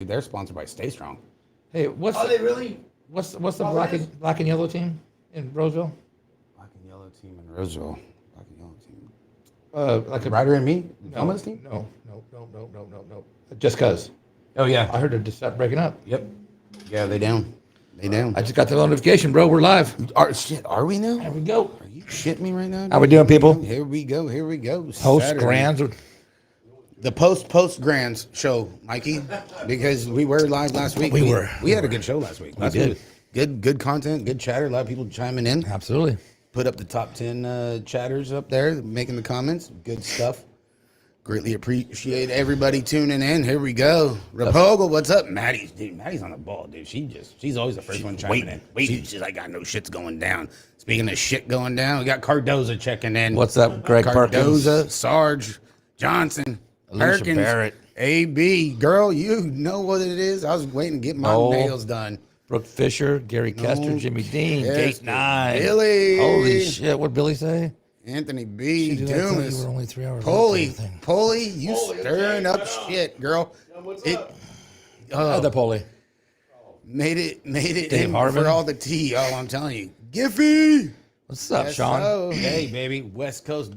They're sponsored by Stay Strong. Hey, Are they really? what's the black and yellow team in Roseville? Black and yellow team in Roseville. Black and yellow team. Like a Ryder and me? no, Thomas team? no. Just cause Oh, yeah. I heard they're just breaking up. Yep. Yeah, they down. They down. I just got the notification, bro. We're live. Are we now? Here we go. Are you shitting me right now? How we doing, people? Here we go. Here we go. Post Saturday. grands. The post grands show, Mikey, because we were live last week. We had a good show last week. did. Good content, good chatter. A lot of people chiming in. Absolutely. Put up the top 10 chatters up there, making the comments. Good stuff. Greatly appreciate everybody tuning in. Here we go. Rapogle, what's up? Maddie's on the ball, dude. She's always the first one chiming in. She's like, I know shit's going down. Speaking of shit going down, we got Cardoza checking in. What's up, Greg Perkins? Cardoza, Sarge, Johnson, Alicia Perkins, Barrett. AB. Girl, you know what it is. I was waiting to get my nails done. Brooke Fisher, Gary Kester, Jimmy Dean, Gate 9. Billy. Holy shit. What'd Billy say? Anthony B. Dude, I thought you Dumas. were only 3 hours Polly, you stirring up shit, girl. The Polly. Made it Dave in Harvin. for all the tea. Oh, I'm telling you. Giffy. What's up, Yes, Sean? so. Hey, baby. West Coast.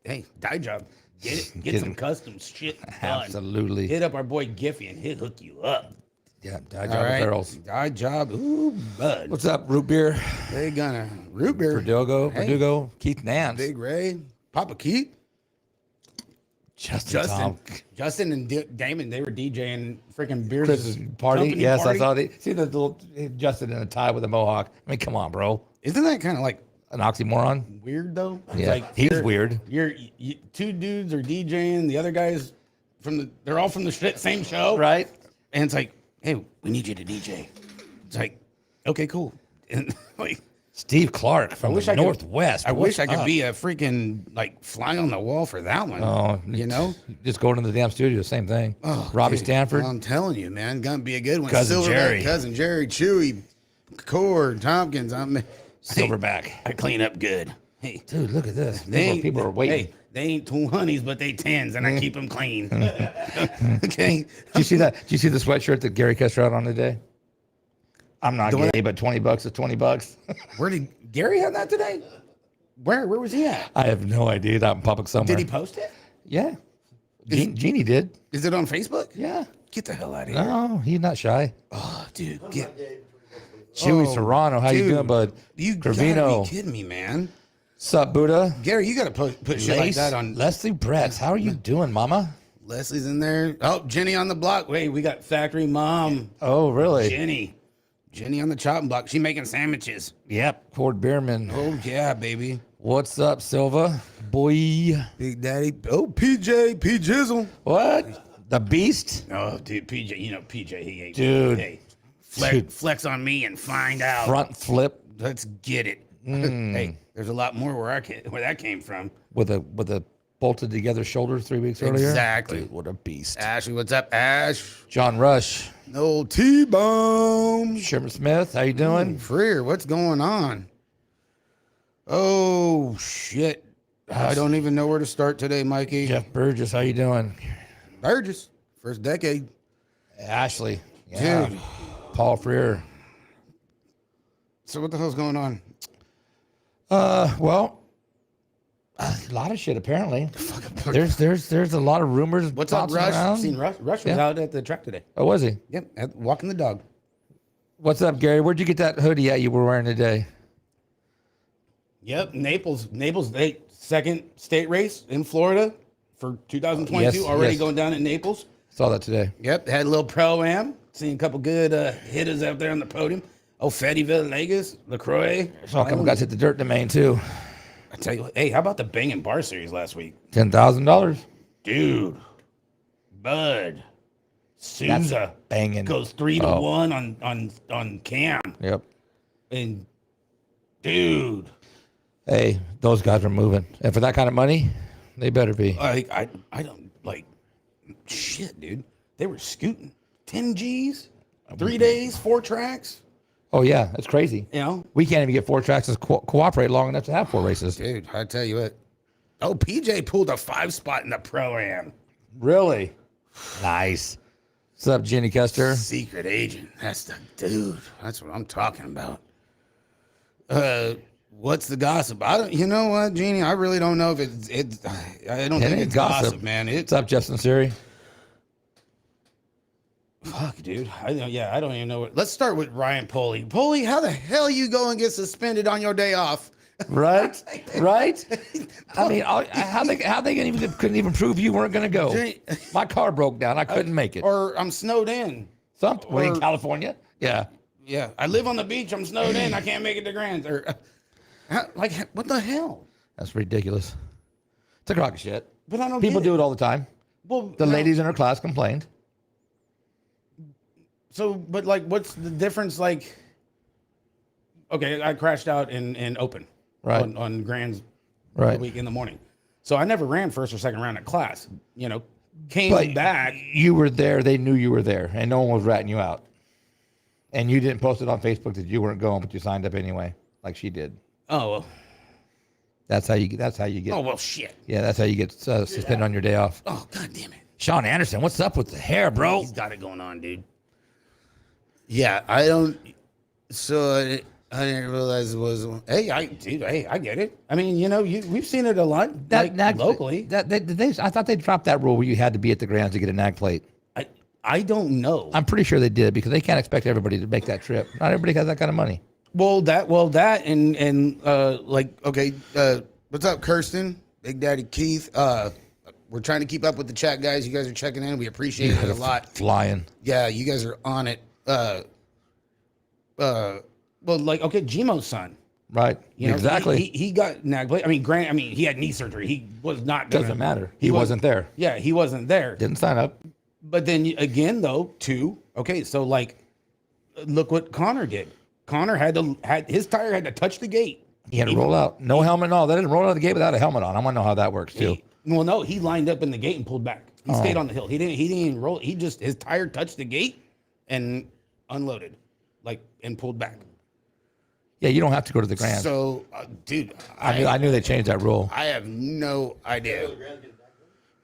Hey, dye job. Get it. Get some custom shit done. Absolutely. Hit up our boy Giffy and he'll hook you up. Yeah, dye All job right. barrels. Dye job. Ooh, bud. What's up, root beer? They gonna root beer. Verdugo, Keith Nance, Big Ray, Papa Keith, Justin and Damon. They were DJing freaking beers. Chris's party. Yes, I saw the see the little Justin in a tie with a mohawk. I mean, come on, bro. Isn't that kind of like An oxymoron. weird though? It's Yeah, like he's weird. You two dudes are DJing. The other guys they're all from the same show, Right? And it's like, hey, we need you to DJ. It's like, okay, cool. And like, Steve Clark from the Northwest. I wish I What's could up? be a freaking like fly on the wall for that one. Oh, you know, just going to the damn studio, same thing. Oh, Robbie dude, Stanford. I'm telling you, man, gonna be a good one. Cousin Jerry. Cousin Jerry, Chewy, Cord, Tompkins. Silverback. I clean up good. Hey, Dude, look at this. they People are waiting. Hey, they ain't two honeys, but they tens, and I keep them clean. Okay. Did you see that? Did you see the sweatshirt that Gary Kester had on today? I'm not gay, but $20 is $20. Where did Gary have that today? Where was he at? I have no idea. Out in public somewhere. Did he post it? Yeah. Jeannie did. Is it on Facebook? Yeah. Get the hell out of here. No, he's not shy. Oh, dude, Chewy Serrano, how you dude, doing, bud? You gotta Trevino. be kidding me, man. Sup, Buddha? Gary, you gotta put shit like that on. Leslie Bretz, how are you doing, mama? Leslie's in there. Oh, Jenny on the block. Wait, we got Factory Mom. Oh, really? Jenny on the chopping block. She making sandwiches. Yep, Cord Bierman. Oh, yeah, baby. What's up, Silva? Boy. Big Daddy. Oh, PJ. P Jizzle. What? The Beast? Oh, dude, PJ. You know PJ. He ain't. Dude. Hey, Dude. flex on me and find out. Front flip Let's get it. Hey, there's a lot more where that came from. with a bolted together shoulder 3 weeks earlier. Exactly. Dude, what a beast. Ashley, what's up, Ash? John Rush. Old T-Bone. Sherman Smith, how you doing? Freer, what's going on? Oh, shit. I don't even know where to start today, Mikey. Jeff Burgess, how you doing? Burgess, first decade. Ashley. Yeah. Dude. Paul Freer. So what the hell's going on? Well, a lot of shit apparently. There's a lot of rumors. What's up, bouncing Rush? around. Seen Rush? Rush was Yeah. out at the track today. Oh, was he? Yep, walking the dog. What's up, Gary? Where'd you get that hoodie at you were wearing today? Yep, Naples, second state race in Florida for 2022. Yes, already yes. going down at Naples. Saw that today. Yep, had a little pro-am. Seen a couple good hitters out there on the podium. Oh, Fetty Villegas, LaCroix. Saw a couple guys hit the dirt domain too. I tell you what, hey, how about the Bangin' Bar Series last week? $10,000. Dude, Bud, Souza Banging. goes 3-1 on Cam. Yep. And, dude, Hey, those guys are moving, and for that kind of money, they better be. I don't, like, shit, dude. They were scooting. 10 G's, 3 days, 4 tracks. Oh yeah, it's crazy. You know? We can't even get 4 tracks to cooperate long enough to have 4 races. Dude, I tell you what. Oh, PJ pulled a 5 spot in the Pro-Am. Really? Nice. What's up, Jenny Kester? Secret agent. That's the dude. That's what I'm talking about. What's the gossip? I don't. You know what, Jeannie? I really don't know if it's. I don't think ain't it's gossip, man. What's up, Justin Siri? Fuck, dude. I don't even know what. Let's start with Ryan Poley. Poley, how the hell you go and get suspended on your day off? Right, right. I mean, how they couldn't even prove you weren't going to go. My car broke down. I couldn't make it. Or I'm snowed in. What, in California? Yeah. Yeah. I live on the beach. I'm snowed in. I can't make it to Grants. Or like, what the hell? That's ridiculous. It's a crock of shit. But I don't. People do it all the time. Well, the ladies in her class complained. So, but like, what's the difference? Like, okay, I crashed out in open. Right. On Grands right. the week in the morning. So I never ran first or second round at class. Came back. You were there. They knew you were there, and no one was ratting you out. And you didn't post it on Facebook that you weren't going, but you signed up anyway, like she did. Oh well. That's how you get. Oh well, shit. Yeah, that's how you get suspended on your day off. Oh god damn it. Sean Anderson, what's up with the hair, bro? He's got it going on, dude. Yeah, I don't. So I didn't realize it was. Hey, I get it. I mean, we've seen it a lot, locally. I thought they dropped that rule where you had to be at the Grands to get a nag plate. I don't know. I'm pretty sure they did because they can't expect everybody to make that trip. Not everybody has that kind of money. What's up, Kirsten? Big Daddy Keith. We're trying to keep up with the chat, guys. You guys are checking in. We appreciate it a lot. Flying. Yeah, you guys are on it. Gmo's son. Right. Exactly. He got nag plate. I mean, he had knee surgery. He was not. Doesn't matter. He wasn't there. Yeah, he wasn't there. Didn't sign up. But then again, though, so look what Connor did. Connor had his tire had to touch the gate. He had to roll out. No helmet. No, they didn't roll out of the gate without a helmet on. I want to know how that works too. He lined up in the gate and pulled back. He stayed on the hill. He didn't even roll. His tire touched the gate and unloaded, and pulled back. Yeah, you don't have to go to the Grand. So, dude, I knew they changed that rule. I have no idea.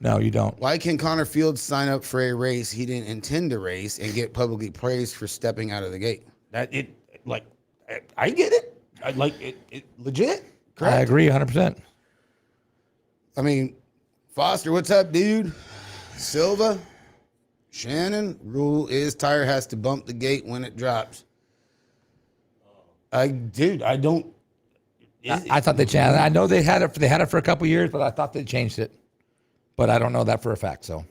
No, you don't. Why can Connor Fields sign up for a race he didn't intend to race and get publicly praised for stepping out of the gate? I get it. It legit. Correct? I agree 100%. I mean, Foster, what's up, dude? Silva, Shannon, rule is tire has to bump the gate when it drops. I don't. I thought they changed. I know they had it. They had it for a couple years, but I thought they changed it. But I don't know that for a fact. So,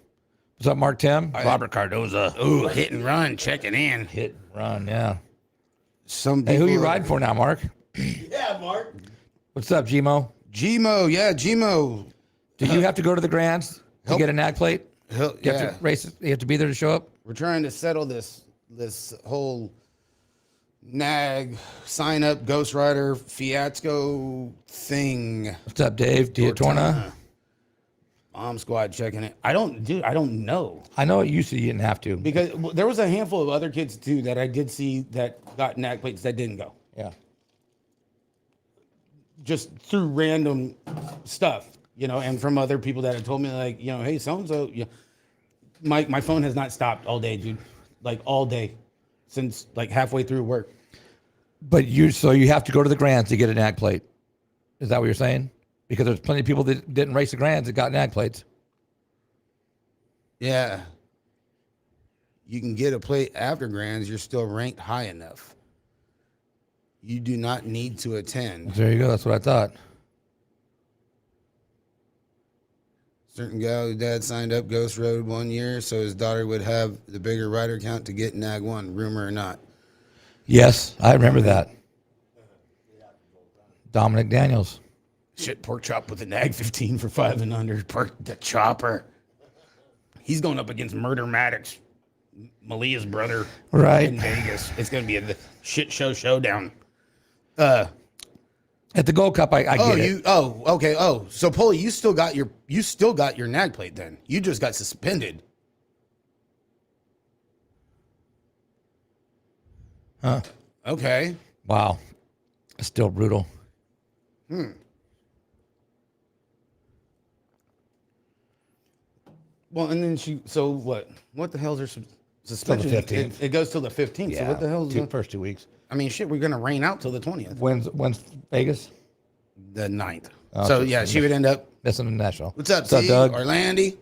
what's up, Mark Tim? Robert Cardoza. Ooh, hit and run, checking in. Hit and run, yeah. Hey, who you riding for now, Mark? Yeah, Mark. What's up, Gmo? Gmo. Do you have to go to the Grands to get a nag plate? You have to race. You have to be there to show up. We're trying to settle this whole nag sign up Ghost Rider fiasco thing. What's up, Dave? Diatorna? Bomb Squad checking it. I don't know. I know it used to you didn't have to. Because there was a handful of other kids too that I did see that got nag plates that didn't go. Yeah. Just through random stuff, and from other people that had told me hey, so-and-so, my phone has not stopped all day, dude. All day since halfway through work. But you have to go to the Grands to get a nag plate. Is that what you're saying? Because there's plenty of people that didn't race the Grands that got nag plates. Yeah. You can get a plate after Grands. You're still ranked high enough. You do not need to attend. There you go. That's what I thought. Certain guy whose dad signed up Ghost Road 1 year so his daughter would have the bigger rider count to get nag 1, rumor or not. Yes, I remember that. Dominic Daniels. Shit, pork chop with a nag 15 for 5 and under. The chopper. He's going up against Murder Maddox, Malia's brother, right in Vegas. It's going to be a shit show showdown. At the Gold Cup, I get it. Okay. So Polly, you still got your nag plate then. You just got suspended. Huh. Okay. Wow. It's still brutal. Well, and then so what? What the hell's her? suspension. Till the 15th. It goes till the 15th. So what the hell is the first 2 weeks? I mean, shit, we're gonna rain out till the 20th, When's Vegas? the 9th. Oh, So so yeah, she would end up. Missing the national. What's up, Doug? Orlandi?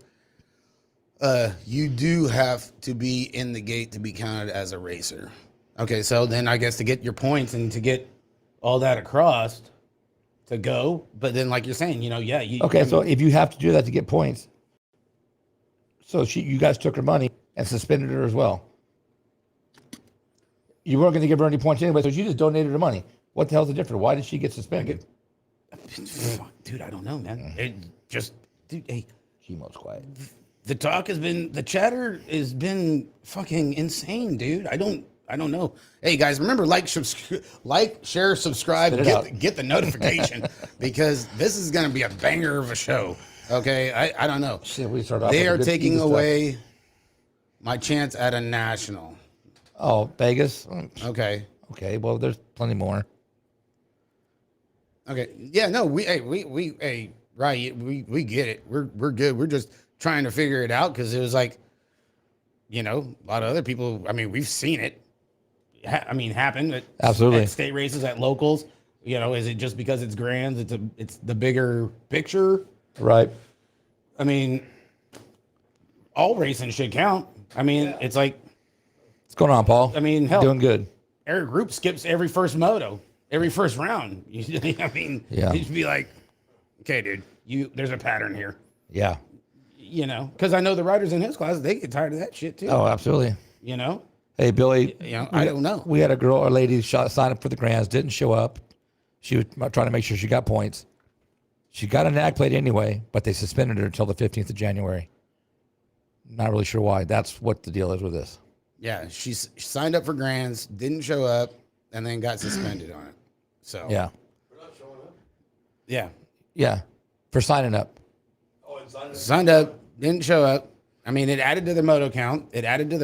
You do have to be in the gate to be counted as a racer. Okay, so then I guess to get your points and to get all that across to go, but then like you're saying, Okay, so if you have to do that to get points, so you guys took her money and suspended her as well. You weren't going to give her any points anyway, so you just donated her money. What the hell's the difference? Why did she get suspended? Fuck, dude, I don't know, man. It just, dude, hey, Chemo's quiet. the talk has been, the chatter has been fucking insane, dude. I don't know. Hey guys, remember share, subscribe, get the notification because this is gonna be a banger of a show. Okay, I don't know. Shit, we start off They with are good taking stuff. away my chance at a national. Oh, Vegas. Okay. Okay. Well, there's plenty more. Okay. Yeah. No. We right. We get it. We're good. We're just trying to figure it out because it was like, a lot of other people. I mean, we've seen it. Happen. Absolutely. At state races, at locals. Is it just because it's grands? It's the bigger picture. Right. I mean, all racing should count. I mean, it's like, What's going on, Paul? I mean, hell, Doing good. Eric Group skips every first moto, every first round. I mean, Yeah. he'd be like, okay, dude, there's a pattern here. Yeah. Because I know the riders in his class, they get tired of that shit too. Oh, absolutely. You know? Hey, Billy. I don't know. We had a girl or lady signed up for the Grands, didn't show up. She was trying to make sure she got points. She got a nag plate anyway, but they suspended her until the 15th of January. Not really sure why. That's what the deal is with this. Yeah, she signed up for Grands, didn't show up, and then got suspended on it. So Yeah. yeah, Yeah. For signing up. signed up, didn't show up. I mean, it added to the moto count. It added to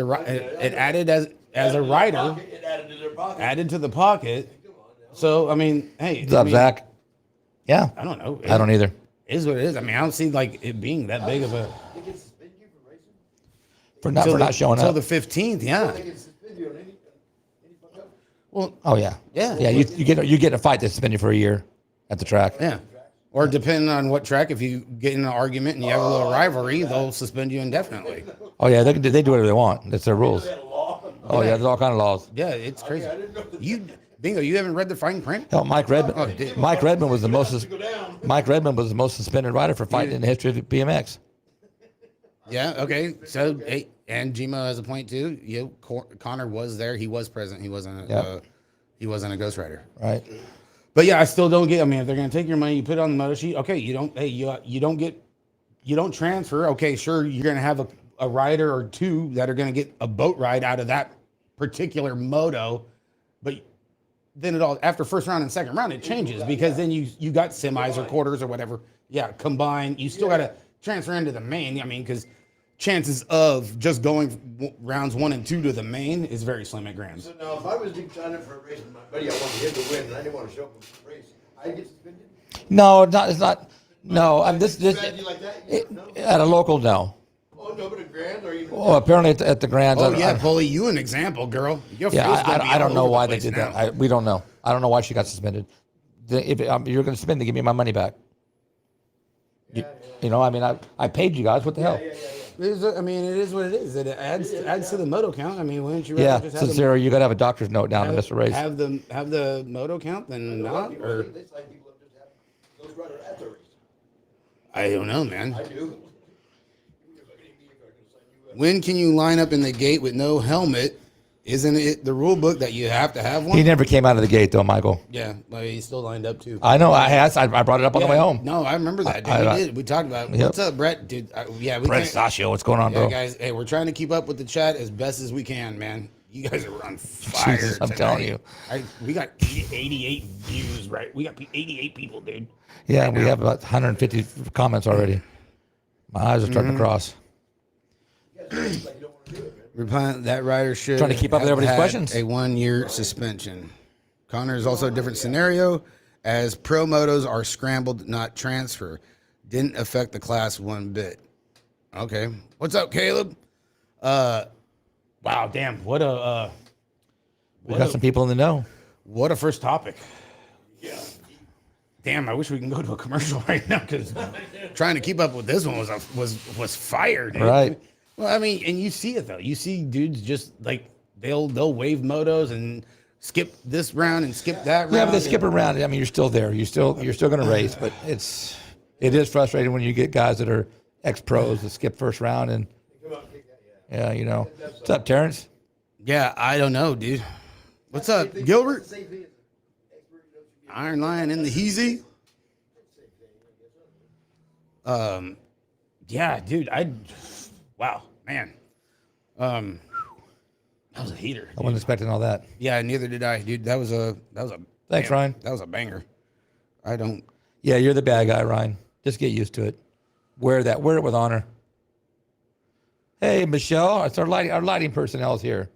it added as a rider. It added to their pocket. Added to the pocket. So I mean, hey, What's up, Zach? Yeah. I don't know. I don't either. It is what it is. I mean, I don't see like it being that big of a They can suspend you for racing. For not showing until up. the 15th. Yeah. They can suspend you on any fuck up. Well, Oh yeah. Yeah. Yeah. You get in a fight, they suspend you for a year at the track. yeah. Or depending on what track, if you get in an argument and you have a little rivalry, they'll suspend you indefinitely. Oh yeah, they do whatever they want. That's their rules. That law. Oh yeah, there's all kind of laws. Yeah, it's crazy. Bingo, you haven't read the fine print? Hell, Mike Redmond. dude. Mike Redmond was the most. Go down. Mike Redmond was the most suspended rider for fighting in the history of BMX. Yeah. Okay. So, hey, and Gmo has a point too. Connor was there. He was present. He wasn't. He wasn't a Ghost Rider. Right. But yeah, I still don't get. I mean, if they're gonna take your money, you put it on the motor sheet. Okay, you don't. Hey, you don't transfer. Okay, sure, you're gonna have a rider or two that are gonna get a boat ride out of that particular moto, but then it all after first round and second round it changes because then you got semis or quarters or whatever. Yeah, combined. You still gotta transfer into the main. I mean, because chances of just going rounds 1 and 2 to the main is very slim at Grands. So now, if I was to sign up for a race with my buddy, I wanted him to win, and I didn't want to show up for the race, I'd get suspended? No, it's not. No, I'm this Strategy like that? You don't know? at a local no. Oh, no, but a grand or even... Well, apparently at the Grands. Oh yeah, Bully, you an example, girl. Your Yeah, face gonna be I don't all know over why the they place did now. that. We don't know. I don't know why she got suspended. If you're going to suspend, give me my money back. You know, I mean, I paid you guys. What the hell? It is, I mean, it is what it is. It adds to the moto count. I mean, wouldn't you rather Yeah, just have sincere, you got to have a doctor's note down to miss a race. have the moto count than not? Or They sign people up just to have Ghost Rider at the race. I don't know, man. I do. When can you line up in the gate with no helmet? Isn't it the rule book that you have to have one? He never came out of the gate though, Michael. Yeah, but he's still lined up too. I know. I brought it up on the way home. No, I remember that. Dude. I- We did. We talked about it. Yep. What's up, Brett? Dude, yeah, we Brett can't- Sasio, what's going on, Yeah, bro? guys. Hey, we're trying to keep up with the chat as best as we can, man. You guys are on fire. Jesus, I'm tonight. telling you. We got 88 views, right? We got 88 people, dude. Yeah, we have about 150 comments already. My eyes are starting to cross. That rider should Trying to keep up with have everybody's had questions. A 1-year suspension. Connor is also a different scenario, as pro motos are scrambled, not transfer. Didn't affect the class one bit. Okay, what's up, Caleb? Wow, Wow, damn! What a We got some people in the know. what a first topic. Yeah. Damn, I wish we can go to a commercial right now because trying to keep up with this one was fire, dude. Right. Well, I mean, and you see it though. You see dudes just like they'll wave motos and skip this round and skip that round. Yeah, but they skip around. I mean, you're still there. You're still going to race, but it is frustrating when you get guys that are ex-pros that skip first round and Come out and kick that, yeah, you know. What's up, Terrence? Yeah, I don't know, dude. What's up, Gilbert? Same thing as an expert, you know, should be- Iron Lion in the Heezy. Yeah, dude. Wow, man. That was a heater. I wasn't expecting all that. Yeah, neither did I, dude. That was a. Thanks, damn, Ryan. That was a banger. I don't. Yeah, you're the bad guy, Ryan. Just get used to it. Wear it with honor. Hey, Michelle, it's our lighting personnel is here.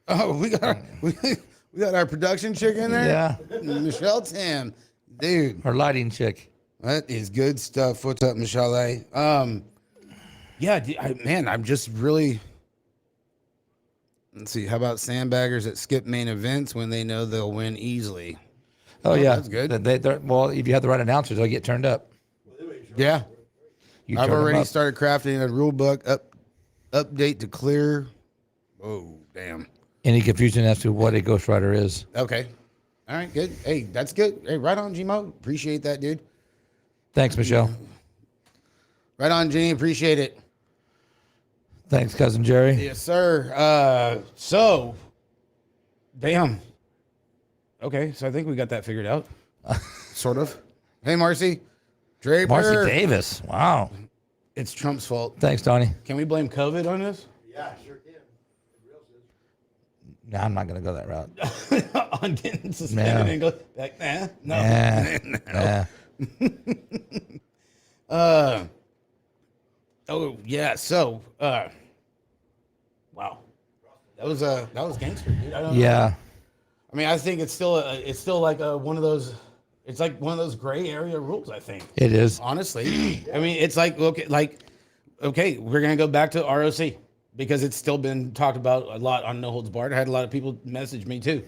Oh, we got our production chick in there. Yeah, Michelle Tam, dude. our lighting chick. That is good stuff. What's up, Michelle? Yeah, man, I'm just really. Let's see. How about sandbaggers that skip main events when they know they'll win easily? Oh yeah, that's good. Well, if you have the right announcers, they'll get turned up. Yeah, You I've turn them already up. started crafting a rule book update to clear. Oh, damn. Any confusion as to what a Ghost Rider is? Okay. All right, good. Hey, that's good. Hey, right on, Gmo. Appreciate that, dude. Thanks, Michelle. Right on, Jenny. Appreciate it. Thanks, cousin Jerry. Yes, sir. So, damn. Okay, so I think we got that figured out. Sort of. Hey, Marcy. Draper. Marcy Davis. Wow. It's Trump's fault. Thanks, Donnie. Can we blame COVID on this? Yeah, sure can. Everybody else is. No, I'm not going to go that route. On getting suspended No. and go back, no. Yeah. Oh yeah. So, wow, that was gangster, dude. I don't know. Yeah. I mean, I think it's still like one of those. It's like one of those gray area rules. I think. It is. Honestly, I mean, it's like okay, we're gonna go back to ROC because it's still been talked about a lot on No Holds Barred. I had a lot of people message me too,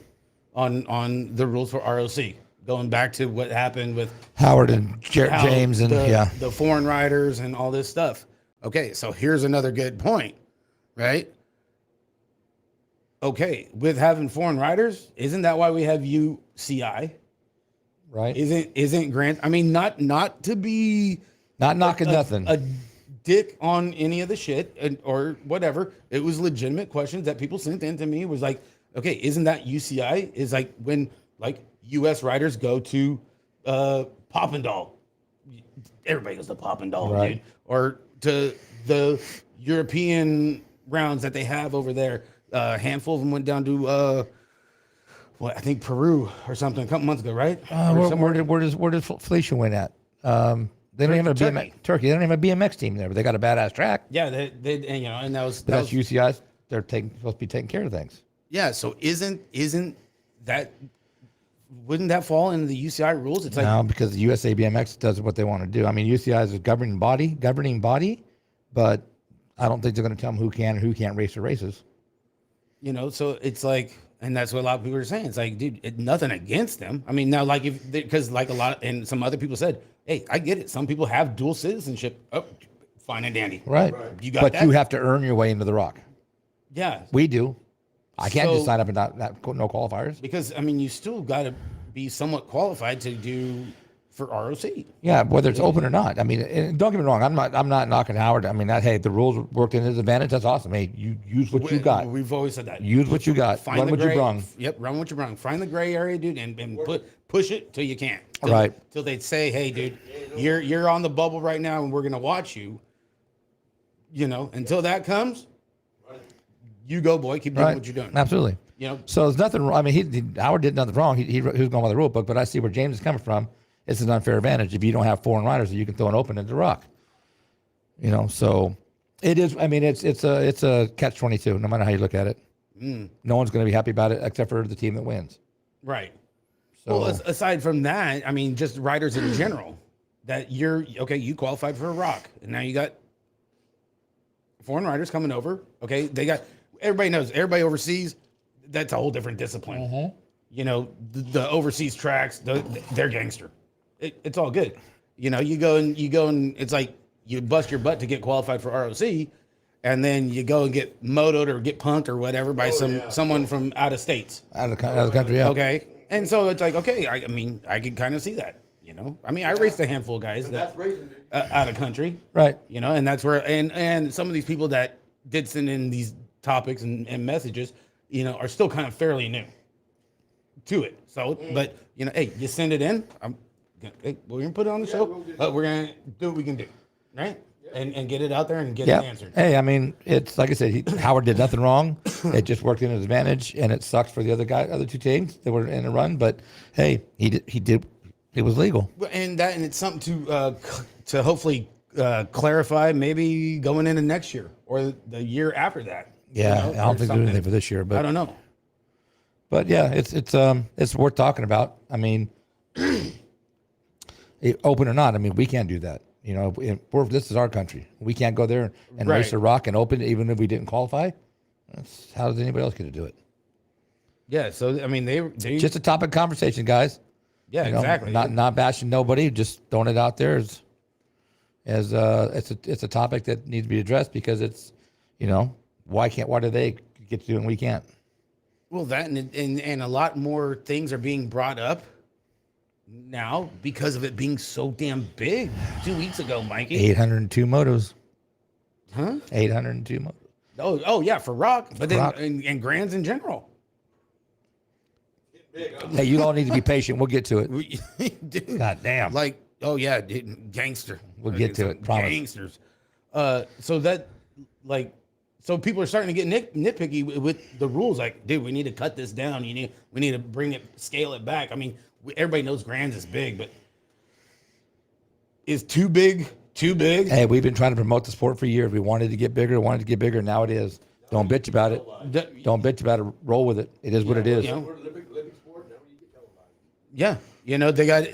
on the rules for ROC, going back to what happened with Howard and how James and the foreign riders and all this stuff. Okay, so here's another good point, right? Okay, with having foreign riders, isn't that why we have UCI? right. Isn't Grant? I mean, not to be Not knocking nothing. a dick on any of the shit or whatever. It was legitimate questions that people sent in to me. Was like, okay, isn't that UCI? Is like when like U.S. riders go to Poppendal. Everybody goes to Poppendal, Right. dude. Or to the European rounds that they have over there. A handful of them went down to I think Peru or something a couple months ago, right? Or somewhere. Where does Felicia win at? They don't even have a BMX. Turkey. They don't even have a BMX team there, but they got a badass track. Yeah, they and, you know, and that was That's UCI. They're supposed to be taking care of things. yeah. So isn't that wouldn't that fall into the UCI rules? It's like No, because the USA BMX does what they want to do. I mean, UCI is a governing body, but I don't think they're going to tell them who can and who can't race their races. you know, so it's like, and that's what a lot of people are saying. It's like, dude, nothing against them. I mean, now like because like a lot and some other people said, hey, I get it. Some people have dual citizenship. Oh, fine and dandy. Right. You got but that? you have to earn your way into the Rock. Yeah, We do. I can't So- just sign up and not no qualifiers. because I mean, you still got to be somewhat qualified to do for ROC. Yeah, whether it's open or not. I mean, and don't get me wrong. I'm not knocking Howard. I mean, hey, the rules worked in his advantage. That's awesome. Hey, you use what you got. We've always said that. Use what you got. Find Run the what gray, you brung. Yep, run what you brung. Find the gray area, dude, and push it till you can't. Right. Till they say, hey, dude, you're on the bubble right now, and we're gonna watch you. You know, until that comes, you go, boy. Keep doing Right. what you're doing. Absolutely. You know, So there's nothing wrong. I mean, Howard did nothing wrong. He was going by the rule book, but I see where James is coming from. It's an unfair advantage if you don't have foreign riders that you can throw an open into the Rock. You know, so it is. I mean, it's a catch-22. No matter how you look at it, no one's going to be happy about it except for the team that wins. right. So Well, aside from that, I mean, just riders in general. That you're okay. You qualified for a Rock, and now you got foreign riders coming over. Okay, they got everybody knows, everybody overseas, that's a whole different discipline. You know, the overseas tracks, they're gangster. It's all good. You know, you go and it's like you bust your butt to get qualified for ROC, and then you go and get motoed or get punked or whatever by someone from out of states. Out of the country, yeah. Okay. And so it's like, okay, I mean, I can kind of see that, you know. I mean, I raced a handful of guys that out of country. Right. You know, and that's where, and some of these people that did send in these topics and messages, you know, are still kind of fairly new to it. So, but, you know, hey, you send it in, hey, we're going to put it on the show. We're going to do what we can do, right? And get it out there and get it answered. Hey, I mean, it's like I said, Howard did nothing wrong. It just worked in his advantage, and it sucks for the other two teams that were in the run. But hey, he did. It was legal. And it's something to hopefully clarify, maybe going into next year or the year after that. Yeah, you know, I don't think they're doing anything for this year, but I don't know. But yeah, it's worth talking about. I mean, open or not, I mean, we can't do that. You know, this is our country. We can't go there and race a rock and open, even if we didn't qualify. How does anybody else get to do it? Yeah. So I mean, they just a topic of conversation, guys. Yeah, You know, exactly. Not bashing nobody, just throwing it out there as it's a topic that needs to be addressed because it's, you know, why do they get to do it and we can't? Well, that and a lot more things are being brought up now because of it being so damn big. 2 weeks ago, Mikey. 802 motos. Huh? 802 motos. Oh yeah, for rock, but then Rock. and grands in general. Hey, you all need to be patient. We'll get to it. Dude, God damn. like, oh yeah, dude, gangster. We'll get to it, promise. Gangsters. So people are starting to get nitpicky with the rules. Like, dude, we need to cut this down. We need to scale it back. I mean, everybody knows grands is big, but is too big too big? Hey, we've been trying to promote the sport for years. We wanted to get bigger. Now it is. Don't bitch about it. Don't bitch about it. Roll with it. It is what it is. You know? Yeah, you know, they got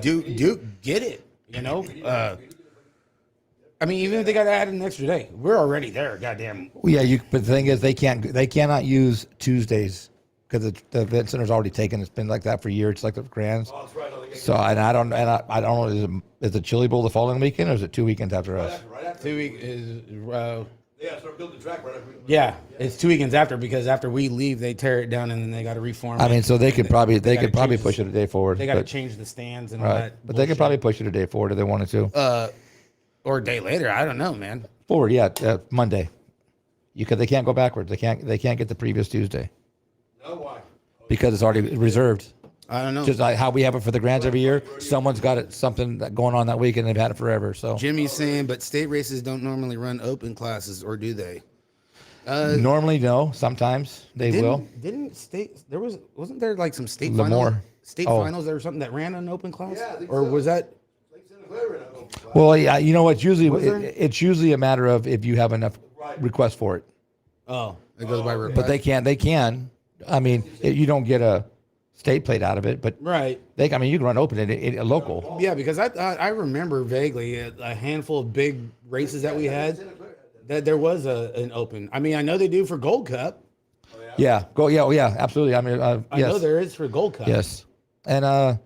Duke get it. You know, I mean, even if they got to add an extra day, we're already there. Goddamn. Well, yeah, but the thing is, they cannot use Tuesdays because the event center's already taken. It's been like that for years. It's like the Grands. Oh, that's right. So I don't know. Is the Chili Bowl the following weekend or is it 2 weekends after us? Right after. 2 weeks is. Yeah, start building the track right after. Yeah, it's 2 weekends after because after we leave, they tear it down and then they got to reform. I mean, so they could probably gotta push it a day forward. They got to but- change the stands and all Right, that. but they could bullshit. probably push it a day forward if they wanted to. Or a day later. I don't know, man. Forward, yeah, Monday. They can't go backwards. They can't get the previous Tuesday No, why? because it's already reserved. I don't know. Just like how we have it for the Grands every year. Someone's got something going on that week and they've had it forever. So Jimmy's saying, but state races don't normally run open classes, or do they? normally, no. Sometimes they will. Didn't state wasn't there like some state Lemoore. finals or something that ran an open class? Yeah, I think or so. was that? Like Santa Clara, I don't know. Well, yeah, you know what? Usually, Was there? it's usually a matter of if you have enough requests for it. Oh, it goes by request. But they can. I mean, you don't get a state plate out of it, but Right. you can run open in a local. Yeah, because I remember vaguely a handful of big races that we had that there was an open. I mean, I know they do for Gold Cup. Yeah, yeah, absolutely. I mean, I know there is for Gold Cup. Yes, and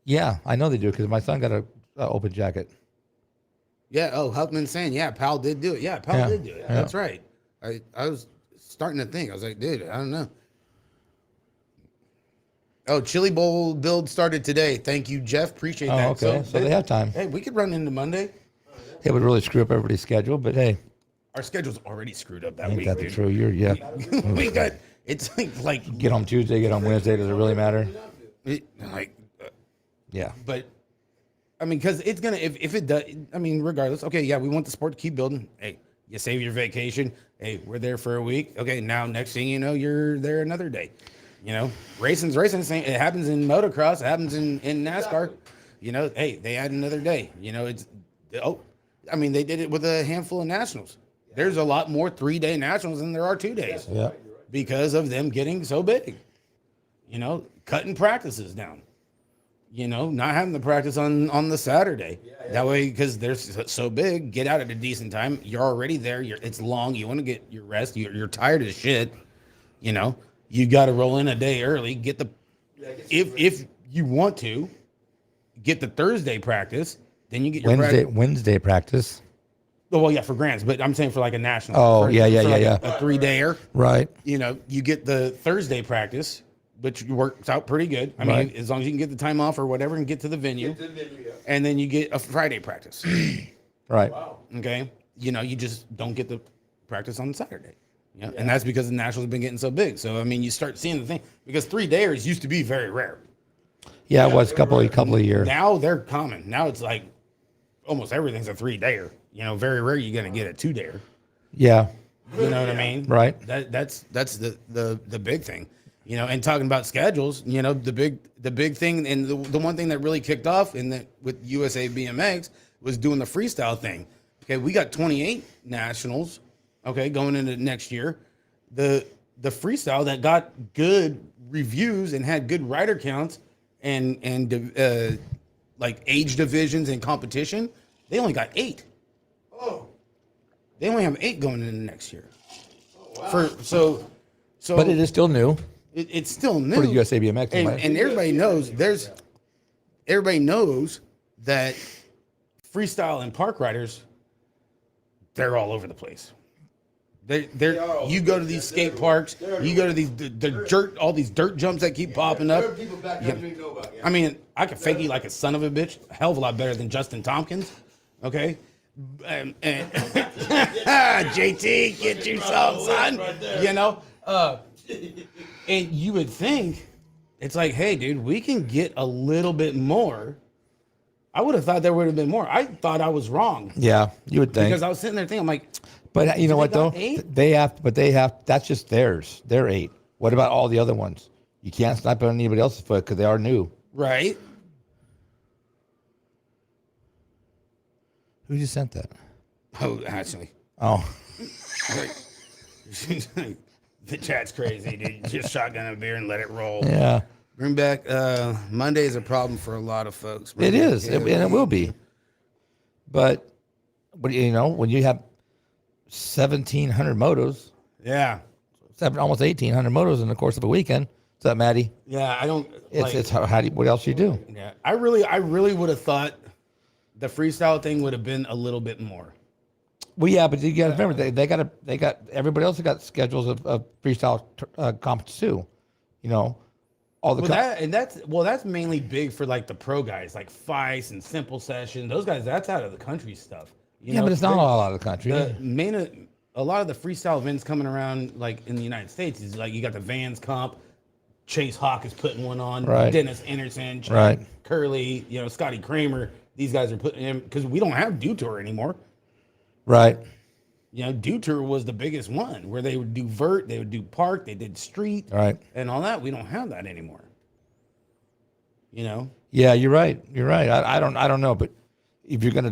yeah, I know they do because my son got a open jacket. Yeah. Oh, Huckman's saying, yeah, Pal did do it. Yeah, Pal did do it. Yeah. That's right. I was starting to think. I was like, dude, I don't know. Oh, Chili Bowl build started today. Thank you, Jeff. Appreciate Oh, that. okay. So they have time. Hey, we could run into Monday. It would really screw up everybody's schedule, but hey, Our schedule's already screwed up that ain't week. that the Dude. true? We got it's like Get home Tuesday, get home Wednesday. Does it really matter? Yeah. But I mean, because it's gonna if it does. I mean, regardless. Okay, yeah, we want the sport to keep building. Hey, you save your vacation. Hey, we're there for a week. Okay, now next thing you know, you're there another day. You know, racing's racing. It happens in motocross. It happens in NASCAR. You know, hey, they add another day. You know, I mean, they did it with a handful of nationals. There's a lot more 3-day nationals than there are 2 days. Yeah. Because of them getting so big. You know, cutting practices down. You know, not having the practice on the Saturday. That way, because they're so big, get out at a decent time. You're already there. It's long. You want to get your rest. You're tired as shit. You know, you got to roll in a day early. Get the if you want to get the Thursday practice, then you get your Wednesday practice. Oh, well, yeah, for grants, but I'm saying for like a national. Oh, for, yeah. A 3-dayer. Right. You know, you get the Thursday practice, which works out pretty good. I mean, as long as you can get the time off or whatever and get to the venue. And then you get a Friday practice. Right. Wow. Okay. You know, you just don't get the practice on Saturday. Yeah. And that's because the Nationals have been getting so big. So, I mean, you start seeing the thing because 3-dayers used to be very rare. Yeah, it was a couple of years. Now they're common. Now it's like almost everything's a 3-dayer. You know, very rare you're going to get a 2-dayer. Yeah. You know what I mean? Right. That's the big thing. You know, and talking about schedules, you know, the big thing and the one thing that really kicked off with USA BMX was doing the freestyle thing. Okay, we got 28 nationals, okay, going into next year. The freestyle that got good reviews and had good rider counts and like age divisions and competition, they only got 8. Oh. They only have 8 going into next year. Oh, wow. So But it is still new it's still new for the USA BMX. and everybody knows everybody knows that freestyle and park riders, they're all over the place. You go to these skate parks, you go to these all these dirt jumps that keep popping up. There are people back there you know about. Yeah. I mean, I can fake you like a son of a bitch, a hell of a lot better than Justin Tompkins. Okay. And JT, get you some, son. You know, and you would think it's like, hey, dude, we can get a little bit more. I would have thought there would have been more. I thought I was wrong Yeah, you would think. because I was sitting there thinking, I'm like, But you know what they though? got 8? They have. That's just theirs. They're 8. What about all the other ones? You can't snipe on anybody else's foot because they are new. right? Who just sent that? Oh, actually, Oh, the chat's crazy, dude. Just shotgun a beer and let it roll. yeah. Bring back Monday is a problem for a lot of folks. It is, and it will be. But you know, when you have 1,700 motos, Yeah, almost 1,800 motos in the course of a weekend. What's that, Maddie? yeah. I don't. It's how do you, what else do you do? Yeah, I really would have thought the freestyle thing would have been a little bit more. Well, yeah, but you got to remember they got everybody else has got schedules of freestyle comps too. You know, all the That's mainly big for like the pro guys, like Feist and Simple Session. Those guys, that's out of the country stuff. You know, but it's not all out of the country. A lot of the freestyle events coming around, like in the United States, is like you got the Vans Comp. Chase Hawk is putting one on. Right. Dennis Anderson, Right. Curly, you know, Scotty Kramer. These guys are putting in because we don't have Dew Tour anymore. Right. You know, Dew Tour was the biggest one where they would do vert, they would do park, they did street, Right. and all that. We don't have that anymore. You know. Yeah, you're right. You're right. I don't know, but if you're gonna,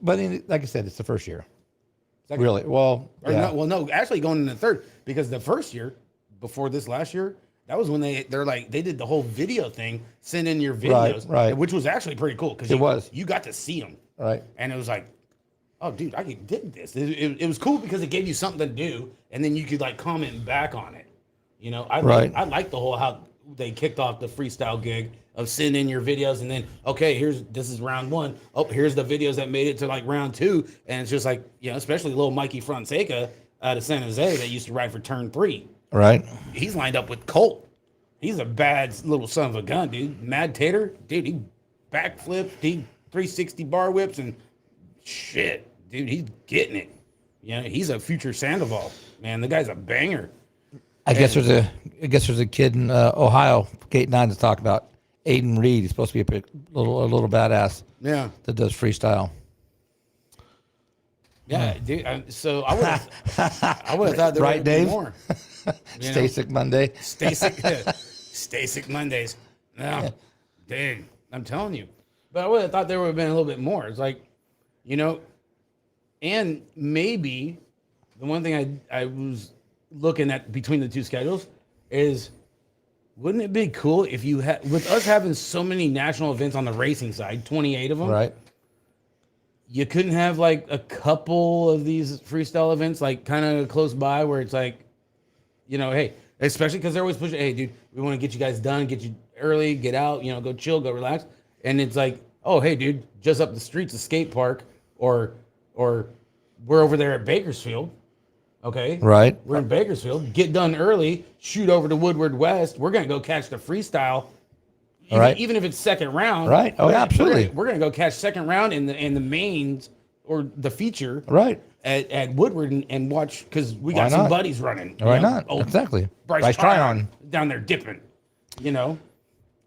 but like I said, it's the first year. Second. Really? Well, Or yeah. no, actually going in the third because the first year, before this last year, that was when they did the whole video thing, send in your videos, right. which was actually pretty cool because you got to see them, Right. and it was like, oh, dude, I did this. It was cool because it gave you something to do, and then you could like comment back on it. You know, I like the whole how they kicked off the freestyle gig of sending in your videos, and then okay, this is round 1. Oh, here's the videos that made it to like round 2, and it's just like, you know, especially little Mikey Fonseca out of San Jose that used to ride for Turn 3. Right. He's lined up with Colt. He's a bad little son of a gun, dude. Mad Tater, dude, he backflips, he 360 bar whips, and shit, dude, he's getting it. You know, he's a future Sandoval, man. The guy's a banger. I guess there's a kid in Ohio, Gate 9, to talk about Aiden Reed. He's supposed to be a little badass. Yeah, That does freestyle. yeah, dude. So I would have thought there Right, would be Dave? more. You know? Stay sick Monday. Stay sick Mondays. No, dude, I'm telling you. But I would have thought there would have been a little bit more. It's like, you know, and maybe the one thing I was looking at between the two schedules is Wouldn't it be cool if you had, with us having so many national events on the racing side, 28 of them, Right. you couldn't have like a couple of these freestyle events like kind of close by where it's like, hey, especially because they're always pushing, hey, dude, we want to get you guys done, get you early, get out, go chill, go relax. And it's like, oh, hey, dude, just up the street's a skate park, or we're over there at Bakersfield. Okay. Right. We're in Bakersfield. Get done early, shoot over to Woodward West. We're going to go catch the freestyle. Even if it's second round. Right. Oh, yeah, absolutely. We're going to go catch second round in the mains or the feature. Right. At Woodward and watch, because we Why got some not? buddies running. Why not? Exactly. Bryce Tryon down there dipping,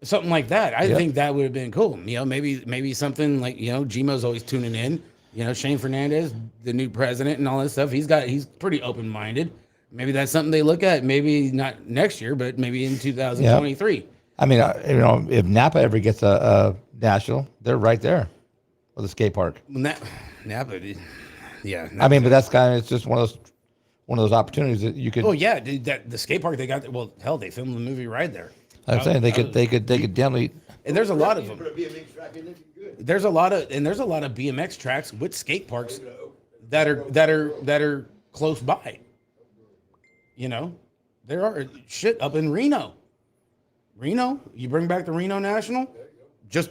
something like that. I think that would have been cool. Maybe something like, Gmo's always tuning in. Shane Fernandez, the new president and all that stuff. He's pretty open-minded. Maybe that's something they look at. Maybe not next year, but maybe in 2023. Yeah. I mean, if Napa ever gets a national, they're right there with the skate park. Napa, yeah. I mean, but that's it's just one of those opportunities that you could. Oh yeah, dude, the skate park they got. Well, hell, they filmed the movie right there. I'm saying they could definitely. And there's a lot of them. Put a BMX track in, it'd be good. There's a lot of BMX tracks with skate parks that are close by. There are shit up in Reno. You bring back the Reno National, just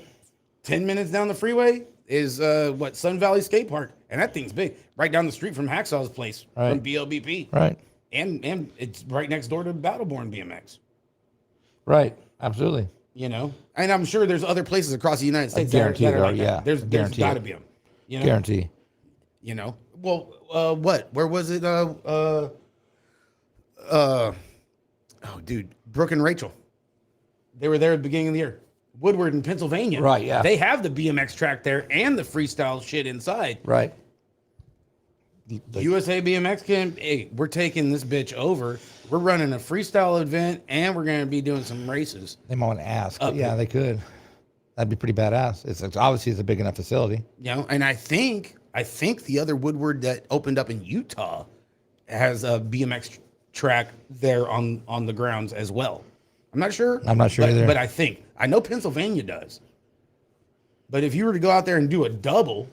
10 minutes down the freeway is Sun Valley Skate Park, and that thing's big, right down the street from Hacksaw's place, from BLBP, right, and it's right next door to Battleborn BMX, right, absolutely. And I'm sure there's other places across the United States. Guarantee that are there like are, that. yeah. There's got to be them. Guarantee. Well, what? Where was it? Dude, Brooke and Rachel. They were there at the beginning of the year. Woodward in Pennsylvania. Right, yeah. They have the BMX track there and the freestyle shit inside. Right. USA BMX camp, hey, we're taking this bitch over. We're running a freestyle event and we're going to be doing some races. They might want to ask. Yeah, they could. That'd be pretty badass. It's obviously it's a big enough facility. And I think the other Woodward that opened up in Utah has a BMX track there on the grounds as well. I'm not sure. Either. But I know Pennsylvania does. But if you were to go out there and do a double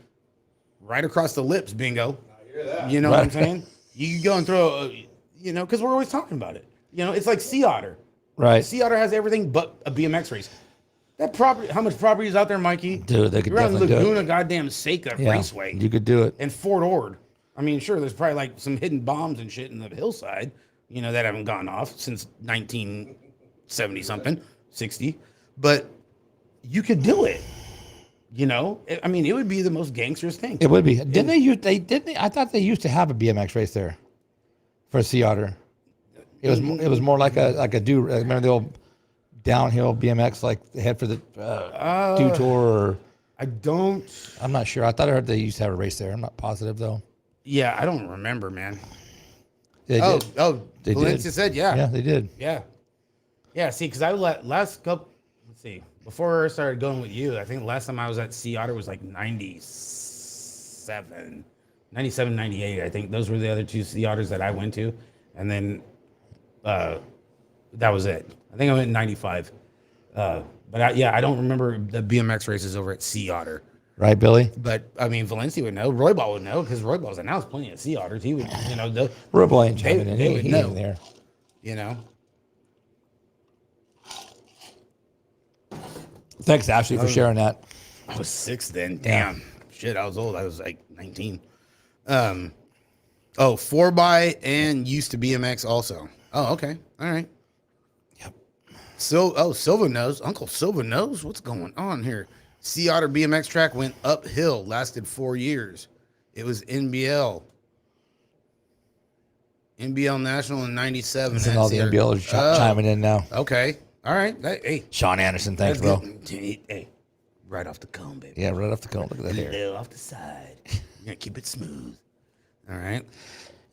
right across the lips, bingo. I hear that. You know what I'm saying? You could go and throw, because we're always talking about it. It's like Sea Otter. Right. Sea Otter has everything but a BMX race. That property, how much property is out there, Mikey? Dude, they could You're on definitely do Laguna it. goddamn Seca Raceway. You could do it. And Fort Ord. I mean, sure, there's probably like some hidden bombs and shit in the hillside, that haven't gone off since 1970 something, 60. But you could do it. I mean, it would be the most gangsterous thing. It would be. I thought they used to have a BMX race there for Sea Otter. It was more like a remember the old downhill BMX, like they had for the Dew Tour? I'm not sure. I thought I heard they used to have a race there. I'm not positive though. Yeah, I don't remember, man. They did. They Valencia did. said, yeah. Yeah, they did. Yeah, see, because last couple, let's see, before I started going with you, I think the last time I was at Sea Otter was like 97, 98. I think those were the other two Sea Otters that I went to. And then that was it. I think I went in 95. But I don't remember the BMX races over at Sea Otter. Right, Billy? But, I mean, Valencia would know. Roybal would know because Roybal's announced plenty of Sea Otters. He would, Roybal ain't chiming in. they He would ain't know. there. Thanks, Ashley, for sharing that. I was 6 then. Damn. Shit, I was old. I was like 19. 4x and used to BMX also. Oh, okay. All right. Yep. Silva knows. Uncle Silva knows what's going on here. Sea Otter BMX track went uphill, lasted 4 years. It was NBL. NBL National in 97. And all the NBLers chiming in now. Okay. All right. Hey. Sean Anderson, thanks, bro. Hey. Right off the cone, baby. Yeah, right off the cone. Look at that hair. A little off the side. You're going to keep it smooth. All right.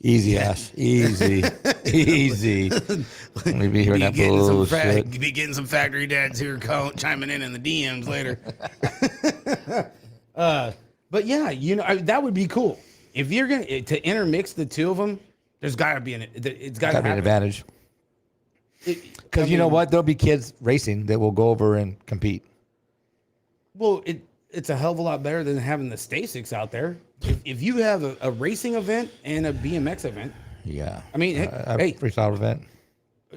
Easy, Ash. Easy. Easy. Let me be hearing that bullshit. Be getting some factory dads here chiming in the DMs later. But yeah, that would be cool. If you're going to intermix the two of them, there's got to be it's got to be an advantage. Because you know what? There'll be kids racing that will go over and compete. Well, it's a hell of a lot better than having the Stasics out there. If you have a racing event and a BMX event, Yeah. I mean, A hey, freestyle event.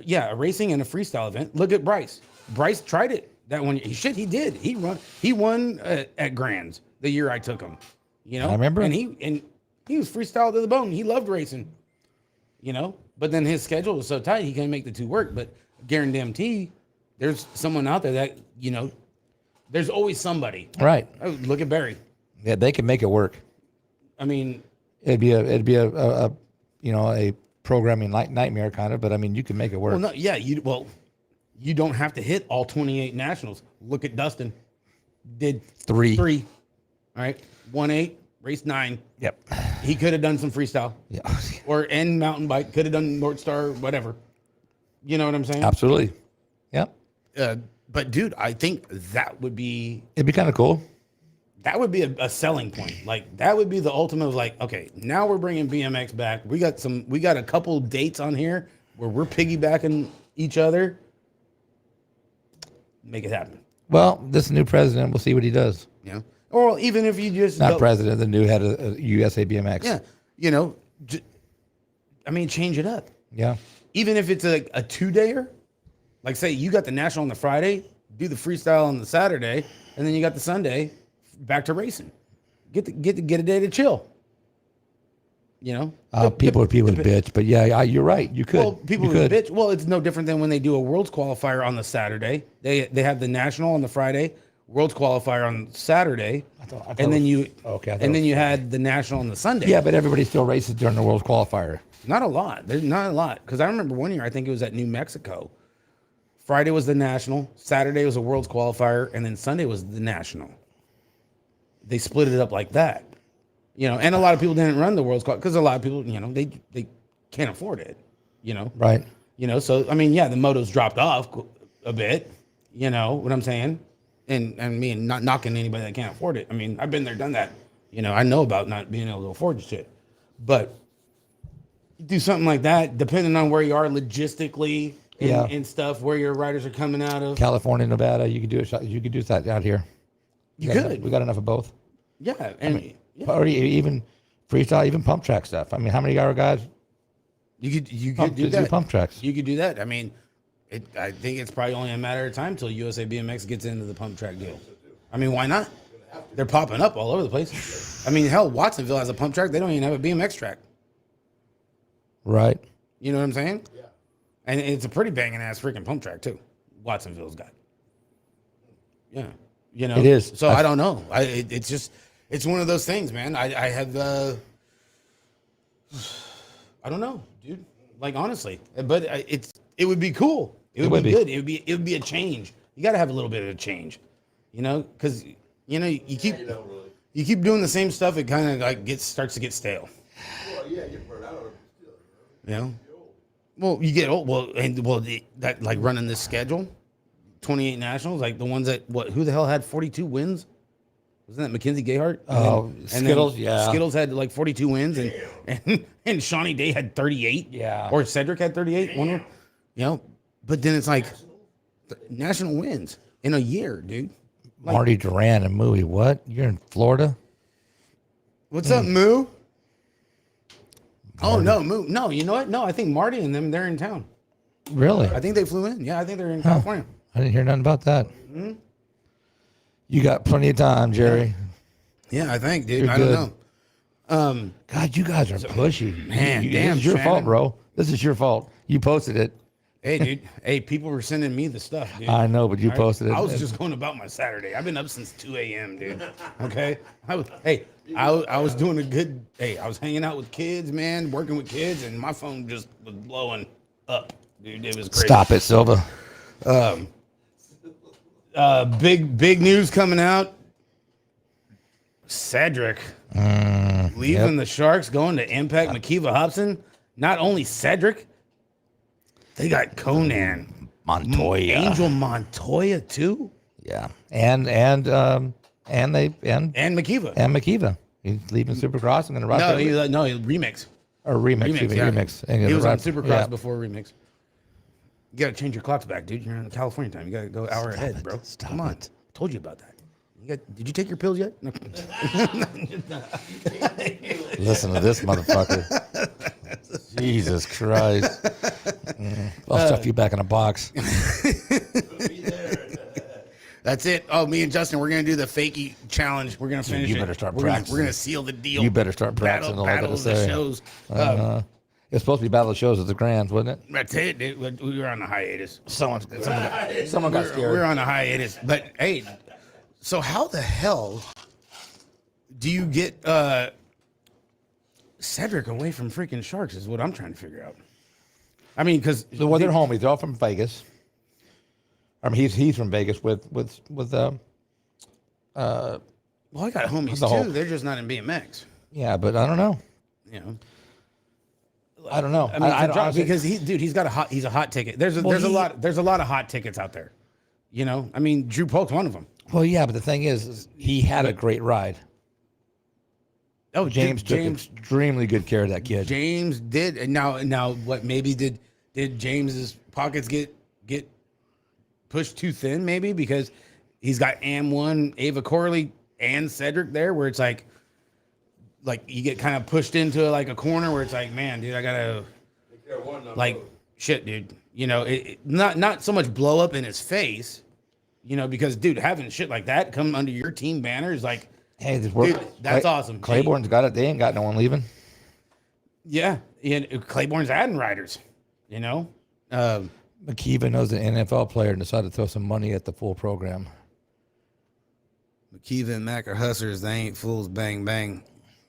yeah, a racing and a freestyle event. Look at Bryce. Bryce tried it that one. He did. He won at Grands the year I took him. You know, I remember. And he was freestyle to the bone. He loved racing. You know, but then his schedule was so tight he couldn't make the two work. But guarantee, there's someone out there that there's always somebody. Right. Oh, look at Barry. Yeah, they can make it work. I mean, It'd be a programming nightmare kind of, but I mean, you can make it work. well, no, yeah, you don't have to hit all 28 nationals. Look at Dustin. Did Three. All right. 1-8, race 9. Yep. He could have done some freestyle. Yeah. Or mountain bike. Could have done North Star, whatever. You know what I'm saying? Absolutely. Yep. But dude, I think that would be It'd be kind of cool. a selling point. Like that would be the ultimate of like, okay, now we're bringing BMX back. We got a couple dates on here where we're piggybacking each other. Make it happen. Well, this new president, we'll see what he does. You know? Or even if you just Not president, the new head of USA BMX. Yeah. Change it up. Yeah. Even if it's a 2-dayer, like say you got the national on the Friday, do the freestyle on the Saturday, and then you got the Sunday back to racing. Get a day to chill. People would bitch, but yeah, you're right. You could. Well, people would bitch. Well, it's no different than when they do a Worlds qualifier on the Saturday. They have the national on the Friday, Worlds qualifier on Saturday, and then you had the national on the Sunday. Yeah, but everybody still races during the World's qualifier. Not a lot. There's not a lot. Because I remember one year, I think it was at New Mexico. Friday was the national, Saturday was a Worlds qualifier, and then Sunday was the national. They split it up like that. And a lot of people didn't run the Worlds qualifier because a lot of people, they can't afford it. Right. So I mean, yeah, the motos dropped off a bit. You know what I'm saying? And I mean, not knocking anybody that can't afford it. I mean, I've been there, done that. I know about not being able to afford shit. But do something like that, depending on where you are logistically and stuff, where your riders are coming out of. California, Nevada, you could do it. You could do that out here. You could. We got enough of both. Yeah, Or even freestyle, even pump track stuff. I mean, how many guys? You could do that. Pump tracks. You could do that. I mean, I think it's probably only a matter of time until USA BMX gets into the pump track deal. I mean, why not? They're popping up all over the place. I mean, hell, Watsonville has a pump track. They don't even have a BMX track. Right. You know what I'm saying? Yeah. And it's a pretty banging ass freaking pump track too. Watsonville's got. Yeah. It is. So I don't know. It's one of those things, man. I have I don't know, dude. Like honestly, but it would be cool. It would be good. It would be a change. You got to have a little bit of a change, because you keep doing the same stuff. It kind of like starts to get stale. Well, yeah, you burn out of it still. Well, you get old. That like running this schedule, 28 nationals, like the ones that who the hell had 42 wins? Wasn't that Mackenzie Gayhart? Skittles, yeah. Skittles had like 42 wins, and Shawnee Day had 38. Yeah. Or Cedric had 38. One, but then it's like national wins in a year, dude. Like, Marty Duran and Mooey, what? You're in Florida? What's up, Moo? Oh, no, Moo. No, you know what? No, I think Marty and them, they're in town. Really? I think they flew in. Yeah, I think they're in California. I didn't hear nothing about that. Mm-hmm. You got plenty of time, Jerry. Yeah, I think, dude. You're I good. don't know. God, you guys are pushy. Man, damn, This is your Shannon. fault, bro. This is your fault. You posted it. Hey, dude. Hey, people were sending me the stuff, dude. I know, but you posted it. I was just going about my Saturday. I've been up since 2 a.m., dude. Okay? I was doing a good... Hey, I was hanging out with kids, man, working with kids, and my phone just was blowing up, dude. It was crazy. Stop it, Silva. Big news coming out. Cedric leaving the Sharks, going to Impact. McKeeva Hobson. Not only Cedric, they got Conan Montoya. Angel Montoya too. Yeah, and McKeeva. And McKeeva. He's leaving Supercross and going to ride. No, he remix. Or remix. Yeah. Remix. He was on Supercross before remix. You got to change your clocks back, dude. You're in California time. You got to go hour ahead, bro. Come on. Told you about that. Did you take your pills yet? No. Listen to this motherfucker. Jesus Christ. I'll stuff you back in a box. That's it. Oh, me and Justin, we're going to do the fakie challenge. We're going to finish it. You better start We're practicing. We're going to seal the deal. You better start practicing. Battle of the shows. It's supposed to be Battle of Shows at the Grands, wasn't it? That's it, dude. We were on a hiatus. Someone got scared. We were on a hiatus. But, hey, so how the hell do you get Cedric away from freaking Sharks is what I'm trying to figure out. I mean, because... So, they're homies. They're all from Vegas. I mean, he's from Vegas with well, I got homies, too. They're just not in BMX. Yeah, but I don't know. You know? I don't know. I mean, because he's a hot ticket. There's a lot of hot tickets out there. You know, I mean, Drew Polk's one of them. Well, yeah, but the thing is he had a great ride. Oh, James took extremely good care of that kid. James did. And now what? Maybe did James's pockets get pushed too thin? Maybe because he's got Am1, Ava Corley, and Cedric there, where it's like you get kind of pushed into like a corner where it's like, man, dude, I gotta shit, dude. You know, not so much blow up in his face, you know, because dude, having shit like that come under your team banner is like, hey, this work. Dude, that's awesome. Claiborne's got it. They ain't got no one leaving. Yeah, and Claiborne's adding riders. You know, McKeevan knows an NFL player and decided to throw some money at the full program. McKeevan and Mac are hustlers. They ain't fools. Bang bang.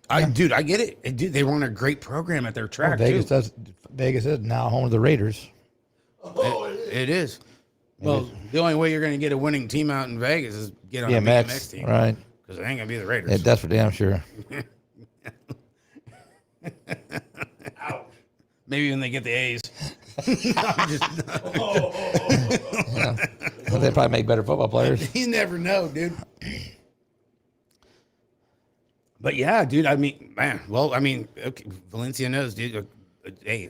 I get it. Dude, they run a great program at their track. Vegas is now home of the Raiders. It is. Well, the only way you're going to get a winning team out in Vegas is get on a BMX team, right? Because it ain't going to be the Raiders. Yeah, that's for damn sure. Ouch. Maybe when they get the A's. Well, they probably make better football players. You never know, dude. But yeah, dude. I mean, man. Well, I mean, okay, Valencia knows, dude.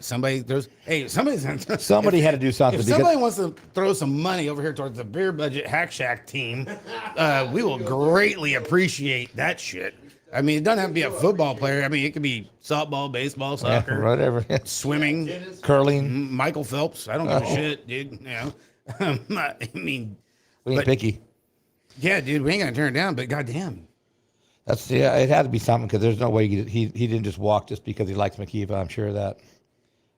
Somebody had to do something. If somebody wants to throw some money over here towards the Beer Budget Hack Shack team, we will greatly appreciate that shit. I mean, it doesn't have to be a football player. I mean, it could be softball, baseball, soccer, whatever, swimming, curling. Michael Phelps. I don't give a shit, dude. You know, I mean, we ain't picky. Yeah, dude, we ain't gonna turn it down. But goddamn. It had to be something because there's no way he didn't just walk just because he likes McKeeva. I'm sure of that.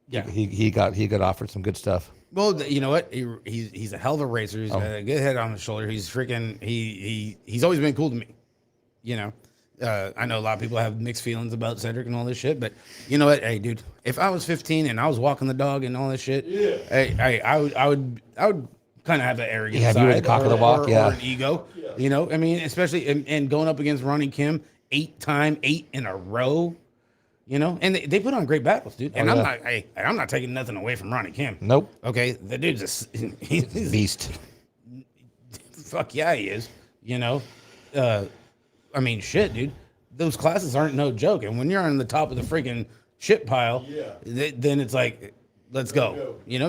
Yeah, he got offered some good stuff. Well, you know what? He's a hell of a racer. He's got a good head on his shoulder. He's freaking. He's always been cool to me. You know, I know a lot of people have mixed feelings about Cedric and all this shit, but you know what? Hey, dude, if I was 15 and I was walking the dog and all this shit, I would kind of have that arrogance. Yeah, if you were the cock of the walk, or an ego. You know, I mean, especially and going up against Ronnie Kim 8 in a row. You know, and they put on great battles, dude. And I'm not taking nothing away from Ronnie Kim. Nope. Okay, the dude's he's a beast. Fuck yeah, he is. You know, I mean, shit, dude. Those classes aren't no joke. And when you're on the top of the freaking shit pile, then it's like, let's go. You know,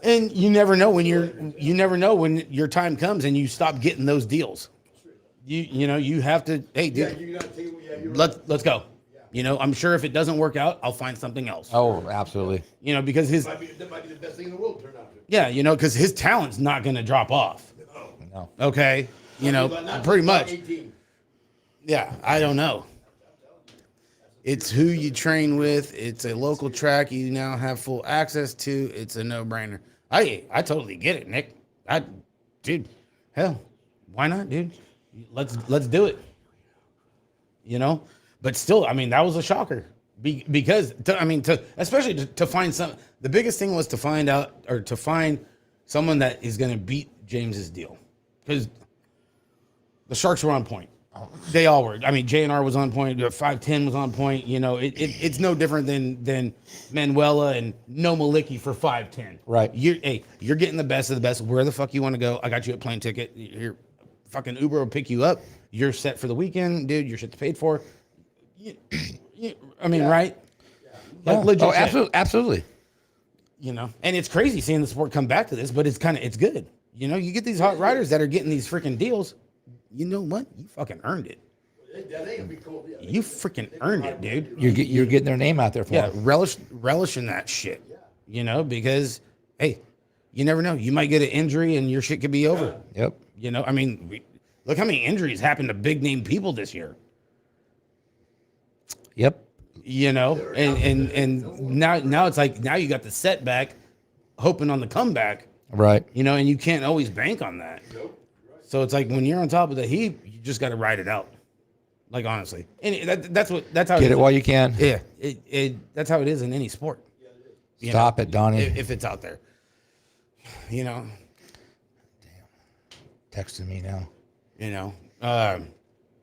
and you never know when your time comes and you stop getting those deals. You know, you have to. Hey, dude, let's go. You know, I'm sure if it doesn't work out, I'll find something else. Oh, absolutely. You know, because that might be the best thing in the world. Turn out to. Yeah, you know, because his talent's not going to drop off. No. Okay, you know, pretty much. Yeah, I don't know. It's who you train with. It's a local track you now have full access to. It's a no-brainer. I totally get it, Nick. Dude, hell, why not, dude? Let's do it. You know, but still, I mean, that was a shocker because especially to find some. The biggest thing was to find someone that is going to beat James's deal because the Sharks were on point. They all were. I mean, JNR was on point. 5'10" was on point. You know, it's no different than Manuela and No Malicki for 5'10". Right. You're getting the best of the best. Where the fuck you want to go? I got you a plane ticket. Here, fucking Uber will pick you up. You're set for the weekend, dude. Your shit's paid for. Right? Yeah. Like legit. Oh, absolutely. and it's crazy seeing the sport come back to this, but it's good. You get these hot riders that are getting these freaking deals. You know what? You fucking earned it. You freaking earned it, dude. You're getting their name out there for Yeah, it. relish in that shit. Because hey, you never know. You might get an injury and your shit could be over. Yep. I mean, look how many injuries happened to big name people this year. Yep. And now it's like now you got the setback, hoping on the comeback. Right. And you can't always bank on that. So it's like when you're on top of the heap, you just got to ride it out. Like honestly, and that's how Get it while you can. Yeah, that's how it is in any sport. Stop it, Donnie. If it's out there, Damn. Texting me now.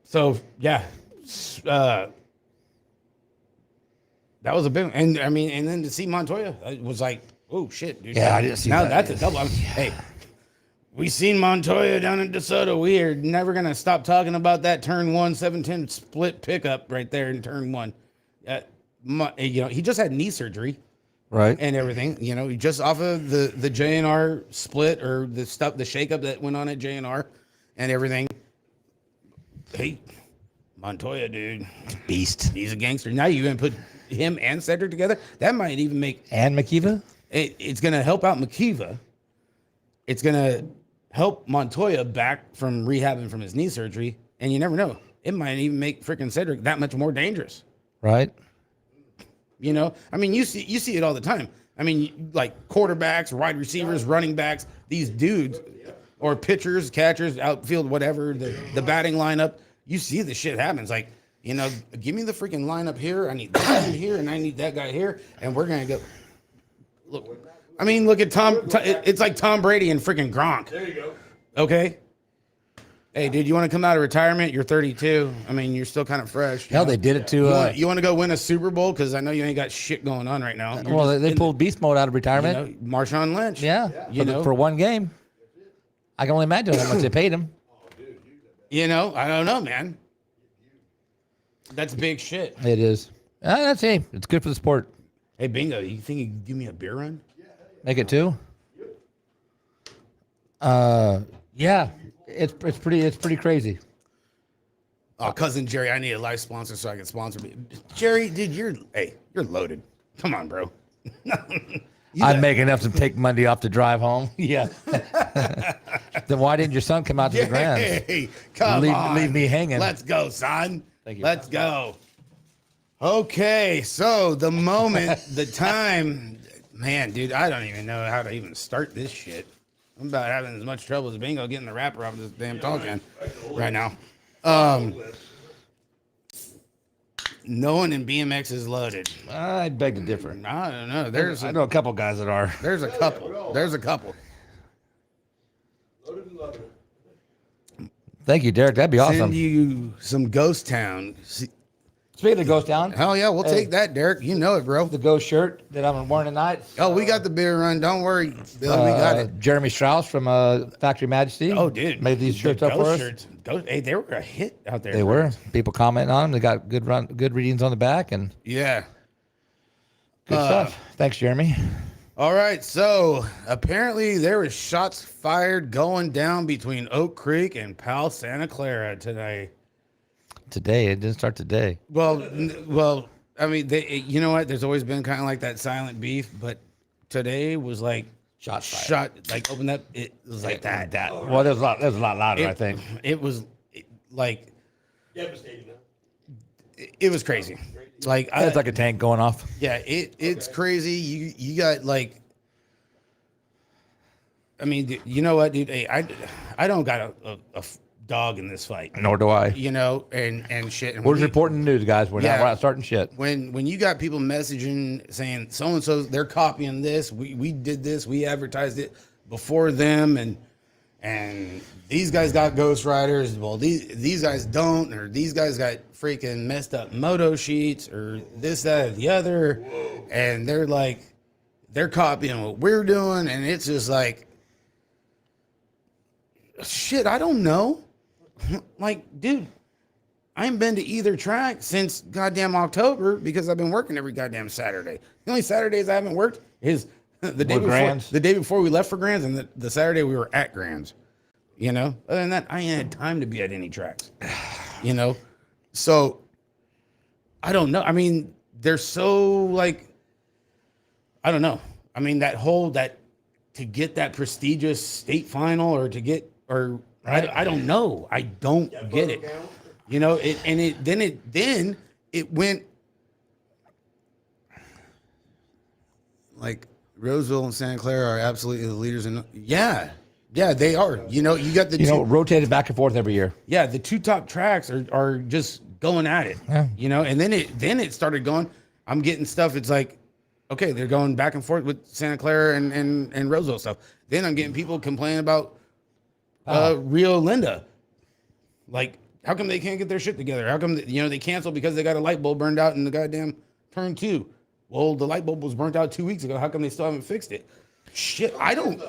So yeah, that was a big. And I mean, and then to see Montoya, it was like, oh shit, dude. Yeah, I didn't see now that. That's a double. Hey, we seen Montoya down in DeSoto. We are never gonna stop talking about that turn 1 710 split pickup right there in turn 1. He just had knee surgery. Right. And everything, he just off of the JNR split or the shakeup that went on at JNR and everything. Hey, Montoya, dude. Beast. He's a gangster. Now you're going to put him and Cedric together? That might even make... And Makiva? It's going to help out Makiva. It's going to help Montoya back from rehabbing from his knee surgery. And you never know. It might even make freaking Cedric that much more dangerous. Right. I mean, you see it all the time. I mean, like quarterbacks, wide receivers, running backs, these dudes, or pitchers, catchers, outfield, whatever, the batting lineup. You see the shit happens. Like, give me the freaking lineup here. I need that guy here, and I need that guy here, and we're gonna go. Look at Tom. It's like Tom Brady and freaking Gronk. There you go. Okay. Hey, dude, you want to come out of retirement? You're 32. I mean, you're still kind of fresh. Hell, they did it to... You want to go win a Super Bowl? Because I know you ain't got shit going on right now. well, they pulled beast mode out of retirement. Marshawn Lynch. Yeah. For one game. I can only imagine how much they paid him. I don't know, man. That's big shit. It is. It's good for the sport. Hey, Bingo, you think you can give me a beer run? Make it 2? Yeah. It's pretty crazy. Oh, cousin Jerry, I need a live sponsor so I can sponsor me. Jerry, dude, you're loaded. Come on, bro. I'd make enough to take Monday off to drive home. Yeah. Then why didn't your son come out to the grounds? Hey, come on. Leave me hanging. Let's go, son. Thank you. Let's go. Okay, so the moment, the time, man, dude, I don't even know how to even start this shit. I'm about having as much trouble as Bingo getting the wrapper off this damn tall can right now. No one in BMX is loaded. I beg to differ. I don't know. I know a couple guys that are. There's a couple. There's a couple. Loaded and loaded. Thank you, Derek. That'd be awesome. Send you some Ghost Town. Speaking of Ghost Town, Hell yeah, we'll take that, Derek. You know it, bro. the Ghost shirt that I'm wearing tonight. Oh, we got the beer run. Don't worry, Bill. We got it. Jeremy Strauss from Factory Majesty. Oh, dude, made these shirts the up for Ghost us. shirts. Hey, they were a hit out there. They were. People commenting on them. They got good readings on the back and Yeah. good stuff. Thanks, Jeremy. All right. So apparently there was shots fired going down between Oak Creek and Pal Santa Clara today. Today, it didn't start today. Well. I mean, you know what? There's always been kind of like that silent beef, but today was like Shots fired. like opened up. It was like that. Well, there's a lot louder, I think. It was like Devastating. it was crazy. Like It's like a tank going off. yeah, it's crazy. You got like, I mean, you know what, dude? Hey, I don't got a dog in this fight. Nor do I. And shit. And We're just reporting the news, guys. We're not starting shit. When you got people messaging saying so and so they're copying this, we did this, we advertised it before them, and these guys got Ghost Riders. Well, these guys don't, or these guys got freaking messed up moto sheets, or this, that, or the other, and they're copying what we're doing, and it's just like, shit, I don't know. Like, dude, I ain't been to either track since goddamn October because I've been working every goddamn Saturday. The only Saturdays I haven't worked is the day More before Grands? the day before we left for Grands, and the Saturday we were at Grands. You know, other than that, I ain't had time to be at any tracks. You know, so I don't know. I mean, they're so like, I don't know. I mean, that to get that prestigious state final or to get or I don't know. I don't get it. You know, then it went like Roseville and Santa Clara are absolutely the leaders in. Yeah, they are. You know, you got the rotated back and forth every year. Yeah, the two top tracks are just going at it. Yeah. You know, and then it started going. I'm getting stuff. It's like, okay, they're going back and forth with Santa Clara and Roseville stuff. Then I'm getting people complaining about Rio Linda. Like, how come they can't get their shit together? How come they canceled because they got a light bulb burned out in the goddamn turn 2? Well, the light bulb was burnt out 2 weeks ago. How come they still haven't fixed it? Shit, I don't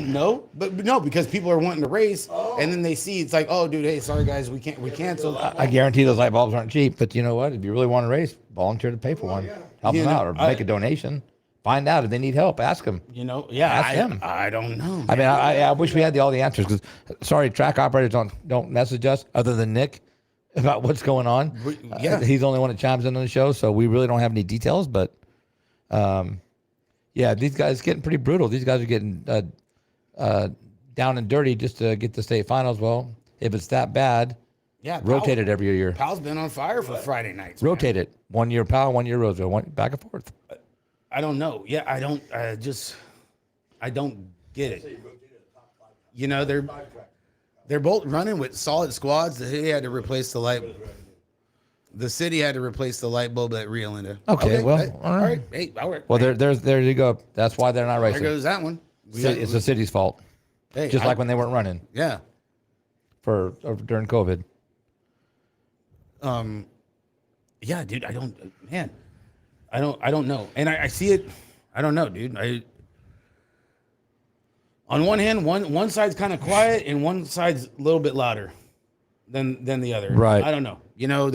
know. But no, because people are wanting to race, and then they see it's like, oh, dude, hey, sorry guys, we canceled. I guarantee those light bulbs aren't cheap, but you know what? If you really want to race, volunteer to pay for one. Help them out or make a donation. Find out if they need help. Ask them. You know, yeah, Ask them. I don't know. I mean, I wish we had all the answers because, sorry, track operators don't message us other than Nick about what's going on. Yeah. He's the only one that chimes in on the show, so we really don't have any details. But, yeah, these guys getting pretty brutal. These guys are getting down and dirty just to get the state finals. Well, if it's that bad, Yeah, rotate it every year. Powell's been on fire for Friday nights. Rotate it. 1 year Powell, 1 year Roseville, back and forth. I don't know. Yeah, I don't get it. You know, they're both running with solid squads. The city had to replace the light. The city had to replace the light bulb at Rio Linda. Okay, well, hey, all right. Hey, all right. Well, there you go. That's why they're not There racing. goes that one. It's the city's fault. Hey, Just like when they weren't running Yeah. during COVID. Yeah, dude. I don't know. And I see it. I don't know, dude. On one hand, one side's kind of quiet and one side's a little bit louder than the other. Right. I don't know. You know,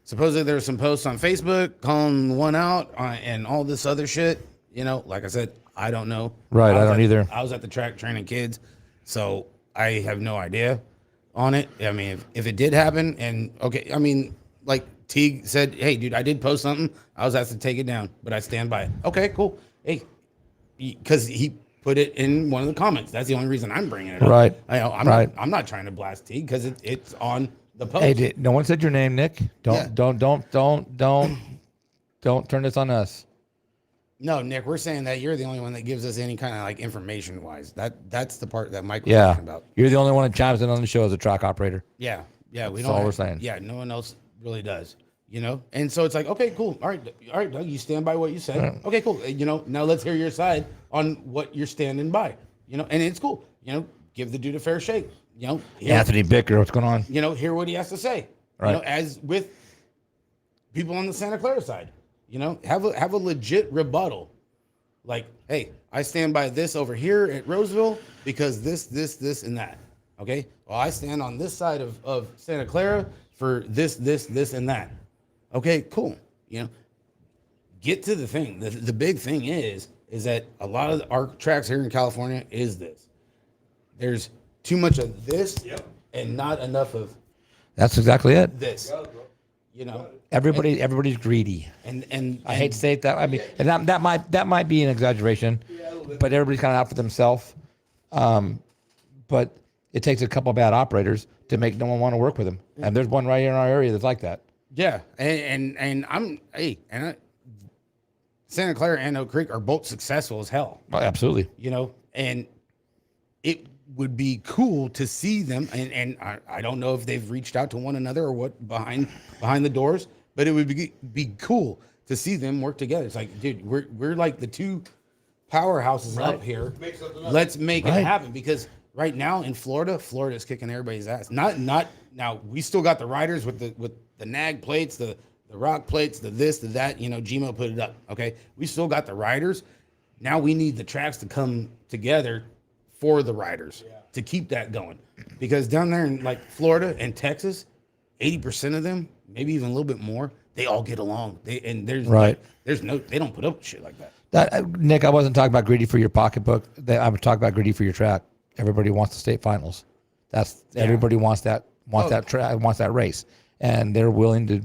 supposedly there was some posts on Facebook calling one out and all this other shit. You know, like I said, I don't know. Right. I don't either. I was at the track training kids, so I have no idea on it. I mean, if it did happen, and okay, I mean, like Teague said, hey, dude, I did post something. I was asked to take it down, but I stand by it. Okay, cool. Hey, because he put it in one of the comments. That's the only reason I'm bringing it up. Right. I'm not trying to blast Teague because it's on the post. Hey, no one said your name, Nick. Don't turn this on us. No, Nick, we're saying that you're the only one that gives us any kind of like information wise. That's the part that Mike was talking about. You're the only one that chimes in on the show as a track operator. Yeah, That's all we're saying. Yeah, no one else really does. You know, and so it's like, okay, cool. All right, Doug, you stand by what you said. Right. Okay, cool. You know, now let's hear your side on what you're standing by. You know, and it's cool. You know, give the dude a fair shake. You know, Anthony Bicker, what's going on? You know, hear what he has to say. Right. You know, as with people on the Santa Clara side. You know, have a legit rebuttal. Like, hey, I stand by this over here at Roseville because this, and that. Okay? Well, I stand on this side of Santa Clara for this, and that. Okay, cool. You know, get to the thing. The big thing is that a lot of our tracks here in California is this. There's too much of this and not enough of That's exactly it. this. You know, Everybody's greedy. and I hate to say it that. I mean, and that might be an exaggeration, but everybody's kind of out for themselves. But it takes a couple of bad operators to make no one want to work with them. And there's one right here in our area that's like that. Yeah, and Santa Clara and Oak Creek are both successful as hell. Well, absolutely. You know, and it would be cool to see them. And I don't know if they've reached out to one another or what behind the doors, but it would be cool to see them work together. It's like, dude, we're like the two powerhouses up here. Let's make it happen because right now in Florida is kicking everybody's ass. Not now. We still got the riders with the nag plates, the rock plates, the this, the that. You know, Gmo put it up. Okay, we still got the riders. Now we need the tracks to come together for the riders to keep that going. Because down there in like Florida and Texas, 80% of them, maybe even a little bit more, they all get along. They don't put up with shit like that. Nick, I wasn't talking about greedy for your pocketbook. I was talking about greedy for your track. Everybody wants the state finals. Everybody wants that wants that race, and they're willing to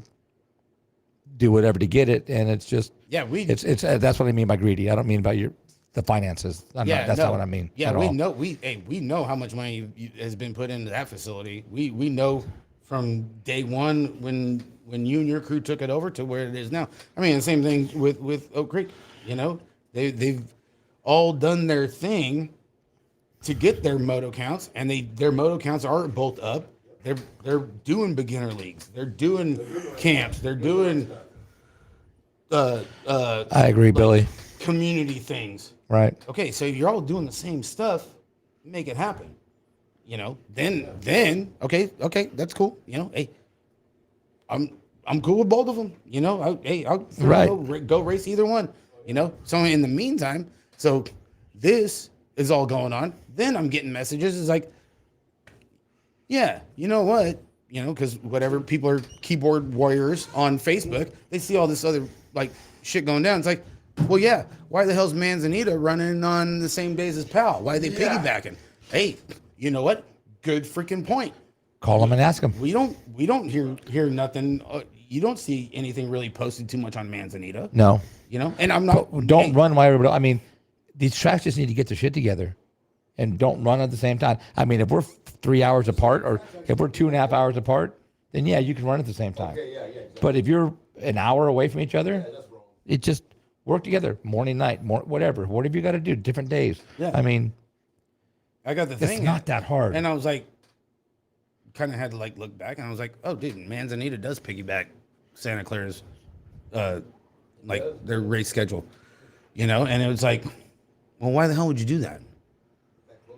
do whatever to get it. And it's just it's that's what I mean by greedy. I don't mean by the finances. That's not what I mean. Yeah, we know how much money has been put into that facility. We know from day one when you and your crew took it over to where it is now. I mean, the same thing with Oak Creek. You know, they've all done their thing to get their moto counts, and their moto counts are both up. They're doing beginner leagues. They're doing camps. They're doing I agree, Billy. Community things. Right. Okay, so you're all doing the same stuff. Make it happen. You know, then okay, that's cool. You know, hey, I'm cool with both of them. You know, I'll go race either one. You know, so in the meantime, so this is all going on. Then I'm getting messages. It's like, yeah, you know what? You know, because whatever, people are keyboard warriors on Facebook. They see all this other like shit going down. It's like, well, yeah, why the hell's Manzanita running on the same days as Pal? Why are they piggybacking? Hey, you know what? Good freaking point. Call them and ask them. We don't hear nothing. You don't see anything really posted too much on Manzanita. No. You know, and I'm not. Don't run while everybody. I mean, these tracks just need to get their shit together, and don't run at the same time. I mean, if we're 3 hours apart, or if we're 2.5 hours apart, then yeah, you can run at the same time. Okay, exactly. But if you're an hour away from each other, it just work together. Morning, night, whatever you got to do. Different days. Yeah. I mean, I got the thing. It's not that hard. And I was like, kind of had to like look back, and I was like, oh, dude, Manzanita does piggyback Santa Clara's, like their race schedule, you know. And it was like, well, why the hell would you do that?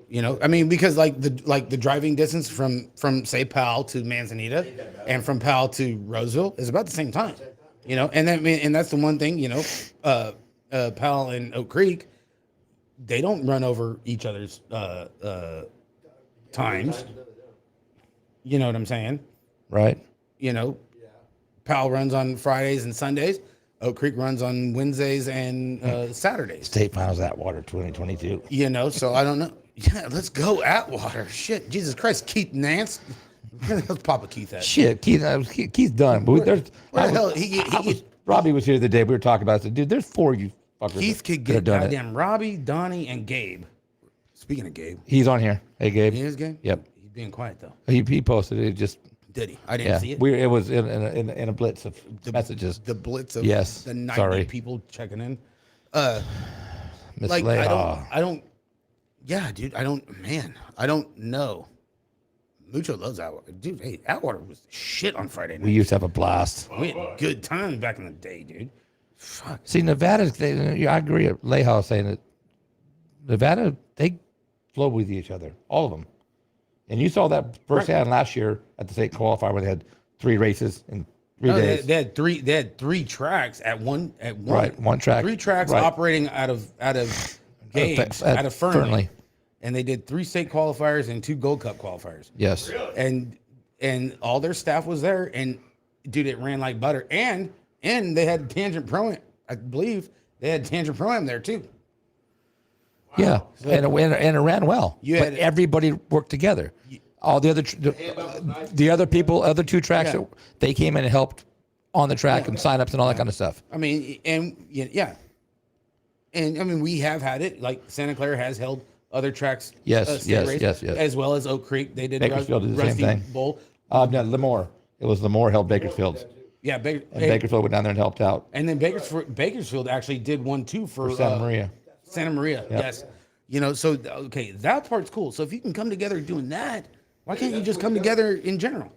You know, I mean, because like the driving distance from say Powell to Manzanita, and from Powell to Roseville is about the same time, you know. And that's the one thing, you know, Powell and Oak Creek, they don't run over each other's times. You know what I'm saying? Right. You know, Powell runs on Fridays and Sundays. Oak Creek runs on Wednesdays and Saturdays. State Finals Atwater 2022. You know, so I don't know. Yeah, let's go Atwater. Shit, Jesus Christ, Keith Nance. Let's pop a Keith at. Shit, Keith's done. Robbie was here the day we were talking about it. Dude, there's 4 of you fuckers. Keith could get goddamn Robbie, Donnie, and Gabe. Speaking of Gabe. He's on here. Hey, Gabe. He is Gabe? Yep. He's being quiet, though. He posted it. Just did he? I didn't see it. It was in a blitz of messages. The blitz of the 90 people checking in. Miss Like, Leha. I don't. Yeah, dude. I don't know. Mucho loves Atwater. Dude, hey, Atwater was the shit on Friday night. We used to have a blast. We had good times back in the day, dude. Fuck. See, Nevada, I agree. Leha saying that Nevada, they flow with each other, all of them. And you saw that firsthand last year at the state qualifier where they had 3 races in 3 days. They had three tracks at one. Right, one track. 3 tracks operating out of Gabe's, out of Fernley. And they did 3 state qualifiers and 2 Gold Cup qualifiers. Yes. And all their staff was there, and dude, it ran like butter. And they had Tangent Pro, I believe they had Tangent Pro-Am there too. Yeah, so, and it ran well. But everybody worked together. All the other people, other 2 tracks, they came in and helped on the track and signups and all that kind of stuff. I mean, and I mean, we have had it. Like Santa Clara has held other tracks. Yes, as well as Oak Creek. They did Bakersfield did the Rusty same thing. Bowl. No, Lemoore. It was Lemoore held Bakersfield. Yeah, Bakersfield went down there and helped out. And then Bakersfield actually did one too for Santa Maria. Santa Maria, yes. You know, so okay, that part's cool. So if you can come together doing that, why can't you just come together in general?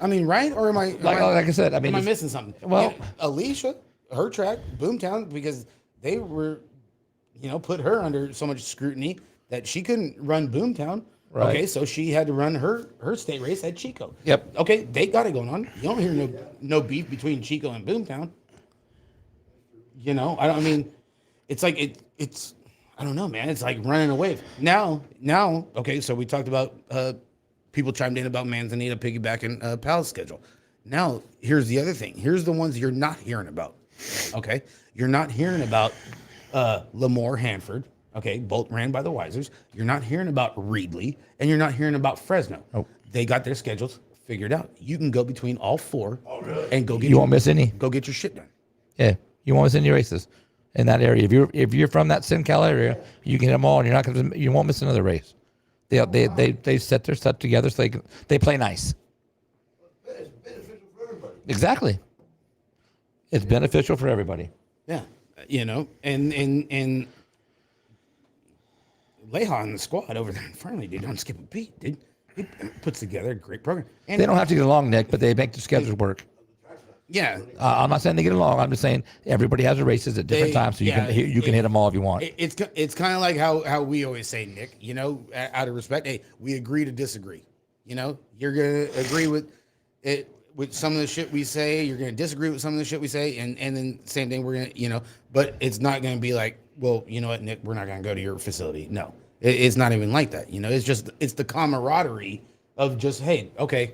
I mean, right? Or am I like I said? I mean, am I missing something? Well, Alicia, her track, Boomtown, because they were, put her under so much scrutiny that she couldn't run Boomtown. Right. Okay, so she had to run her state race at Chico. Yep. Okay, they got it going on. You don't hear no beef between Chico and Boomtown. I mean, it's like it's I don't know, man. It's like running a wave. Now, okay, so we talked about people chimed in about Manzanita piggybacking Pal's schedule. Now, here's the other thing. Here's the ones you're not hearing about. Okay, You're not hearing about Lemoore Hanford. Okay, both ran by the Wisers. You're not hearing about Reedley, and you're not hearing about Fresno. Nope. They got their schedules figured out. You can go between all four and go get You won't miss any. Go get your shit done. Yeah, you won't miss any races in that area. If you're from that SinCal area, you can hit them all, and you won't miss another race. They set their stuff together so they play nice. It's beneficial for everybody. Exactly. It's beneficial for everybody. Yeah, and Leha and the squad over there in Farley, dude, don't skip a beat, dude. He puts together a great program. And They don't have to get along, Nick, but they make the schedules work. yeah, I'm not saying they get along. I'm just saying everybody has their races at different times, so you can hit them all if you want. it's kind of like how we always say, Nick. Out of respect, hey, we agree to disagree. You're gonna agree with it with some of the shit we say. You're gonna disagree with some of the shit we say, and then same thing. We're gonna but it's not gonna be like, well, you know what, Nick, we're not gonna go to your facility. No, it's not even like that. It's the camaraderie of just, hey, okay,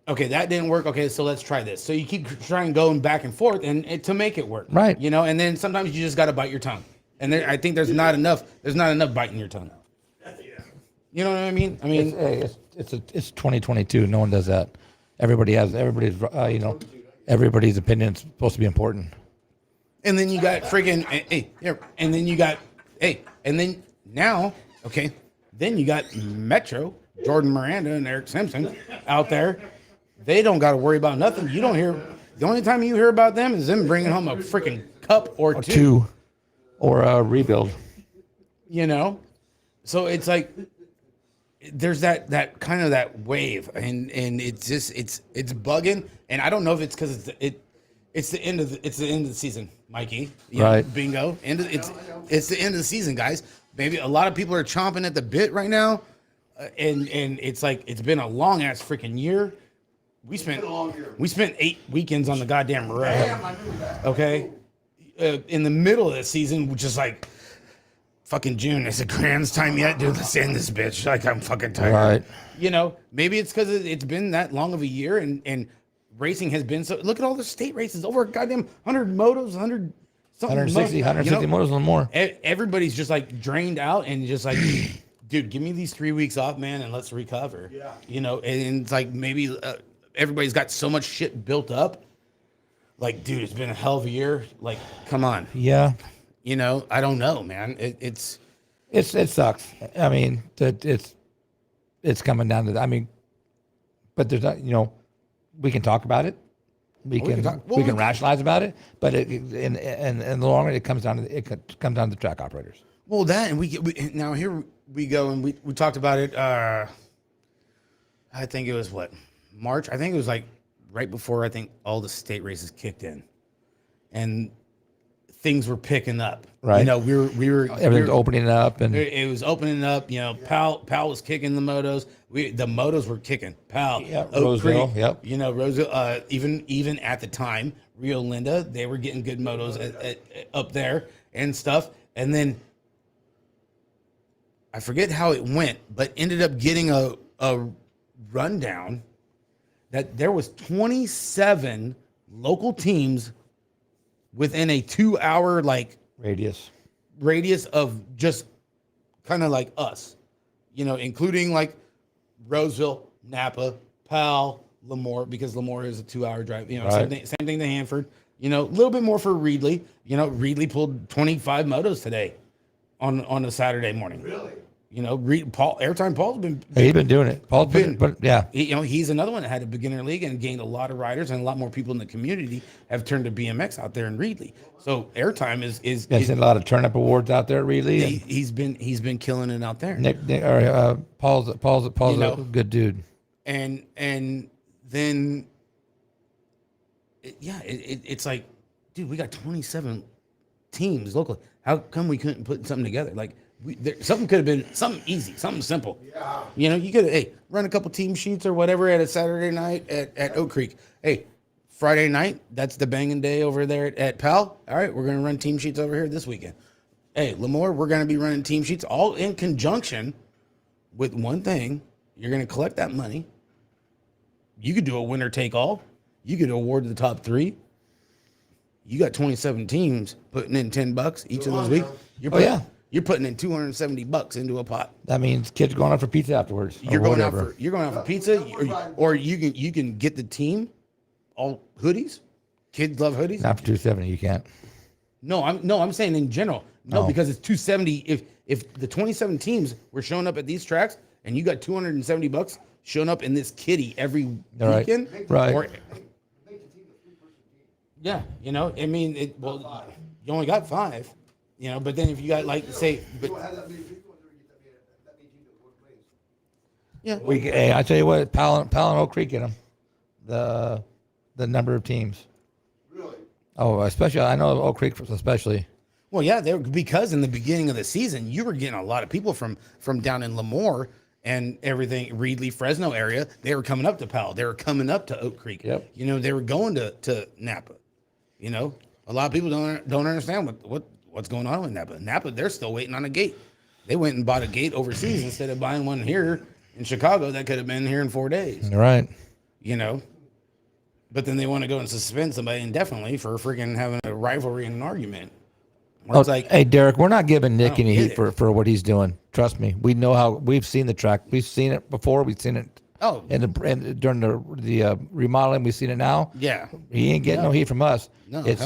that didn't work. Okay, so let's try this. So you keep trying going back and forth and to make it work. Right. And then sometimes you just got to bite your tongue. And I think there's not enough biting your tongue. You know what I mean? It's 2022. No one does that. Everybody's opinion is supposed to be important. And then you got freaking, and then you got, and then now, okay, then you got Metro, Jordan Miranda and Eric Simpson out there. They don't got to worry about nothing. You don't hear, the only time you hear about them is them bringing home a freaking cup or two. Or a rebuild. So it's like, there's that kind of that wave, and it's just it's bugging, and I don't know if it's because it's the end of the season, Mikey. Right. Bingo. It's the end of the season, guys. Maybe a lot of people are chomping at the bit right now, and it's like it's been a long ass freaking year. We spent 8 weekends on the goddamn road. Okay, in the middle of the season, which is like fucking June. Is it Grand's time yet, dude? Let's end this bitch. Like, I'm fucking tired. Right. Maybe it's because it's been that long of a year, and racing has been so. Look at all the state races, over goddamn 100 motos, 160 motos and more. Everybody's just like drained out and just like, dude, give me these 3 weeks off, man, and let's recover. Yeah. And it's like maybe everybody's got so much shit built up. Like, dude, it's been a hell of a year. Like, come on. Yeah. I don't know, man. It sucks. I mean, it's coming down to that. I mean, but there's not, we can talk about it. We can rationalize about it, but in the long run, it comes down to the track operators. Well, that, and now here we go, and we talked about it. I think it was March. I think it was like right before I think all the state races kicked in, and things were picking up. Right. Everything's opening up, and it was opening up. Pal was kicking the motos. The motos were kicking. Pal, Roseville, Creek, yep. Roseville. Even at the time, Rio Linda, they were getting good motos up there and stuff. And then I forget how it went, but ended up getting a rundown that there was 27 local teams within a 2-hour radius of just kind of like us, including like Roseville, Napa, Powell, Lemoore, because Lemoore is a 2-hour drive. Right. Same thing to Hanford. A little bit more for Reedley. Reedley pulled 25 motos today on a Saturday morning. Really? Paul's been he's been doing it. Paul's been, but yeah, he's another one that had a beginner league and gained a lot of riders, and a lot more people in the community have turned to BMX out there in Reedley. So airtime is there's a lot of turn-up awards out there at Reedley. He's been killing it out there. Paul's a good dude. And then it's like, dude, we got 27 teams locally. How come we couldn't put something together? Like, something could have been something easy, something simple. Yeah. You could run a couple team sheets or whatever at a Saturday night at Oak Creek. Hey, Friday night, that's the banging day over there at Pal. All right, we're going to run team sheets over here this weekend. Hey, Lemoore, we're going to be running team sheets all in conjunction with one thing. You're going to collect that money. You could do a winner take all. You could award the top 3. You got 27 teams putting in $10 each of those weeks. You're putting in $270 into a pot. That means kids going out for pizza afterwards. You're going out for pizza, or you can get the team all hoodies. Kids love hoodies. Not for 270, you can't. No, I'm saying in general. No, because it's 270. If the 27 teams were showing up at these tracks and you got $270 showing up in this kitty every weekend, right? Yeah, you know, I mean, you only got 5, you know, but then if you got like say, yeah, Hey, I tell you what, Powell and Oak Creek get them. The number of teams. Really? Oh, especially I know Oak Creek especially. Well, yeah, because in the beginning of the season, you were getting a lot of people from down in Lemoore and everything, Reedley, Fresno area. They were coming up to Powell. They were coming up to Oak Creek. Yep. You know, they were going to Napa. You know, a lot of people don't understand what's going on with Napa. Napa, they're still waiting on a gate. They went and bought a gate overseas instead of buying one here in Chicago that could have been here in 4 days. Right. You know, but then they want to go and suspend somebody indefinitely for freaking having a rivalry and an argument. It's like, hey, Derek, we're not giving Nick any heat for what he's doing. Trust me, we know how. We've seen the track. We've seen it before. We've seen it. Oh, and during the remodeling, we've seen it now. Yeah, he ain't getting no heat from us. No, it's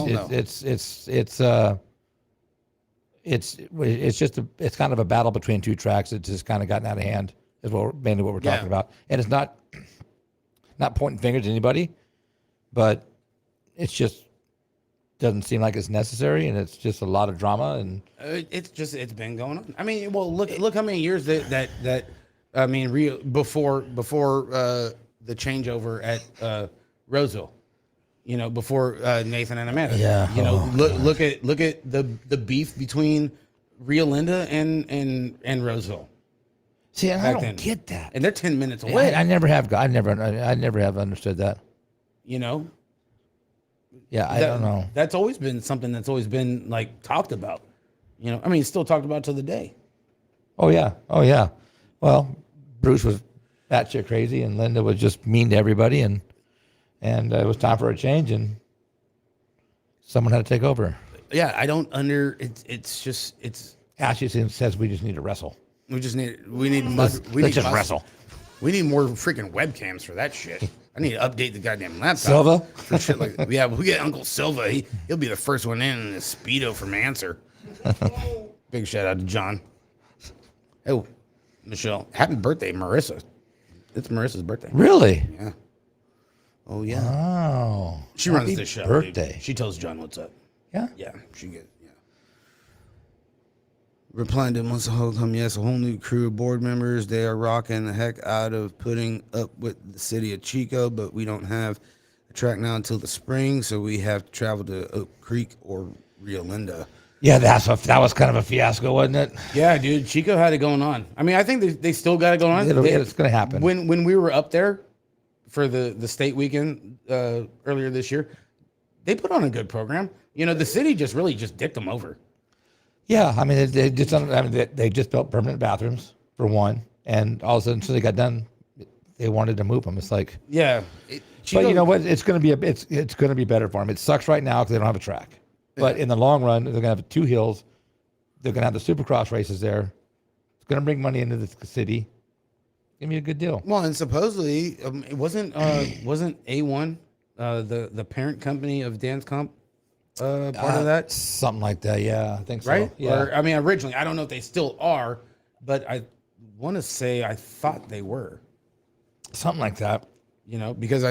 kind of a battle between two tracks. It's just kind of gotten out of hand. Is mainly what we're talking about, and it's not pointing fingers at anybody, but it's just doesn't seem like it's necessary, and it's just a lot of drama. And it's been going on. I mean, well, look how many years that I mean, before the changeover at Roseville, you know, before Nathan and Amanda. Yeah. You know, look at the beef between Rio Linda and Roseville. See, and I don't get that. And they're 10 minutes away. I never have understood that. You know. Yeah, I don't know. That's always been something that's always been like talked about. You know, I mean, it's still talked about to the day. Oh yeah. Well, Bruce was batshit crazy, and Linda was just mean to everybody, and it was time for a change, and someone had to take over. Yeah, I don't it's. Ashley says we just need to wrestle. Let's just wrestle. We need more freaking webcams for that shit. I need to update the goddamn laptop. Silva? For shit like that. Yeah, we get Uncle Silva. He'll be the first one in the Speedo from Answer. Big shout out to John. Oh, Michelle. Happy birthday, Marissa. It's Marissa's birthday. Really? Yeah. Oh, yeah. Wow. She runs the show. Birthday. Dude. She tells John what's up. Yeah? Yeah, she gets. Replying to once the whole come, yes, a whole new crew of board members. They are rocking the heck out of putting up with the city of Chico, but we don't have a track now until the spring, so we have to travel to Oak Creek or Rio Linda. Yeah, that was kind of a fiasco, wasn't it? Yeah, dude, Chico had it going on. I mean, I think they still got it going on. It's going to happen. When we were up there for the state weekend earlier this year, they put on a good program. You know, the city just dicked them over. Yeah, I mean, they just built permanent bathrooms for one, and all of a sudden, so they got done, they wanted to move them. It's like, yeah, but you know what? It's going to be it's going to be better for them. It sucks right now because they don't have a track, but in the long run, they're going to have 2 hills. They're going to have the Supercross races there. It's going to bring money into the city. Give me a good deal. Well, and supposedly it wasn't A1 the parent company of Dance Comp. Part of that, something like that. Yeah, I think so. Right? Yeah. Or, I mean, originally, I don't know if they still are, but I want to say I thought they were something like that. You know, because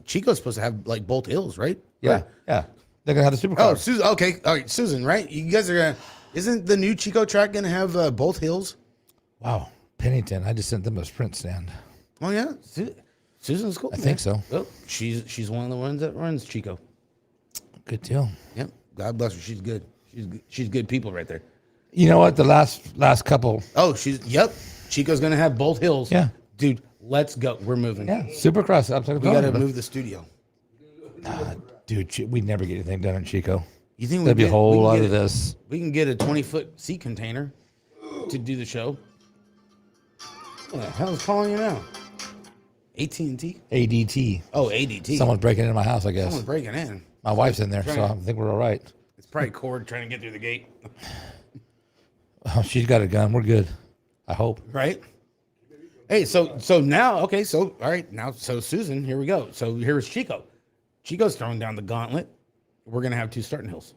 Chico's supposed to have like both hills, right? Yeah, right. Yeah. They're gonna have the Supercross. Oh, Susan. Okay, all right, Susan. Right? You guys are gonna. Isn't the new Chico track gonna have both hills? Wow, Pennington. I just sent them a sprint stand. Oh yeah, Susan's cool. I think so. Well, she's one of the ones that runs Chico. Good deal. Yep. God bless her. She's good. She's good people right there. You know what? The last couple. Oh, Chico's gonna have both hills. Yeah. Dude, let's go. We're moving. Yeah. Supercross. We gotta move the studio. Dude, we'd never get anything done in Chico. You think there'd be a whole lot of this? We can get a 20-foot seat container to do the show. What the hell's calling you now? AT&T? ADT. Oh, ADT. Someone's breaking into my house, I guess. Someone's breaking in. My wife's in there, so I think we're all right. It's probably Cord trying to get through the gate. Oh, she's got a gun. We're good. I hope. Right? Hey, so now, okay, so all right, now so Susan, here we go. So here's Chico. Chico's throwing down the gauntlet. We're gonna have 2 starting hills.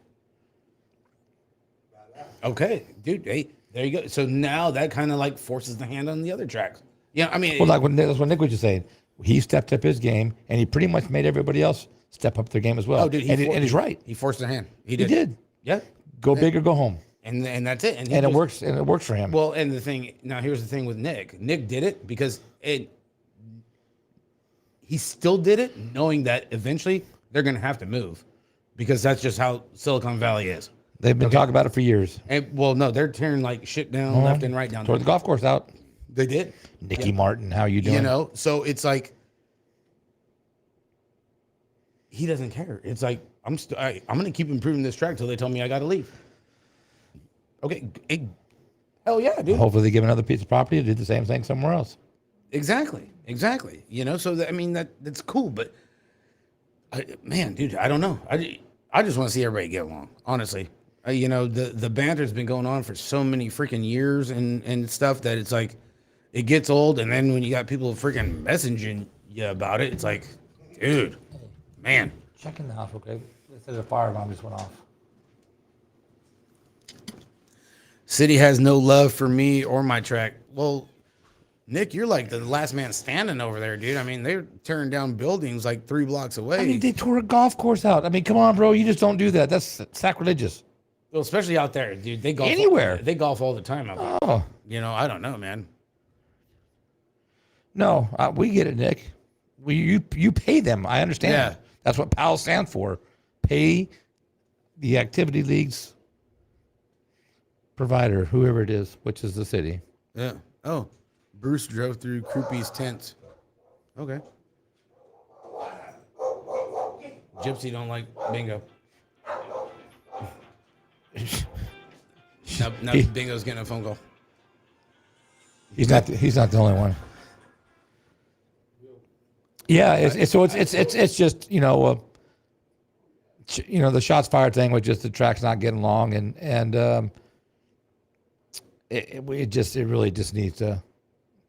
Okay, dude. Hey, there you go. So now that kind of like forces the hand on the other tracks. Yeah, I mean, Well, like that's what Nick was just saying. He stepped up his game, and he pretty much made everybody else step up their game as well. oh, dude, and he's right. He forced the hand. He did. Yeah, Go big or go home, and that's it. and it works. And it works for him. Well, and the thing now, here's the thing with Nick. Nick did it because he still did it, knowing that eventually they're gonna have to move, because that's just how Silicon Valley is. They've been talking about it for years. And well, no, they're tearing like shit down left and right down. Toward the golf course out. They did. Nicky Martin, how you doing? You know, so it's like he doesn't care. It's like I'm going to keep improving this track till they tell me I got to leave. Okay, hell yeah, dude. Hopefully, they give another piece of property to do the same thing somewhere else. Exactly. You know, so I mean that's cool, but man, dude, I don't know. I just want to see everybody get along. Honestly, you know, the banter's been going on for so many freaking years and stuff that it's like it gets old, and then when you got people freaking messaging you about it, it's like, dude, man. Checking the house, okay? It says a fire alarm just went off. City has no love for me or my track. Well, Nick, you're like the last man standing over there, dude. I mean, they're tearing down buildings like 3 blocks away. I mean, they tore a golf course out. I mean, come on, bro. You just don't do that. That's sacrilegious. Well, especially out there, dude. They golf anywhere. They golf all the time out there. Oh. You know, I don't know, man. No, we get it, Nick. You pay them. I understand. Yeah. That's what PAL stands for. Pay the activity leagues provider, whoever it is, which is the city. Yeah. Oh, Bruce drove through Croupie's tents. Okay. Gypsy don't like bingo. now Bingo's getting a phone call. He's not the only one. Yeah, it's just the shots fired thing with just the track's not getting along, and it really just needs to,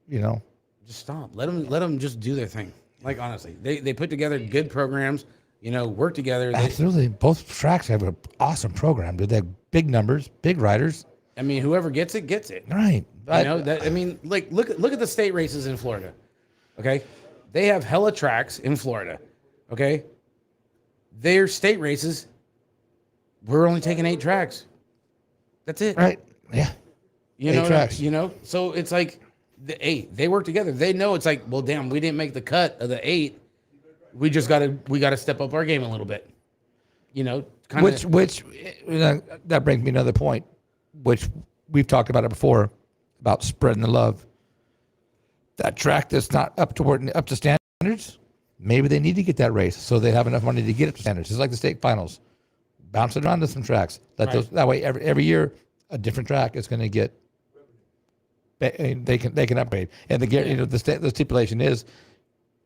just stop. Let them just do their thing. Like honestly, they put together good programs. Work together. Absolutely, both tracks have an awesome program. They have big numbers, big riders. I mean, whoever gets it gets it. Right. Look at the state races in Florida. Okay. They have hella tracks in Florida, okay? Their state races, we're only taking 8 tracks. That's it. Right, yeah. 8 tracks. So it's like, they work together. They know it's like, well, damn, we didn't make the cut of the 8. We just gotta step up our game a little bit. Which that brings me another point, which we've talked about it before, about spreading the love. That track that's not up to standards, maybe they need to get that race so they have enough money to get up to standards. It's like the state finals. Bounce it around to some tracks. That way every year a different track is going to get. They can upgrade, and the stipulation is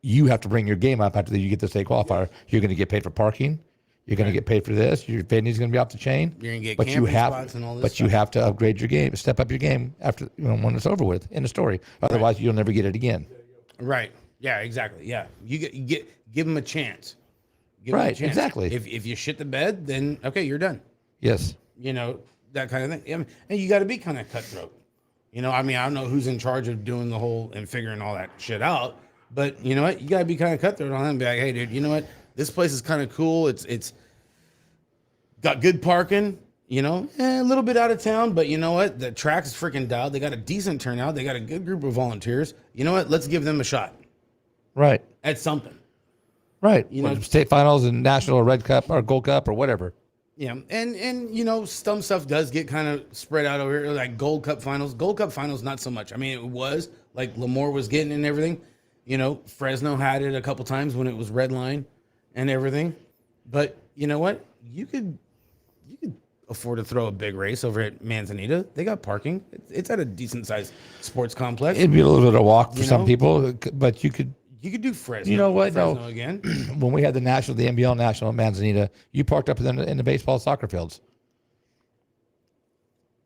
you have to bring your game up after you get the state qualifier. You're going to get paid for parking. You're going to get paid for this. Your venue's going to be off the chain. You're going to get camping spots and all this stuff. You have to upgrade your game, step up your game after when it's over with in the story. Otherwise, you'll never get it again. Right. Yeah. Exactly. Yeah. You give them a chance. Right. Exactly. If you shit the bed, then okay, you're done. Yes. That kind of thing. And you got to be kind of cutthroat. I mean, I don't know who's in charge of doing the whole and figuring all that shit out, but you know what? You got to be kind of cutthroat on it and be like, hey, dude, you know what? This place is kind of cool. It's got good parking, a little bit out of town, but you know what? The track is freaking dialed. They got a decent turnout. They got a good group of volunteers. You know what? Let's give them a shot. Right. At something. Right. State finals and national or red cup or gold cup or whatever. Yeah. And some stuff does get kind of spread out over here, like gold cup finals. Gold cup finals, not so much. I mean, it was like Lemoore was getting and everything. Fresno had it a couple times when it was red line and everything. But you know what? You could afford to throw a big race over at Manzanita. They got parking. It's at a decent sized sports complex. It'd be a little bit of a walk for some people, but you could You could do Fresno. You know what? Fresno No. again. When we had the NBL national at Manzanita, you parked up in the baseball soccer fields.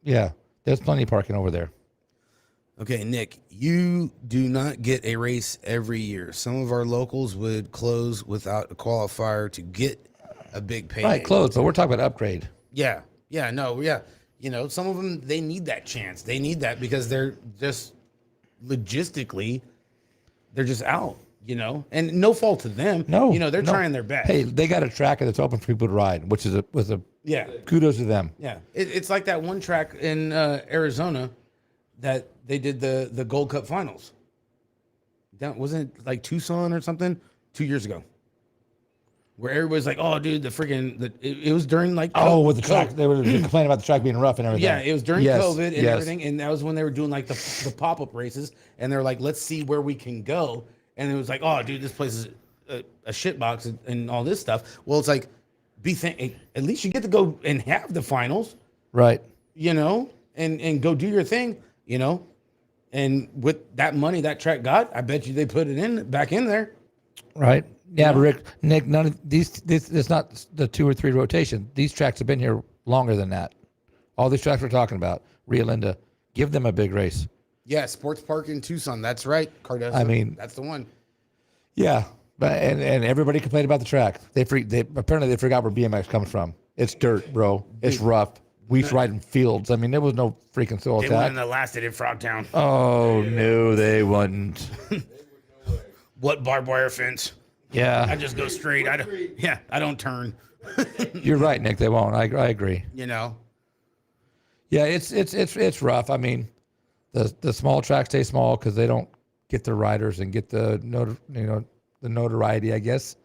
Yeah, there's plenty of parking over there. Okay, Nick, you do not get a race every year. Some of our locals would close without a qualifier to get a big payday. Right, close, but we're talking about upgrade. Yeah, yeah. You know, some of them, they need that chance. They need that because they're just logistically, they're just out, you know, and no fault to them. No, you know, they're trying their best. Hey, they got a track that's open for people to ride, which is yeah, kudos to them. yeah. It's like that one track in Arizona that they did the Gold Cup finals. That wasn't it like Tucson or something 2 years ago, where everybody's like, "Oh, dude, it was during like with the track, they were complaining about the track being rough and everything. Yeah, it was during COVID and everything, and that was when they were doing like the pop up races, and they're like, "Let's see where we can go," and it was like, "Oh, dude, this place is a shit box and all this stuff." Well, it's like, at least you get to go and have the finals, right? You know, and go do your thing, you know, and with that money that track got, I bet you they put it back in there, right? Yeah, but Nick, none of these. It's not the 2 or 3 rotation. These tracks have been here longer than that. All these tracks we're talking about, Rio Linda, give them a big race. Yeah, Sports Park in Tucson. That's right, Cardoso. I mean, that's the one. Yeah, but and everybody complained about the track. They apparently they forgot where BMX comes from. It's dirt, bro. It's rough. We used to ride in fields. I mean, there was no freaking soil They attack. went in the last day in Frogtown. Oh no, they wouldn't. What barbed wire fence? Yeah, I just go straight. I don't turn. you're right, Nick. They won't. I agree. You know. Yeah, it's rough. I mean, the small tracks stay small because they don't get the riders and get the notoriety, I guess,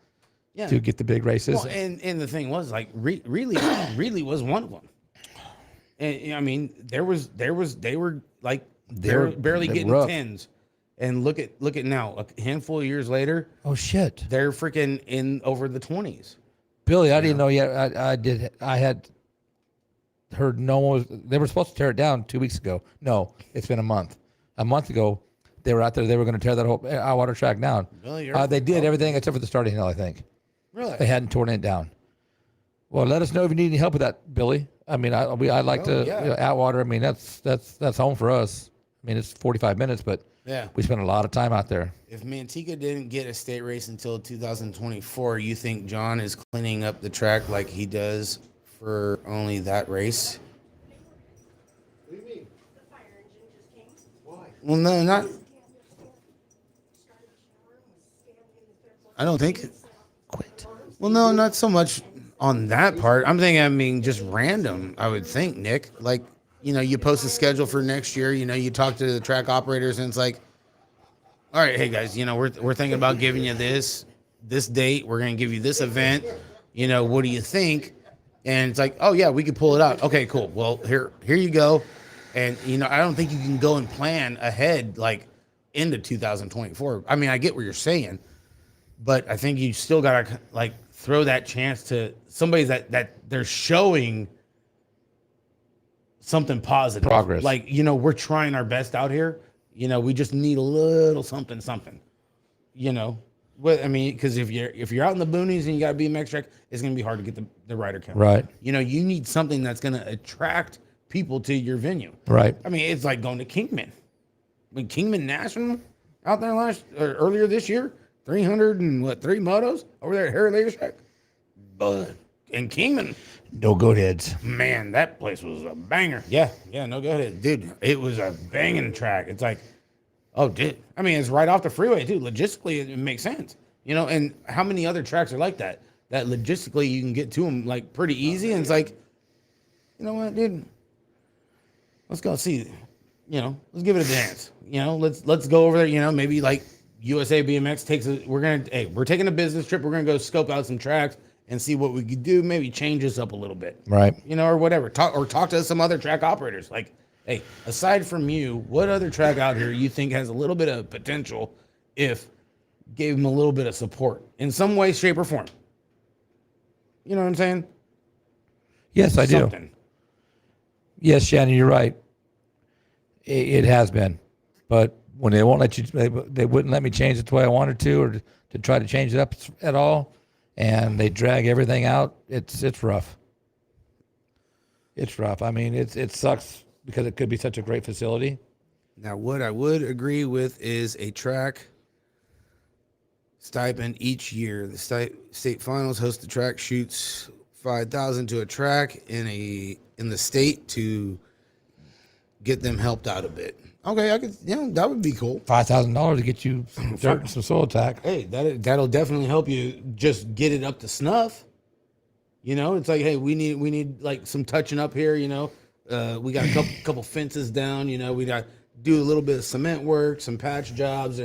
to get the big races. Well, and the thing was like really was one of them. And I mean, they were barely getting rough. 10s. And look at now, a handful of years later, Oh shit, they're freaking in over the 20s. Billy! I didn't know yet. I had heard no one was. They were supposed to tear it down 2 weeks ago. No, it's been a month. A month ago, they were out there. They were going to tear that whole Outwater track down. Really? They did everything except for the starting hill, I think. Really? They hadn't torn it down. Well, let us know if you need any help with that, Billy. I mean, I like to Outwater. I mean, that's home for us. I mean, it's 45 minutes, but Yeah. we spent a lot of time out there. If Manteca didn't get a state race until 2024, you think John is cleaning up the track like he does for only that race? What do you mean? The fire engine just came. Why? Well, no, not. I don't think. Quit. Well, no, not so much on that part. I'm thinking, I mean, just random, I would think, Nick. Like, you know, you post a schedule for next year, you know, you talk to the track operators, and it's like, all right, hey, guys, you know, we're thinking about giving you this date. We're going to give you this event. You know, what do you think? And it's like, oh, yeah, we could pull it out. Okay, cool. Well, here you go. And, you know, I don't think you can go and plan ahead, like, into 2024. I mean, I get what you're saying, but I think you still got to, like, throw that chance to somebody that they're showing something positive. Progress. Like, you know, we're trying our best out here. You know, we just need a little something. You know, what I mean, because if you're out in the boonies and you got a BMX track, it's gonna be hard to get the rider count. Right. You know, you need something that's gonna attract people to your venue. Right. I mean, it's like going to Kingman. I mean, Kingman National out there earlier this year, 303 motos over there at Harry Lager's track. But in Kingman, No goat heads. man, that place was a banger. Yeah, no, go ahead. Dude, it was a banging track. It's like, oh, dude. I mean, it's right off the freeway, too. Logistically, it makes sense. You know, and how many other tracks are like that? That logistically you can get to them, like, pretty easy. And it's like, you know what, dude? Let's go see. You know, let's give it a dance. You know, let's go over there. You know, maybe, like, USA BMX we're taking a business trip. We're going to go scope out some tracks and see what we could do, maybe change this up a little bit. Right. You know, or whatever. Talk to some other track operators. Like, hey, aside from you, what other track out here you think has a little bit of potential if gave them a little bit of support in some way, shape, or form? You know what I'm saying? Yes, I do. Something. Yes, Shannon, you're right. It has been. But when they won't let you, they wouldn't let me change it the way I wanted to, or to try to change it up at all, and they drag everything out. It's rough. It's rough. I mean, it sucks because it could be such a great facility. Now, what I would agree with is a track stipend each year. The state finals host the track shoots $5,000 to a track in the state to get them helped out a bit. Okay, I could, that would be cool. $5,000 to get you some dirt and some soil attack. Hey, that'll definitely help you just get it up to snuff. It's like, hey, we need like some touching up here. We got a couple fences down. We got to do a little bit of cement work, some patch jobs.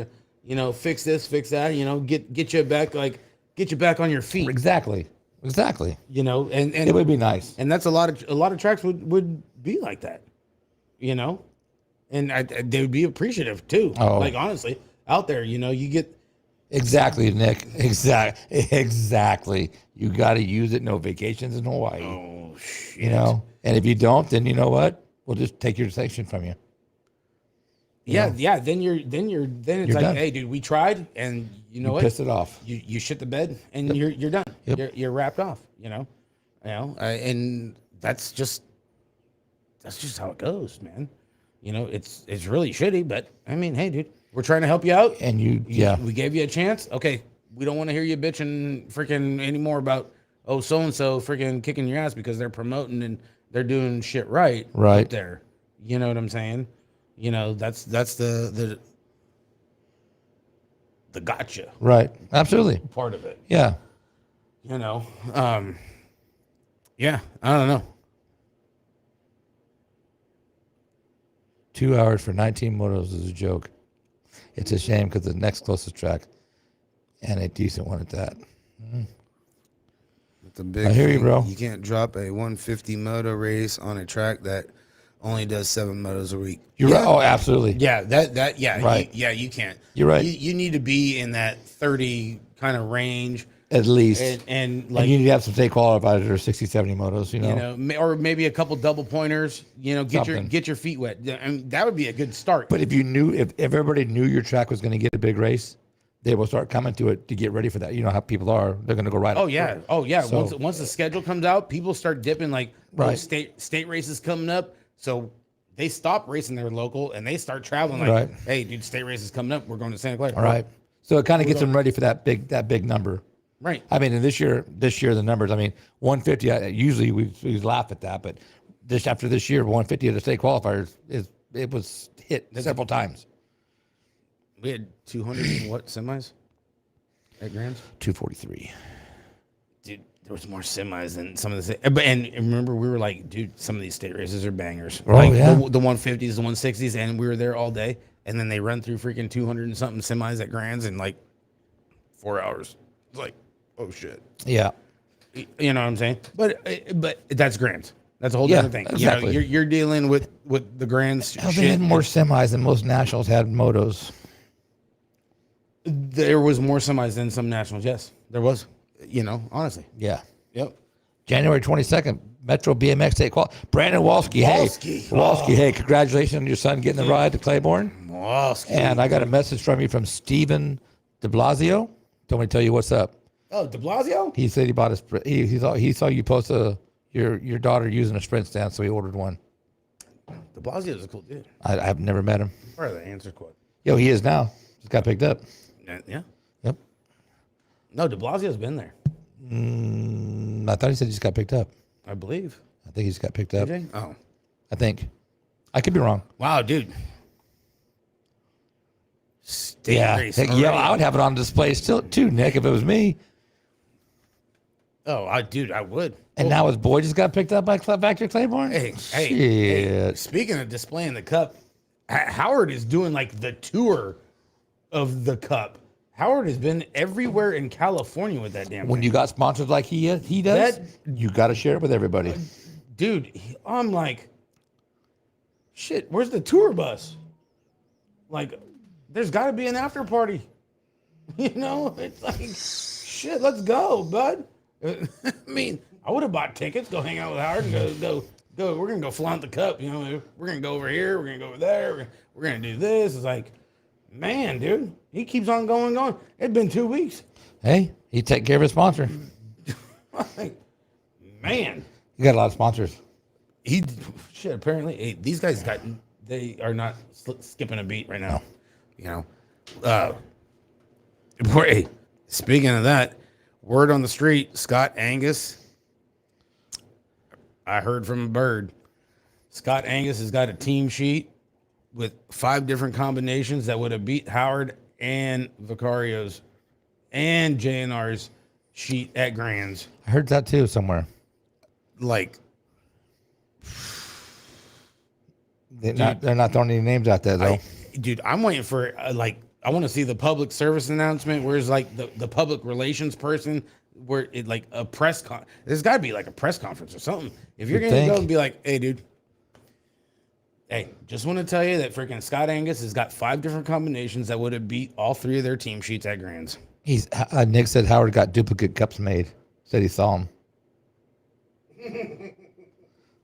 Fix this, fix that. Get you back on your feet. Exactly. And It would be nice. And that's a lot of tracks would be like that. And they would be appreciative too. Oh. Like honestly, out there, you get. Exactly, Nick. Exactly. You got to use it. No vacations in Hawaii. Oh shit. And if you don't, then you know what? We'll just take your section from you. Yeah. Then it's like, done. hey, dude, we tried, and you know what? Piss it off. You shit the bed, and you're done. Yep. You're wrapped off. And that's just how it goes, man. It's really shitty, but I mean, hey, dude, we're trying to help you out, And we gave you a chance. Okay, we don't want to hear you bitching freaking anymore about so and so freaking kicking your ass because they're promoting and they're doing shit right Right. up there. You know what I'm saying? That's the gotcha Right. Absolutely. part of it. Yeah. Yeah, I don't know. 2 hours for 19 motos is a joke. It's a shame because the next closest track, and a decent one at that. It's a big I hear you, thing. bro. You can't drop a 150 moto race on a track that only does 7 motos a week. You're right. Oh, absolutely. Yeah, yeah, Right. you can't. You're right. You need to be in that 30 kind of range, At least. and Like, like you need to have some state qualifiers that are 60, 70 motos, or maybe a couple double pointers. Something. Get your feet wet. I mean, that would be a good start. But if everybody knew your track was going to get a big race, they will start coming to it to get ready for that. You know how people are. They're going to go right Oh up yeah, front. oh yeah. So- Once the schedule comes out, people start dipping like Right. state races coming up. So they stop racing their local and they start traveling like, Right. hey, dude, state race is coming up. We're going to Santa Clara. All right. So it kind of gets them ready for that big number. Right. I mean, and this year the numbers. I mean, 150. Usually we laugh at that, but after this year, 150 of the state qualifiers it was hit several times. We had 200 and what semis at Grants? 243. Dude, there was more semis than some of the and remember we were like, dude, some of these state races are bangers. Oh, like yeah. the 150s, the 160s, and we were there all day. And then they run through freaking 200 and something semis at Grands in like 4 hours. It's like, oh shit. Yeah. You know what I'm saying? But that's Grands. That's a whole Yeah, different thing. exactly. You're dealing with the Grands Hell, they shit. had more semis than most nationals had motos. There was more semis than some nationals. Yes, there was. Honestly. Yeah. Yep. January 22nd, Metro BMX State Qual. Brandon Walski. Walski. Hey, congratulations on your son getting the ride to Claiborne. Walski. And I got a message from you from Steven de Blasio. Told me to tell you what's up. Oh, De Blasio? He said he bought a he saw you post your daughter using a sprint stand, so he ordered one. De Blasio is a cool dude. I've never met him. Part of the answer quote. Yo, he is now. Just got picked up. Yeah. Yep. No, De Blasio's been there. I thought he said he just got picked up. I believe. I think he just got picked up. AJ? Oh. I think. I could be wrong. Wow, dude. State race Yeah, already. I would have it on display still too, Nick, if it was me. Oh, I would. And now his boy just got picked up by Factory Claiborne? Hey, Shit. speaking of displaying the cup, Howard is doing like the tour of the cup. Howard has been everywhere in California with that damn When thing. you got sponsors like he does, you got to share it with everybody. Dude, I'm like, shit, where's the tour bus? Like, there's got to be an after party. It's like, shit, let's go, bud. I mean, I would have bought tickets, go hang out with Howard and go. We're going to go flaunt the cup. We're going to go over here. We're going to go over there. We're going to do this. It's like, Man, dude, he keeps on going. It's been 2 weeks. Hey, he take care of his sponsor. Like, man, You got a lot of sponsors. Apparently, hey, these guys they are not skipping a beat right now. You know, hey, speaking of that, word on the street, Scott Angus. I heard from a bird. Scott Angus has got a team sheet with 5 different combinations that would have beat Howard and Vicario's and JNR's sheet at Grands. I heard that too somewhere. Like, They're not throwing any names out there though. dude, I'm waiting for I want to see the public service announcement. Where's like the public relations person? Where it like a press con? There's got to be like a press conference or something. If you're gonna go and be like, hey, dude. Hey, just want to tell you that freaking Scott Angus has got 5 different combinations that would have beat all 3 of their team sheets at Grands. Nick said Howard got duplicate cups made. Said he saw them.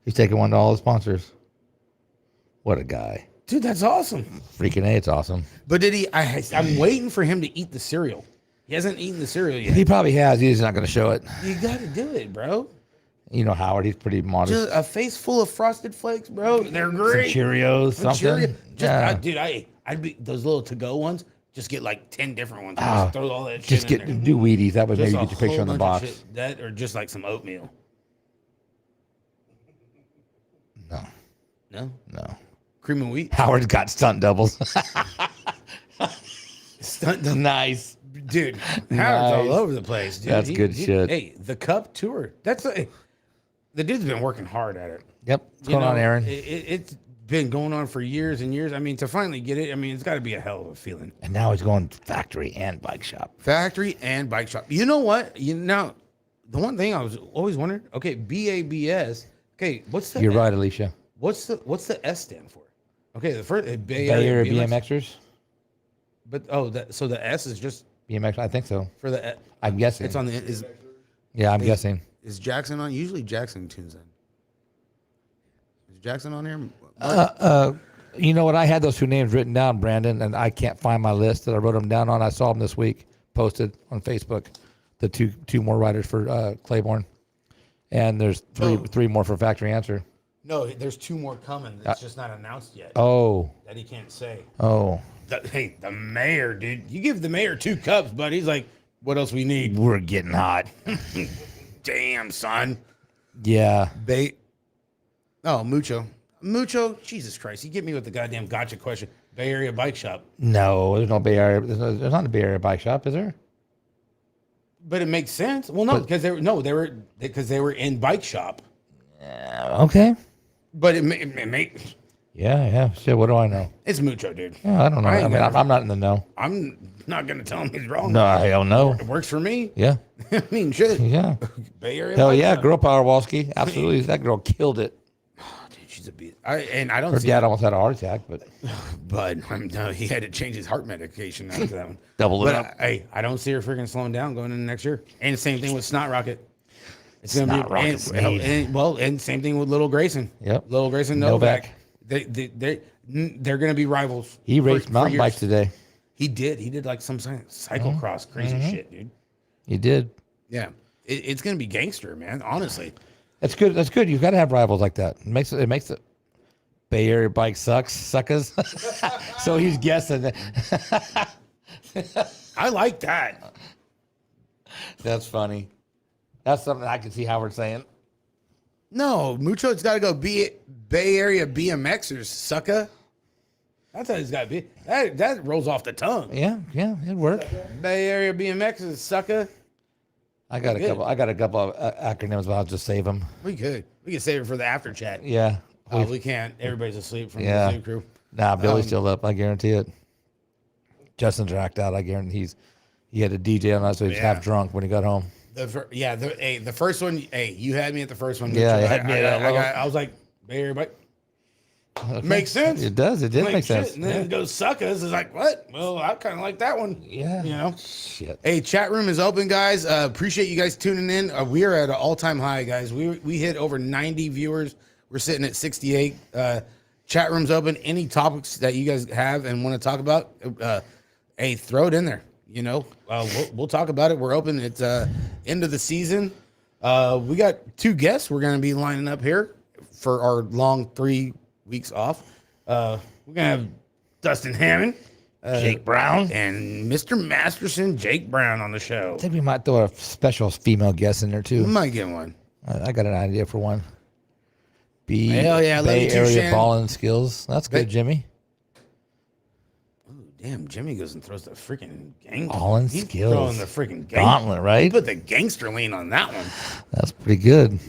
He's taking one to all the sponsors. What a guy. Dude, that's awesome. Freaking A, it's awesome. But did he? I'm waiting for him to eat the cereal. He hasn't eaten the cereal yet. He probably has. He's not going to show it. You got to do it, bro. You know Howard, he's pretty modest. Just a face full of Frosted Flakes, bro. They're great. Some Cheerios, something. Dude, I'd be those little to-go ones. Just get like 10 different ones. Just throw all that shit Just in there. do Wheaties. That would Just maybe a get your picture whole on the bunch of box. shit. That or just like some oatmeal. No. Cream and wheat. Howard's got stunt doubles. Stunt. Nice. Dude, Howard's all over the place, dude. That's good shit. Hey, the Cup Tour. The dude's been working hard at it. Yep. What's going on, Aaron? It's been going on for years and years. I mean, to finally get it, I mean, it's got to be a hell of a feeling. And now he's going factory and bike shop. Factory and bike shop. You know what? The one thing I was always wondering. Okay, BABS. Okay, what's the? You're right, Alicia. What's the S stand for? Okay, the first Bay Area BMXers. But so the S is just BMX, I think so. for the. I'm guessing. It's on the Yeah, I'm guessing. Is Jackson on? Usually Jackson tunes in. Is Jackson on here? You know what? I had those 2 names written down, Brandon, and I can't find my list that I wrote them down on. I saw them this week posted on Facebook. The two more riders for Claiborne, and there's three more for Factory Answer. No, there's 2 more coming. It's just not announced yet. Oh. That he can't say. Oh. Hey, the mayor, dude. You give the mayor 2 cups, but he's like, what else we need? We're getting hot. Damn, son. Yeah. Mucho. Jesus Christ. You get me with the goddamn gotcha question. Bay Area Bike Shop. No, there's no Bay Area. There's not a Bay Area bike shop, is there? But it makes sense. Well, no, because they were in bike shop. Okay. But it makes. Yeah. Shit, what do I know? It's Mucho, dude. Yeah, I don't know. I'm not in the know. I'm not gonna tell him he's wrong. No, I don't know. It works for me. Yeah. I mean, shit. Yeah. Bay Area. Hell Bike yeah, Shop. girl power Walski. Absolutely. That girl killed it. Dude, she's a beast. I don't Her see dad almost had a heart attack, but he had to change his heart medication after that one. Double it up. I don't see her freaking slowing down going into next year. And the same thing with Snot Rocket. It's Snot Rocket's made. and same thing with Little Grayson. Yep. Little Grayson Novak. They're going to be rivals. he raced for mountain years. bikes today. He did. He did like some cyclocross crazy shit, dude. He did. Yeah. It's going to be gangster, man. Honestly. That's good. That's good. You've got to have rivals like that. It makes it. Bay Area bike suckers. So he's guessing. I like that. That's funny. That's something I can see Howard saying. No, Mucho's got to go be Bay Area BMXers, sucker. That's how he's got to be. That rolls off the tongue. Yeah, it worked. Bay Area BMXers, sucker. I got a couple of acronyms, but I'll just save them. We could save it for the after chat. Yeah. We can't. Everybody's asleep from Yeah. the Zoo crew. Nah, Billy's still up. I guarantee it. Justin's racked out. I guarantee he had a DJ on us, so he's half drunk when he got home. The first one. Hey, you had me at the first one. Yeah, Mucho. you had me at that level. I was like, Bay Area bike. Makes sense. It does. It did Like, make shit. sense. And then it goes suckers. It's like, what? Well, I kind of like that one. Yeah. You know? Shit. Hey, chat room is open, guys. Appreciate you guys tuning in. We are at an all-time high, guys. We hit over 90 viewers. We're sitting at 68. Chat room's open. Any topics that you guys have and want to talk about, hey, throw it in there. You know, we'll talk about it. We're open. It's end of the season. We got 2 guests we're going to be lining up here for our long 3 weeks off. We're going to have Dustin Hammond, Jake Brown, and Mr. Masterson, Jake Brown, on the show. I think we might throw a special female guest in there too. We might get one. I got an idea for one. Hell yeah, I love you Bay too, Area Shannon. balling skills. That's good, Jimmy. Damn, Jimmy goes and throws the freaking gang. Balling He's skills. throwing the freaking gang. Gauntlet, right? He put the gangster lean on that one. That's pretty good.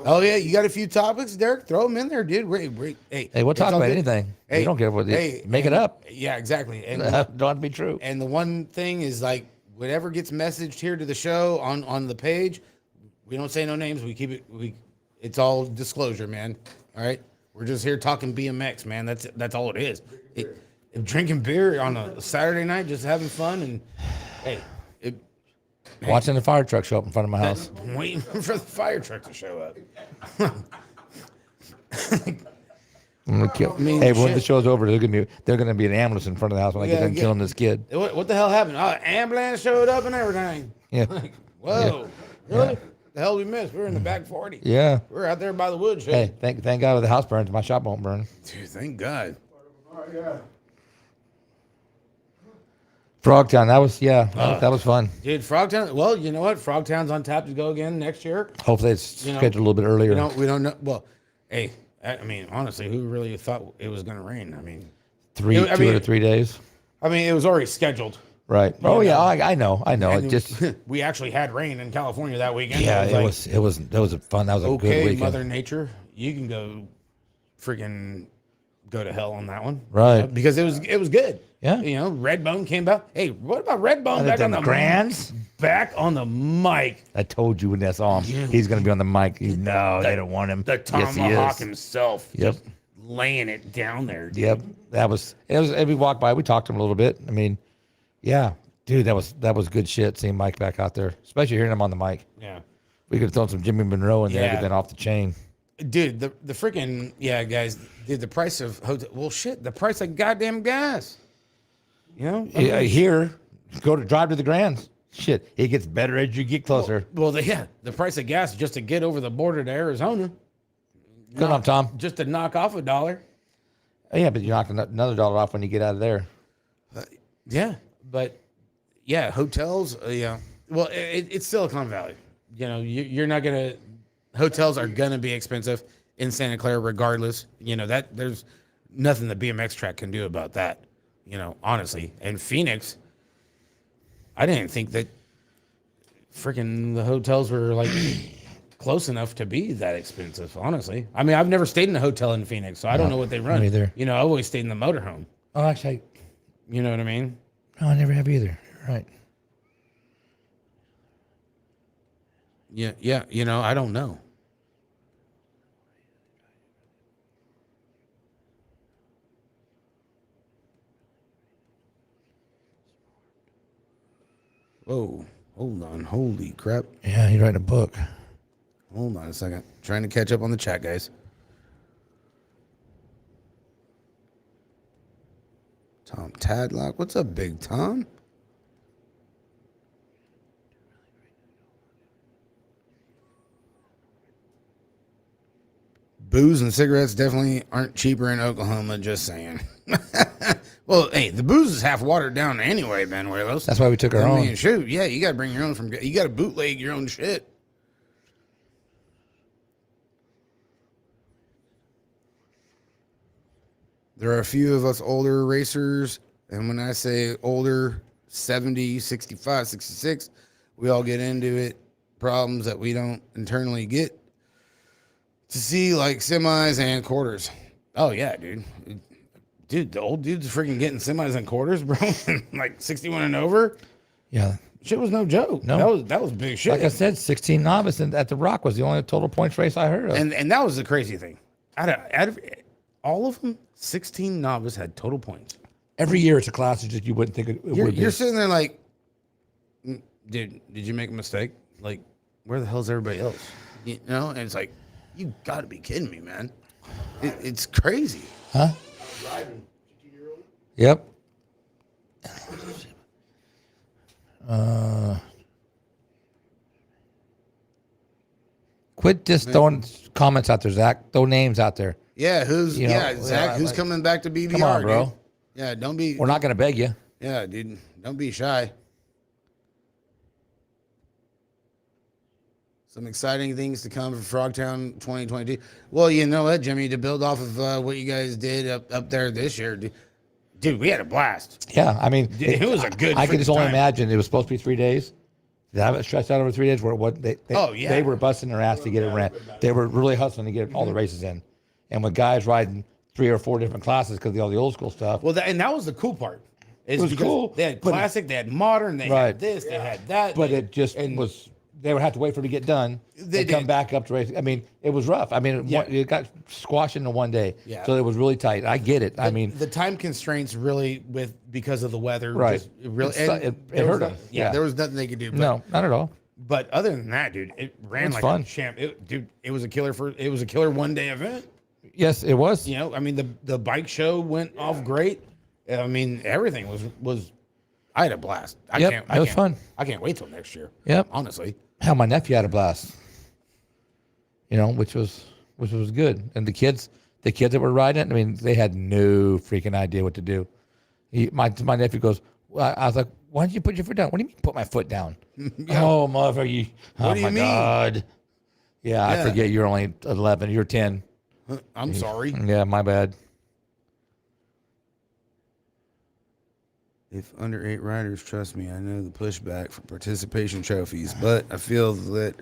Oh yeah, you got a few topics, Derek? Throw them in there, dude. Hey, Hey, we'll it's talk all about good. anything. Hey, We don't care what hey, make it and- up. Yeah, exactly. And Don't have to be true. and the one thing is like whatever gets messaged here to the show on the page, we don't say no names. We keep it. It's all disclosure, man. All right, we're just here talking BMX, man. That's all it is. Drinking beer on a Saturday night, just having fun, and hey, Watching the fire truck show up in front of my house. waiting for the fire truck to show up. I'm gonna kill. mean, Hey, when shit. the show's over, they're gonna be an ambulance in front of the house when I get Yeah, done yeah. killing this kid. What the hell happened? Oh, ambulance showed up and everything. Yeah, Like, whoa, really? The hell we missed? We're in the back 40. yeah. We're out there by the woods. Hey, thank God if the house burns, my shop won't burn. Dude, thank God. Frogtown, that was fun. Dude, Frogtown. Well, you know what? Frogtown's on tap to go again next year. Hopefully it's You know, scheduled a little bit earlier. We don't know. Well, hey, I mean, honestly, who really thought it was going to rain? I mean, Two out of 3 days. it was already scheduled. Right. Oh yeah, I know. It And just we actually had rain in California that weekend. yeah, It it was like, was a fun. That was a good okay, weekend. Mother Nature, you can go freaking go to hell on that one. Right. You know, because it was good. Yeah. You know, Redbone came back. Hey, what about Redbone back on the Grands? back on the mic? I told you when I saw him, he's going to be on the mic. No, they don't want him. The Yes, he tomahawk is. himself. Yep. Just laying it down there. Dude. Yep. It was. And we walked by. We talked to him a little bit. I mean, yeah, dude, that was good shit. Seeing Mike back out there, especially hearing him on the mic. Yeah. We could have thrown some Jimmy Monroe in there. Yeah. It'd been off the chain. Dude, the freaking guys, dude, the price of hotel. Well, shit, the price of goddamn gas. You know, Here, drive to the Grands. Shit, it gets better as you get closer. well, the price of gas just to get over the border to Arizona, Good on Tom. just to knock off $1. Yeah, but you knock another $1 off when you get out of there. Yeah, but yeah, hotels. Yeah, well, it's Silicon Valley. You know, you're not gonna. Hotels are gonna be expensive in Santa Clara, regardless. You know that there's nothing the BMX track can do about that. You know, honestly, and Phoenix, I didn't think that freaking the hotels were like close enough to be that expensive. Honestly, I mean, I've never stayed in a hotel in Phoenix, so I don't know what they run. me either. You know, I always stayed in the motorhome. Oh, actually, You know what I mean? no, I never have either. Right. Yeah. You know, I don't know. Whoa, hold on. Holy crap. Yeah, he's writing a book. Hold on a second. Trying to catch up on the chat, guys. Tom Tadlock. What's up, Big Tom? Booze and cigarettes definitely aren't cheaper in Oklahoma, just saying. Well, hey, the booze is half watered down anyway, Benuelos. That's why we took our I own. mean, shoot, yeah, you got to bring your own you got to bootleg your own shit. There are a few of us older racers, and when I say older, 70, 65, 66, we all get into it. Problems that we don't internally get to see, like semis and quarters. Oh, yeah, dude. Dude, the old dude's freaking getting semis and quarters, bro. Like 61 and over. Yeah. Shit was no joke. No. That was big shit. Like I said, 16 novice and at the Rock was the only total points race I heard of. And that was the crazy thing. Out of all of them, 16 novice had total points. Every year it's a class that you wouldn't think it would be. You're sitting there like, dude, did you make a mistake? Like, where the hell's everybody else? You know? And it's like, you got to be kidding me, man. It's crazy. Huh? Driving. 15-year-old. Yep. Quit just throwing comments out there, Zach. Throw names out there. Yeah, You know, Zach, yeah, who's like- coming back to BBR, Come on, bro. dude? Yeah, don't be. We're not going to beg you. Yeah, dude, don't be shy. Some exciting things to come for Frogtown 2022. Well, you know what, Jimmy, to build off of what you guys did up there this year, dude, we had a blast. Yeah, I mean, It was a good I can freaking just only time. imagine it was supposed to be 3 days. To have it stretched out over 3 days, where Oh, yeah. they were busting their ass to get it ran. They were really hustling to get all the races in, and with guys riding 3 or 4 different classes because of all the old school stuff. Well, and that was the cool part. It was cool, They had but- classic, they had modern, they Right. had this, they had that. But it just was. They would have to wait for it to get done. They and come did. back up to race. I mean, it was rough. I mean, Yeah. it got squashed into 1 day. Yeah. So it was really tight. I get it. I mean, the time constraints really because of the weather, Right. just really, It and there hurt was them. no- Yeah. there was nothing they could do. But, no, not at all. but other than that, dude, it ran It's like fun. a champ. It was a killer 1 day event. Yes, it was. You know, I mean, the bike show went off great. I mean, everything was. I had a blast. Yep, it was fun. I can't wait till next year. Yep. Honestly. Hell, my nephew had a blast. You know, which was good. And the kids that were riding it, I mean, they had no freaking idea what to do. My nephew goes, well, I was like, why didn't you put your foot down? What do you mean put my foot down? Oh, motherfucker! What do you my mean? God! Yeah, I Yeah. forget. You're only 11. You're 10. I'm sorry. Yeah, my bad. If under 8 riders, trust me, I know the pushback for participation trophies, but I feel that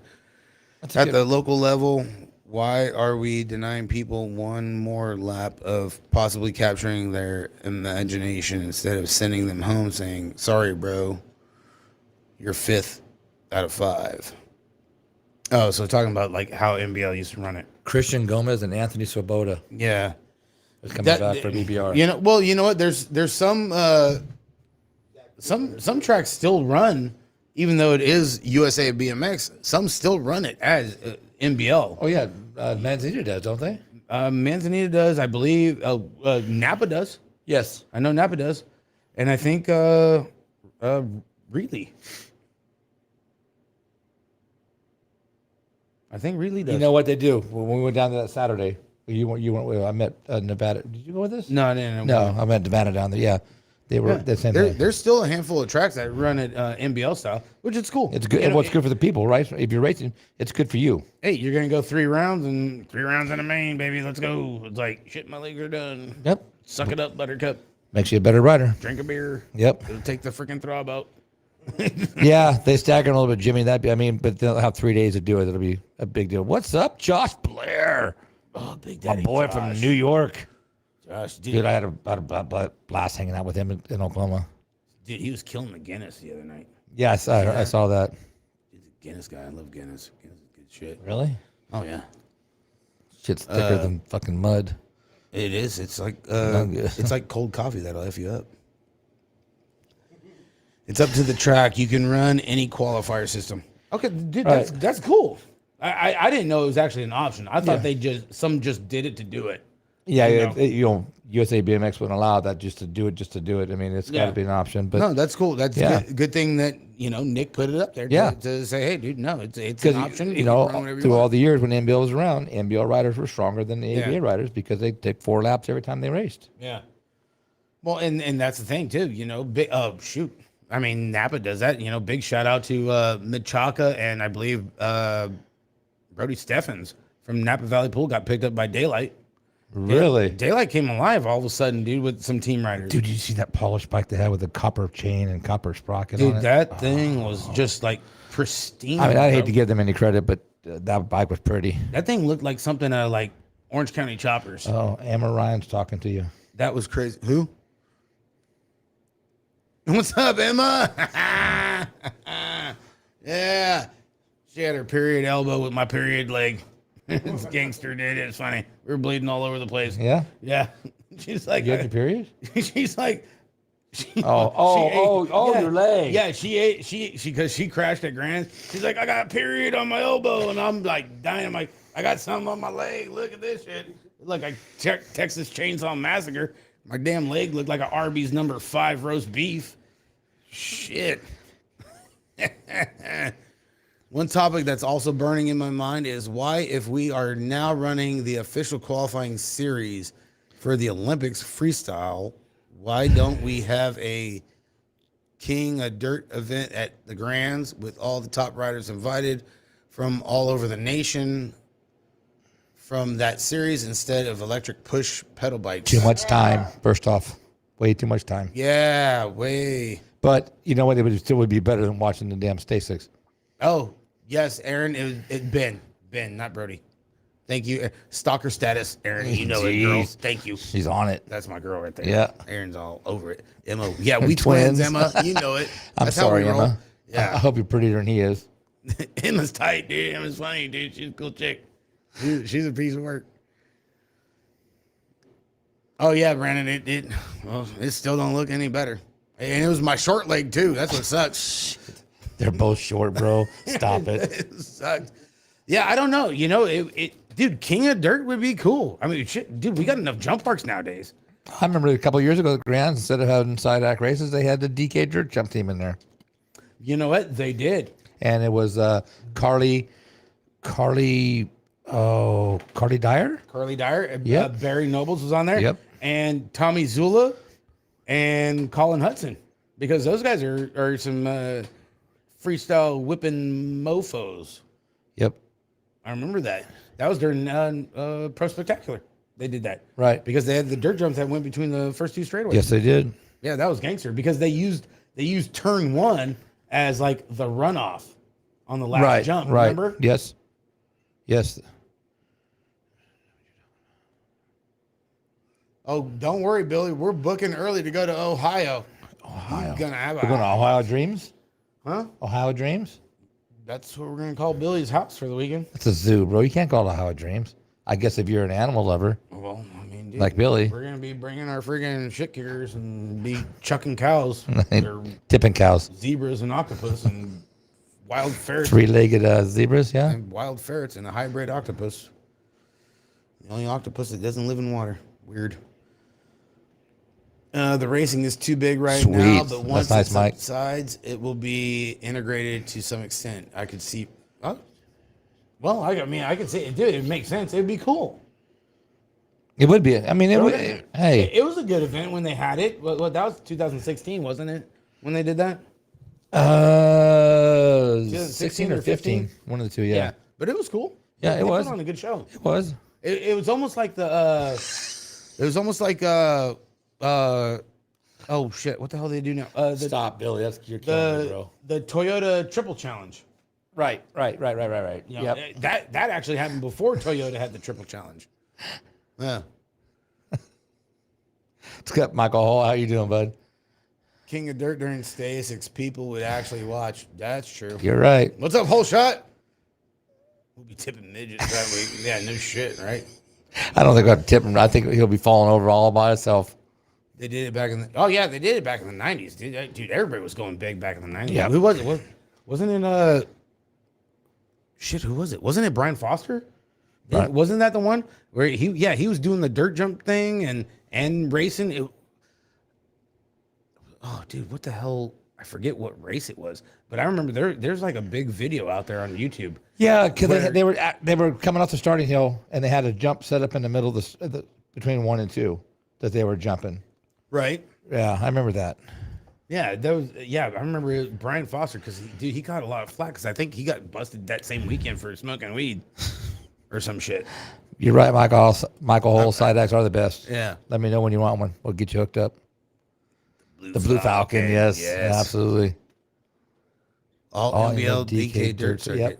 at the local level, why are we denying people one more lap of possibly capturing their imagination instead of sending them home saying, sorry, bro, you're 5th out of 5? Oh, so talking about like how NBL used to run it. Christian Gomez and Anthony Swoboda Yeah. is coming back for BBR. You know, well, you know what? There's some tracks still run, even though it is USA BMX. Some still run it as NBL. Oh yeah, Manzanita does, don't they? Manzanita does, I believe. Napa does. Yes. I know Napa does, and I think Reedley. I think Reedley does. You know what they do? When we went down there that Saturday, you went with. I met Nevada. Did you go with us? No. No, I met Nevada down there. Yeah, they were the same thing. There's still a handful of tracks that run it NBL style, which is cool. It's good. You know, What's good for the people, right? If you're racing, it's good for you. Hey, you're gonna go 3 rounds and 3 rounds in the main, baby. Let's go. It's like shit. My legs are done. Yep. Suck it up, Buttercup. Makes you a better rider. Drink a beer. Yep. It'll take the freaking throb out. Yeah, they stagger a little bit, Jimmy. But they'll have 3 days to do it. It'll be a big deal. What's up, Josh Blair? Oh, Big My Daddy boy Josh. from New York. Josh, Dude, I had a blast hanging out with him in Oklahoma. dude, he was killing the Guinness the other night. Yeah, I saw that. He's a Guinness guy. I love Guinness. Guinness is good shit. Really? Oh yeah, Shit's thicker than fucking mud. it is. It's like good. it's like cold coffee that'll F you up. It's up to the track. You can run any qualifier system. Okay, dude, Right. that's cool. I didn't know it was actually an option. I thought Yeah. they just did it to do it. Yeah, You know. USA BMX wouldn't allow that just to do it. I mean, it's got to Yeah. be an option. But No, that's cool. That's Yeah. good thing that Nick put it up there. Yeah. To say, hey, dude, no, it's an because option. you can know, run whatever you through all want. the years when NBL was around, NBL riders were stronger than the ABA Yeah. riders because they take 4 laps every time they raced. Yeah. Well, and that's the thing too. Big, shoot. I mean, Napa does that. Big shout out to Michaka and I believe Brody Steffens from Napa Valley Pool got picked up by Daylight. Really, Daylight came alive all of a sudden, dude, with some team riders. dude, did you see that polished bike they had with the copper chain and copper sprocket Dude, on it? that thing was just like pristine. I mean, I hate bro. to give them any credit, but that bike was pretty. That thing looked like something out of like Orange County Choppers. Oh, Emma Ryan's talking to you. That was crazy. Who? What's up, Emma? Yeah. She had her period elbow with my period leg. It's gangster, dude. It's funny. We were bleeding all over the place. Yeah, Yeah. She's like, you had your period? she's like, Your leg. Yeah, because she crashed at Grand. She's like, I got a period on my elbow, and I'm like dying. I'm like, I got something on my leg. Look at this shit. Like a Texas Chainsaw Massacre. My damn leg looked like a Arby's number 5 roast beef. Shit. One topic that's also burning in my mind is why, if we are now running the official qualifying series for the Olympics freestyle, why don't we have a King of Dirt event at the Grands with all the top riders invited from all over the nation from that series instead of electric push pedal bikes? Too much time, first off. Way too much time. Yeah, way. But you know what? It would still would be better than watching the damn Stasics. Oh, yes, Aaron. Ben, not Brody. Thank you. Stalker status, Aaron. You know it, girl. Jeez. Thank you. She's on it. That's my girl right there. Yeah. Aaron's all over it. Emma. Yeah, we twins, Emma. You know it. I'm That's sorry, how we roll. Emma. Yeah. I hope you're prettier than he is. Emma's tight, dude. Emma's funny, dude. She's a cool chick. She's a piece of work. Oh yeah, Brandon. It still don't look any better. And it was my short leg too. That's what sucks. They're both short, bro. Stop it. It sucked. Yeah, I don't know. You know, dude, King of Dirt would be cool. I mean, shit, dude, we got enough jump parks nowadays. I remember a couple of years ago, the Grands, instead of having side act races, they had the DK Dirt Jump team in there. You know what? They did. And it was Carly Dyer? Carly Dyer. Yep. Barry Nobles was on there. Yep. And Tommy Zula and Colin Hudson. Because those guys are some freestyle whipping mofos. Yep. I remember that. That was during Pro Spectacular. They did that. Right. Because they had the dirt jumps that went between the first two straightaways. Yes, they did. Yeah, that was gangster because they used turn 1 as like the runoff on the last jump. Right. Remember? Yes. Yes. Oh, don't worry, Billy. We're booking early to go to Ohio. Ohio. We're We're going to Ohio Dreams? Huh? Ohio Dreams? That's what we're gonna call Billy's house for the weekend. It's a zoo, bro. You can't call it Ohio Dreams. I guess if you're an animal lover, Well, I mean, dude, like Billy, we're gonna be bringing our friggin' shit kickers and be chucking cows, or tipping cows, zebras and octopus and wild ferrets. 3-legged zebras, yeah. And wild ferrets and a hybrid octopus. The only octopus that doesn't live in water. Weird. The racing is too big right now, but once That's it nice, Mike. subsides, it will be integrated to some extent. I could see. Oh, well, I mean, I could see it. Dude, it makes sense. It'd be cool. It would be. I mean, it would. Hey, It was a good event when they had it. Well, that was 2016, wasn't it? When they did that? 16 or 15, one of the two. Yeah, But it was cool. Yeah, They it was. put on a good show. it was. It was almost like the. It was almost like oh shit! What the hell do they do now? Stop, Billy. That's you're killing me, bro. The Toyota Triple Challenge. Right. You You know, yep. that actually happened before Toyota had the Triple Challenge. Yeah. What's up, Michael Hall? How you doing, bud? King of Dirt during Stasics, people would actually watch. That's true. You're right. What's up, whole shot? We'll be tipping midgets that week. Yeah, no shit, right? I don't think I'd tip him. I think he'll be falling over all by himself. They did it back in the. Oh yeah, they did it back in the '90s, dude. Dude, everybody was going big back in the '90s. Yeah. Who was it? Wasn't it? Shit, who was it? Wasn't it Brian Foster? Right. Wasn't that the one where he was doing the dirt jump thing and racing? Oh, dude, what the hell? I forget what race it was, but I remember there's like a big video out there on YouTube. Yeah, because they were coming off the starting hill and they had a jump set up in the middle of the between 1 and 2 that they were jumping. Right. Yeah, I remember that. Yeah, I remember Brian Foster because he caught a lot of flack because I think he got busted that same weekend for smoking weed or some shit. You're right, Michael. Michael Hole side acts are the best. Yeah. Let me know when you want one. We'll get you hooked up. The Blue Falcon, yes. Absolutely. All NBL DK Dirt Circuit.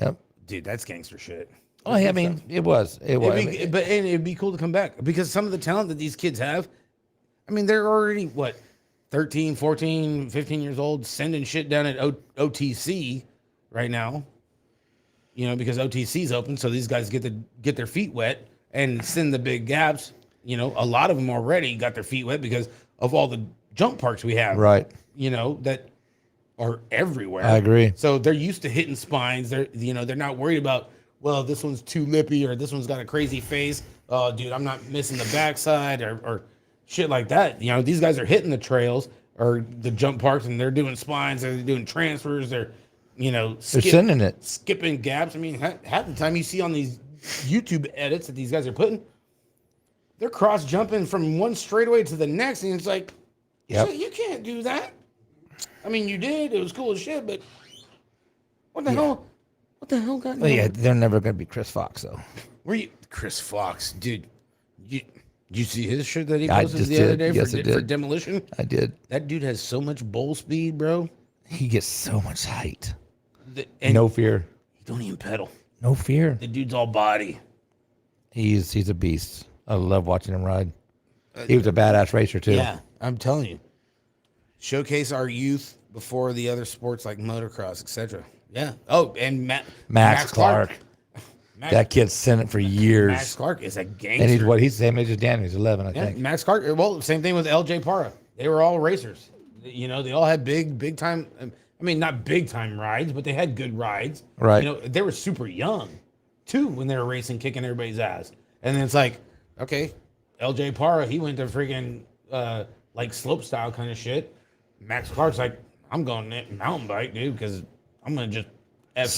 Yep. Dude, that's gangster shit. Oh, I mean, it was. It'd be cool to come back because some of the talent that these kids have, I mean, they're already, what, 13, 14, 15 years old, sending shit down at OTC right now, you know, because OTC's open, so these guys get their feet wet and send the big gaps. You know, a lot of them already got their feet wet because of all the jump parks we have. Right. You know, that are everywhere. I agree. So they're used to hitting spines. They're not worried about well, this one's too lippy or this one's got a crazy face. Oh, dude, I'm not missing the backside or shit like that. You know, these guys are hitting the trails or the jump parks and they're doing spines, they're doing transfers, they're, you know, They're sending it. skipping gaps. I mean, half the time you see on these YouTube edits that these guys are putting, they're cross jumping from one straightaway to the next, and it's like, Yep. shit, you can't do that. I mean, you did. It was cool as shit, but what the hell? What the hell got? Well, yeah, they're never going to be Chris Fox, though. Were you Chris Fox, dude? You see his shit that he I posted just the other did. day Yes, I for did. demolition? I did. That dude has so much bowl speed, bro. He gets so much height. And No fear. he don't even pedal. No fear. The dude's all body. He's a beast. I love watching him ride. He was a badass racer, too. Yeah, I'm telling you. Showcase our youth before the other sports like motocross, etc. Yeah. Oh, and Max Clark. Max, That kid's sent it for years. Max Clark is a gangster. And he's what? He's the same age as Danny. He's 11, I Yeah, think. Max Clark. Well, same thing with LJ Parra. They were all racers. You know, they all had big time. I mean, not big time rides, but they had good rides. Right. You know, they were super young too when they were racing, kicking everybody's ass. And then it's like, okay, LJ Parra, he went to freaking like slope style kind of shit. Max Clark's like, I'm going to mountain bike, dude, because I'm gonna just F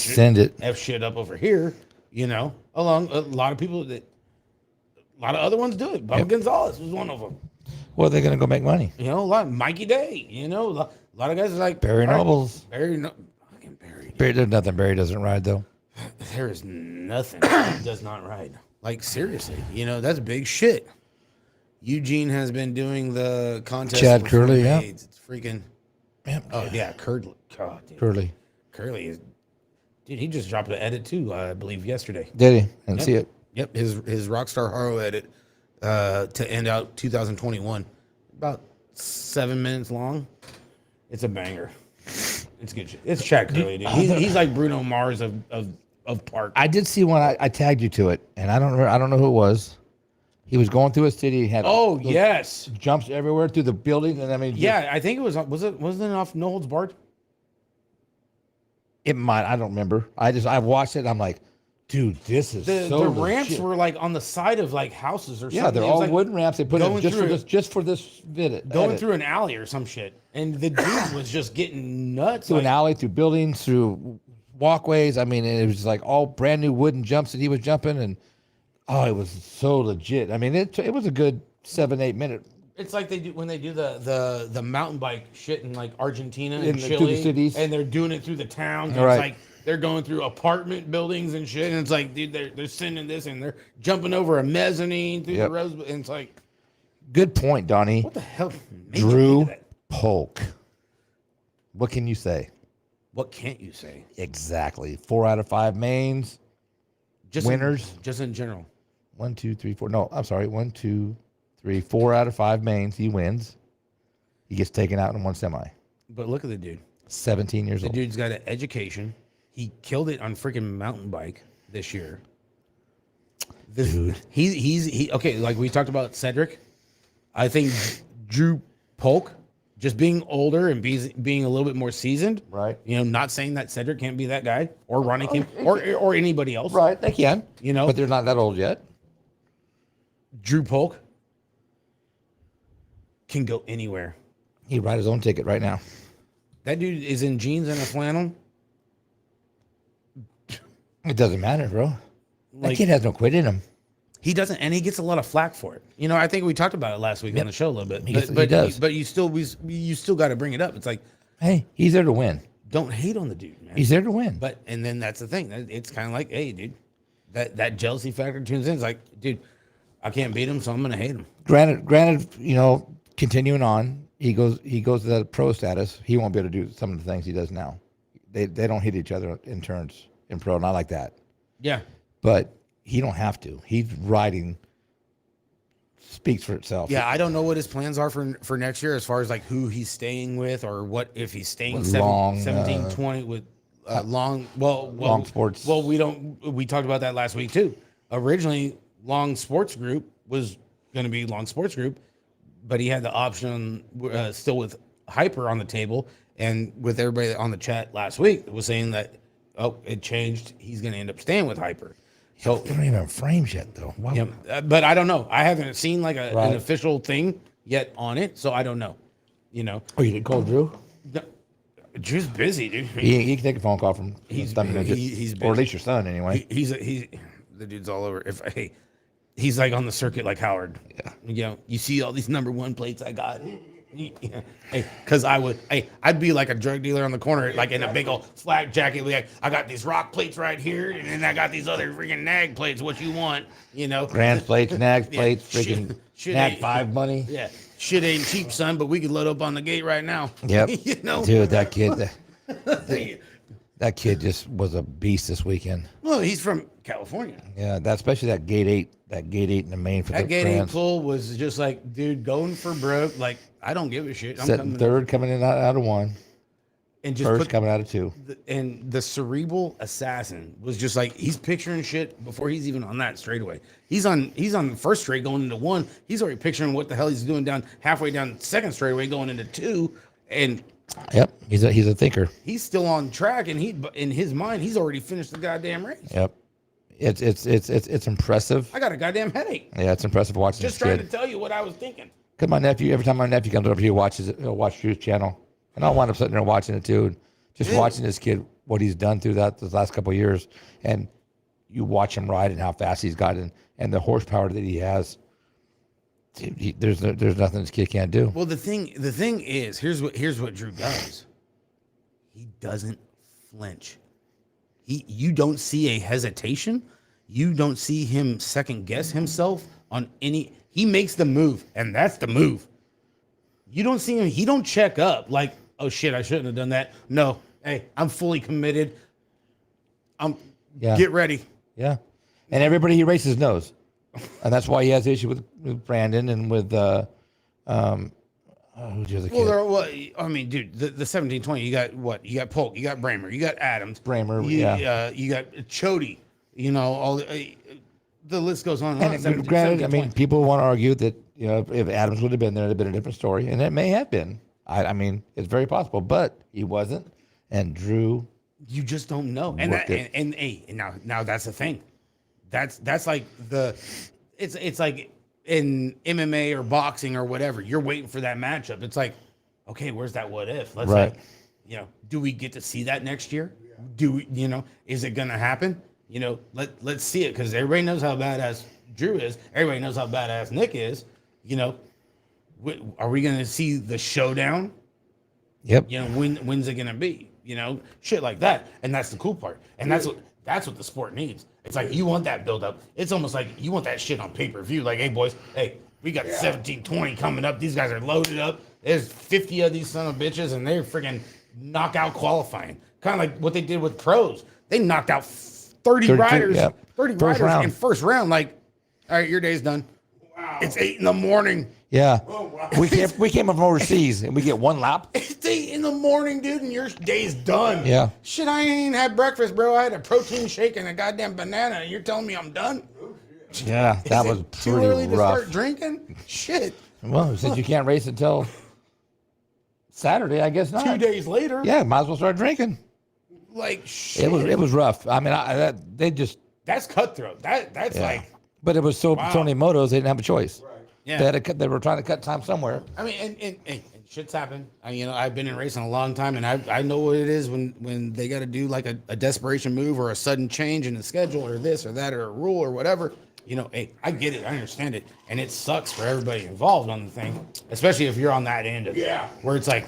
shit up over here. You know, along a lot of people that. A lot of other ones do it. Bubba Gonzalez was one of them. Well, they're going to go make money. You know, a lot. Mikey Day. You know, a lot of guys are like Barry all right, Nobles. Fucking Barry. Barry, there's nothing Barry doesn't ride, though. There is nothing he does not ride. Like seriously, you know that's big shit. Eugene has been doing the contest. Chad with Curley, yeah. maids. It's freaking. Yep. Oh yeah, Curly. God, dude. Curly. Curly is. Dude, he just dropped an edit too. I believe yesterday. Did he? Didn't see it. Yep, his Rockstar Haro edit to end out 2021. About 7 minutes long. It's a banger. It's good shit. It's Chad Curley, dude. He's like Bruno Mars of park. I did see one. I tagged you to it, and I don't know who it was. He was going through a city. He had those yes, jumps everywhere through the building, and I mean, yeah. I think it wasn't it off No Holds Barred? it might. I don't remember. I watched it. And I'm like, dude, this is The so ramps legit. were like on the side of like houses or something. Yeah, they're It was all like wooden ramps. They put in going just for this vid. going through an alley or some shit, and the dude was just getting nuts. through Like, an alley, through buildings, through walkways. I mean, it was like all brand new wooden jumps that he was jumping, and oh, it was so legit. I mean, it was a good 7-8 minute. It's like they do when they do the mountain bike shit in like Argentina and through the Chile, cities. and they're doing it through the towns. And Right. It's like they're going through apartment buildings and shit, and it's like, dude, they're sending this, and they're jumping over a mezzanine through the roads, and it's like, Good point, Donnie. what the hell? made you Drew think of that? Polk. What can you say? What can't you say? Exactly. 4 out of 5 mains. Just Winners? just in general. 1, 2, 3, 4. No, I'm sorry. 1, 2, 3, 4 out of 5 mains. He wins. He gets taken out in one semi. But look at the dude. 17 years The old. dude's got an education. He killed it on freaking mountain bike this year. Dude. He okay, like we talked about Cedric. I think Drew Polk, just being older and being a little bit more seasoned. Right. You know, not saying that Cedric can't be that guy or Ronnie can or anybody else. Right. They can. You know. But they're not that old yet. Drew Polk can go anywhere. He write his own ticket right now. That dude is in jeans and a flannel. It doesn't matter, bro. That Like, kid has no quit in him. he doesn't, and he gets a lot of flack for it. You know, I think we talked about it last week on the show a little bit. He But does. you still got to bring it up. It's like, Hey, he's there to win. don't hate on the dude, man. He's there to win. But and then that's the thing. It's kind of like, hey, dude, that jealousy factor tunes in. It's like, dude, I can't beat him, so I'm gonna hate him. Granted, you know, continuing on, he goes to the pro status. He won't be able to do some of the things he does now. They don't hit each other in turns in pro, not like that. Yeah, But he don't have to. He's riding speaks for itself. yeah. I don't know what his plans are for next year as far as like who he's staying with or what if he's staying With 17, 20 with long. Long sports. Well, we talked about that last week too. Originally, Long Sports Group was going to be Long Sports Group, but he had the option still with Hyper on the table, and with everybody on the chat last week was saying that oh, it changed. He's going to end up staying with Hyper. So, They don't even have frames yet, though. Wow. but I don't know. I haven't seen like an Right. official thing yet on it, so I don't know. You know, Oh, you didn't call Drew? No, Drew's busy, dude. He can take a phone call from He's- Thunder Midget. he's or at busy. least your son, anyway. He's the dude's all over. He's like on the circuit like Howard. Yeah. You know, you see all these number one plates I got. Yeah. Hey, cause I'd be like a drug dealer on the corner, like in a big old flak jacket. Like, I got these rock plates right here, and then I got these other freaking nag plates. What you want? You know, Grand plates, Nags Yeah, plates, shit- freaking shit Nag ain't- 5 money. yeah, shit ain't cheap, son. But we could load up on the gate right now. Yep. You know, Dude, that kid, that kid just was a beast this weekend. well, he's from California. Yeah, especially that gate 8 in the main for That the gate eight Grands. pull was just like, dude, going for broke. Like, I don't give a shit. I'm Setting coming third, coming in out of 1. and just First put coming out of 2. and the cerebral assassin was just like, he's picturing shit before he's even on that straightaway. He's on the first straight going into 1. He's already picturing what the hell he's doing down halfway down second straightaway going into 2, and Yep, he's a thinker. he's still on track. And he in his mind, he's already finished the goddamn race. Yep, it's impressive. I got a goddamn headache Yeah, it's impressive watching just this trying kid. to tell you what I was thinking. Because my nephew, every time my nephew comes over here, watches it. He'll watch Drew's channel, and I'll wind up sitting there watching it too, and just Yeah. watching this kid, what he's done through those last couple of years, and you watch him ride and how fast he's gotten, and the horsepower that he has. Dude, there's nothing this kid can't do. Well, the thing is, here's what Drew does. He doesn't flinch. You don't see a hesitation. You don't see him second guess himself on any. He makes the move, and that's the move. You don't see him. He don't check up like, oh shit, I shouldn't have done that. No, hey, I'm fully committed. Yeah. Get ready. Yeah, and everybody he races knows, and that's why he has the issue with Brandon and with who's the other kid? I mean, dude, the 1720. You got what? You got Polk. You got Bramer. You got Adams. Bramer, You, yeah. You got Chody. You know all the list goes on. And granted, I mean, people want to argue that if Adams would have been there, it'd have been a different story, and it may have been. I mean, it's very possible, but he wasn't, and Drew. you just don't know. And Worked it. now that's the thing. That's like it's like in MMA or boxing or whatever. You're waiting for that matchup. It's like, okay, where's that what if? Let's Right. do we get to see that next year? Do we, is it gonna happen? Let's see it, because everybody knows how badass Drew is. Everybody knows how badass Nick is. Are we gonna see the showdown? Yep. When's it gonna be? Shit like that. And that's the cool part. And that's what the sport needs. It's like, you want that build up. It's almost like you want that shit on pay-per-view. Like, hey boys, we got 1720 coming up. These guys are loaded up. There's 50 of these son of bitches, and they're freaking knockout qualifying. Kind of like what they did with pros. They knocked out 30 32, riders, yeah. 30 First riders round. in first round. Like, all right, your day's done. Wow. It's 8 a.m. Yeah. We came up from overseas, and we get one lap. It's 8 a.m, dude, and your day's done. Yeah. Shit, I ain't had breakfast, bro. I had a protein shake and a goddamn banana, and you're telling me I'm done? Yeah, that Is was it too pretty early to rough. start drinking? Shit. Well, since you can't race until Saturday, I guess not. 2 days later, Yeah, might as well start drinking. like shit. It was rough. I mean, they just. That's cutthroat. That's Yeah. like, But it was so many motos, they didn't have a choice. yeah. They were trying to cut time somewhere. I mean, and shit's happened. I've been in racing a long time, and I know what it is when they got to do like a desperation move or a sudden change in the schedule or this or that or a rule or whatever. I get it. I understand it. And it sucks for everybody involved on the thing, especially if you're on that end of it, where it's like,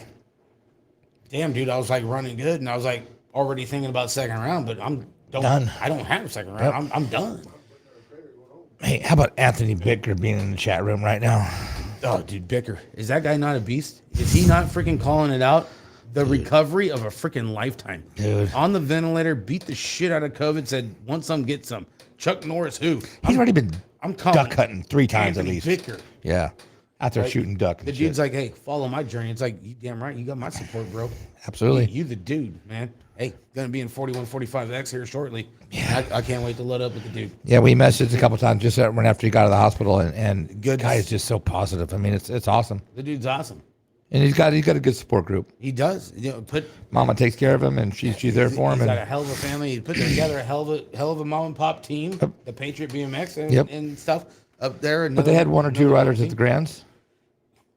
damn, dude, I was like running good, and I was like already thinking about second round, but Done. I don't have second round. I'm done. Hey, how about Anthony Bicker being in the chat room right now? Oh, dude, Bicker. Is that guy not a beast? Is he not freaking calling it out? The recovery of a freaking lifetime. Dude. On the ventilator, beat the shit out of COVID, said, want some, get some. Chuck Norris, who? He's already been I'm calling duck hunting 3 times Anthony at least. Bicker. Yeah. Out there shooting duck. And The shit. dude's like, hey, follow my journey. It's like, you damn right. You got my support, bro. Absolutely. You the dude, man. Hey, going to be in 4145X here shortly. Yeah. I can't wait to load up with the dude. Yeah, we messaged a couple times just right after he got out of the hospital, and Goodness. guy is just so positive. I mean, it's awesome. The dude's awesome. And he's got a good support group. He does. You know, Mama takes care of him, and she's there for him. He's And got a hell of a family. He put together a hell of a mom and pop team, the Patriot BMX and stuff up there. but they had one or two riders at the Grands.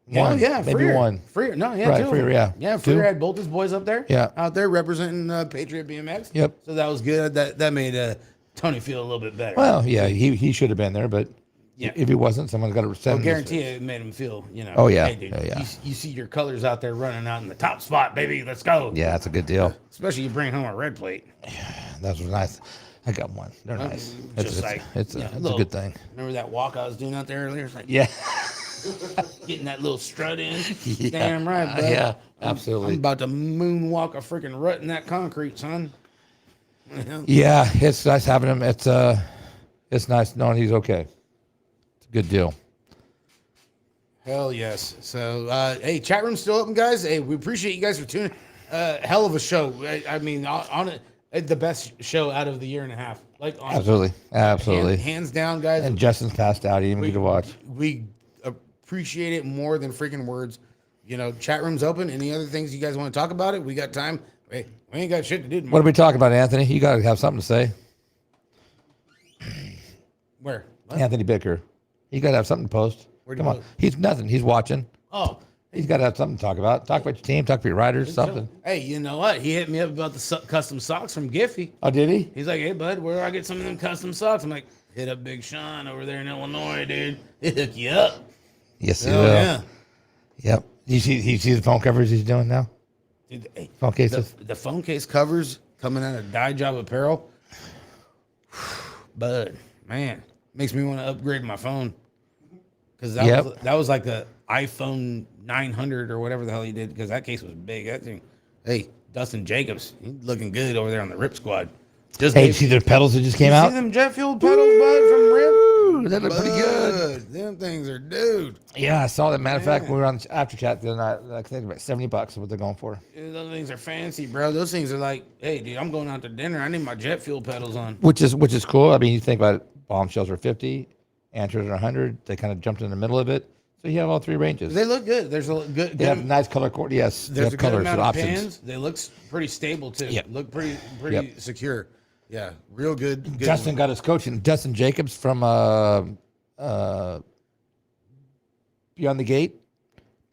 One, maybe Freer. one. Freer, no, yeah, Right, two. Freer, yeah. Yeah, Two. Freer had both his boys up there. Yeah. Out there representing Patriot BMX. Yep. So that was good. That made Tony feel a little bit better. Well, yeah, he should have been there, but Yeah. if he wasn't, someone's got to I send him. guarantee it made him feel, Oh, yeah. hey, dude, Yeah. You see your colors out there running out in the top spot, baby. Let's go. Yeah, that's a good deal. Especially you bring home a red plate. That was nice. I got one. They're nice. It's a good thing. Remember that walk I was doing out there earlier? It's like Yeah. getting that little strut in. Yeah. Damn right, bro. Yeah, I'm absolutely. about to moonwalk a freaking rut in that concrete, son. Yeah, it's nice having him. It's nice knowing he's okay. It's a good deal. Hell yes. So, hey, chat room's still open, guys. Hey, we appreciate you guys for tuning. Hell of a show. I mean, on it, the best show out of the year and a half. Like, honestly. Absolutely. Hands down, guys. And Justin's passed out. He didn't even get to watch. We appreciate it more than freaking words. You know, chat room's open. Any other things you guys want to talk about it? We got time. Hey, we ain't got shit to do tomorrow. What are we talking about, Anthony? You got to have something to say. Where? What? Anthony Bicker. You got to have something to post. Where'd Come he on. post? He's nothing. He's watching. Oh. He's got to have something to talk about. Talk about your team. Talk about your riders. Something. Hey, you know what? He hit me up about the custom socks from Giffy. Oh, did he? He's like, hey, bud, where do I get some of them custom socks? I'm like, hit up Big Sean over there in Illinois, dude. He'll hook you up. Yes, he Oh, will. yeah. Yep. You see the phone covers he's doing now? Dude, hey, Phone cases? the phone case covers coming out of Dye Job Apparel. Bud, man, makes me want to upgrade my phone. Because that was like the iPhone 900 or whatever the hell he did, because that case was big. That thing, hey, Dustin Jacobs, he's looking good over there on the Rip Squad. Just Hey, you see the pedals that just came you out? see them jet fuel pedals, bud, from Rip? Ooh, that look pretty good. Bud, them things are dude. Yeah, I saw that. Matter of fact, we were on after chat the other night. I think about $70 is what they're going for. Dude, those things are fancy, bro. Those things are like, hey, dude, I'm going out to dinner. I need my jet fuel pedals on. Which is cool. I mean, you think about it, bombshells are 50, anchors are 100. They kind of jumped in the middle of it. So you have all three ranges. They look good. There's a good. They have nice color cord. Yes, they There's a have good colors amount and of options. pans. They look pretty stable too. Yep. Look pretty Yep. secure. Yeah, real good. Justin got his coaching. Justin Jacobs from Beyond the Gate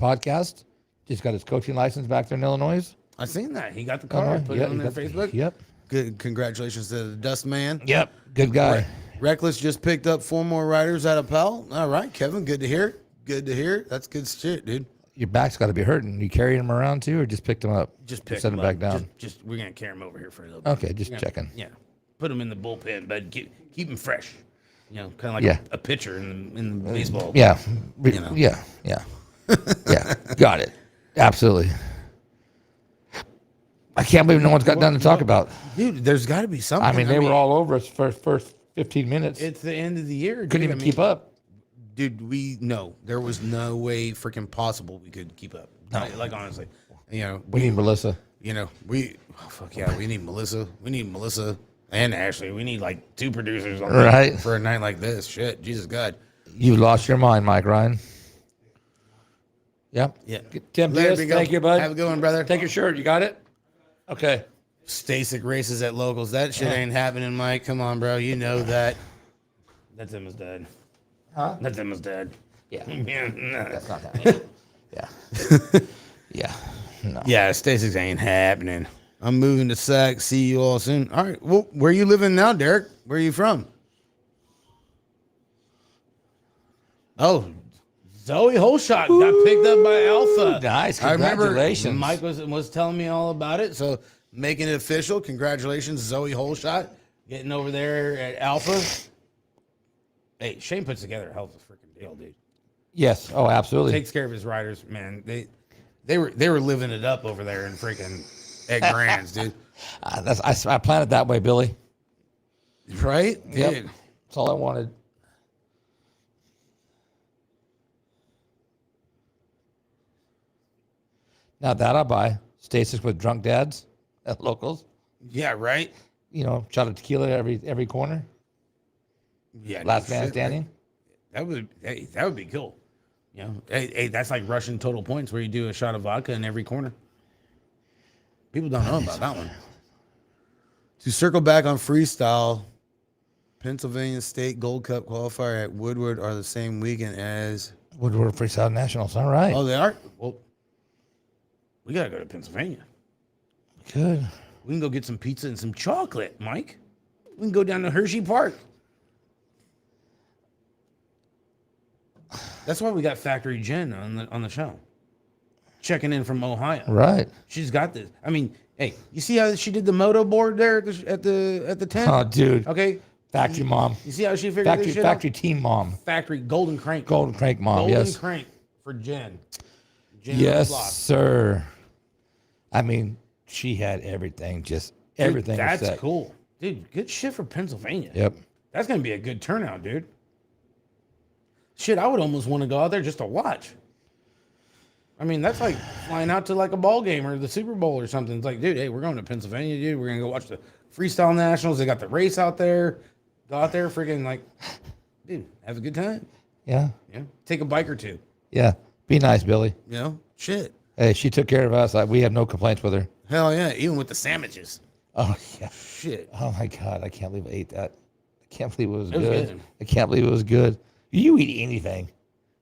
podcast just got his coaching license back there in Illinois. I seen that. He got the card. Put it on their Facebook. Yep. Good. Congratulations to the Dust Man. Yep. Good guy. Reckless just picked up 4 more riders out of Powell. All right, Kevin. Good to hear. Good to hear. That's good shit, dude. Your back's got to be hurting. You carrying him around too, or just picked him up? Just pick Set him back down. Just we're gonna carry him over here for a little bit. Okay, just checking. Yeah, put him in the bullpen, but keep him fresh. You know, kind of like a pitcher in the baseball. Yeah. You know. Yeah. Yeah. Got it. Absolutely. I can't believe no one's got done to talk about. Dude, there's got to be something. I mean, they were all over us for first 15 minutes. It's the end of the year. Couldn't dude. even keep up. Dude, there was no way freaking possible we could keep up. Like honestly, you know, We need Melissa. you know, we need Melissa. We need Melissa and Ashley. We need like 2 producers on Right. for a night like this. Shit, Jesus God. You lost your mind, Mike Ryan. Yep. Yeah. Tim Later, Diaz, Big O. thank you, bud. Have a good one, brother. Take your shirt. You got it? Okay. Stasic races at locals. That shit ain't happening, Mike. Come on, bro. You know that. That's Emma's dad. Huh? That's Emma's dad. Yeah. Yeah, That's not happening. Yeah. Yeah. No. yeah, Stasics ain't happening. I'm moving to Sac. See you all soon. All right. Well, where are you living now, Derek? Where are you from? Oh, Zoe Holshot got picked up by Alpha. Nice. I remember Congratulations. Mike was telling me all about it. So making it official. Congratulations, Zoe Holshot, getting over there at Alpha. Hey, Shane puts together a hell of a freaking deal, dude. Yes. Oh, absolutely. Takes care of his riders, man. They were living it up over there in freaking at Grands, dude. I planned it that way, Billy. Right? Yep. Dude. That's all I wanted. Now that I buy Stasis with drunk dads at locals. Yeah, right? You know, shot of tequila every corner. Yeah. Last no man shit, standing. right? That would be cool. You know, hey, that's like Russian total points where you do a shot of vodka in every corner. People don't know about that one. To circle back on freestyle, Pennsylvania State Gold Cup qualifier at Woodward are the same weekend as Woodward Freestyle Nationals. All right. Oh, they are? Well, we got to go to Pennsylvania. Good. We can go get some pizza and some chocolate, Mike. We can go down to Hershey Park. That's why we got Factory Jen on the show. Checking in from Ohio. Right. She's got this. I mean, hey, you see how she did the moto board there at the tent? Oh, dude. Okay. Factory mom. You see how she figured this shit Factory out? team mom. Factory Golden Crank. Golden Crank mom, Golden yes. Crank for Jen. Jen Yes, Block. sir. I mean, she had everything, just everything Dude, was that's set. cool. Dude, good shit for Pennsylvania. Yep. That's going to be a good turnout, dude. Shit, I would almost want to go out there just to watch. I mean, that's like flying out to like a ball game or the Super Bowl or something. It's like, dude, hey, we're going to Pennsylvania, dude. We're going to go watch the Freestyle Nationals. They got the race out there. Go out there, freaking like, dude, have a good time. Yeah. Yeah. Take a bike or two. Yeah. Be nice, Billy. You know? Shit. Hey, she took care of us. We have no complaints with her. Hell yeah. Even with the sandwiches. Oh, yeah. Shit. Oh, my God. I can't believe I ate that. I can't believe it was It was good. good. I can't believe it was good. You eat anything.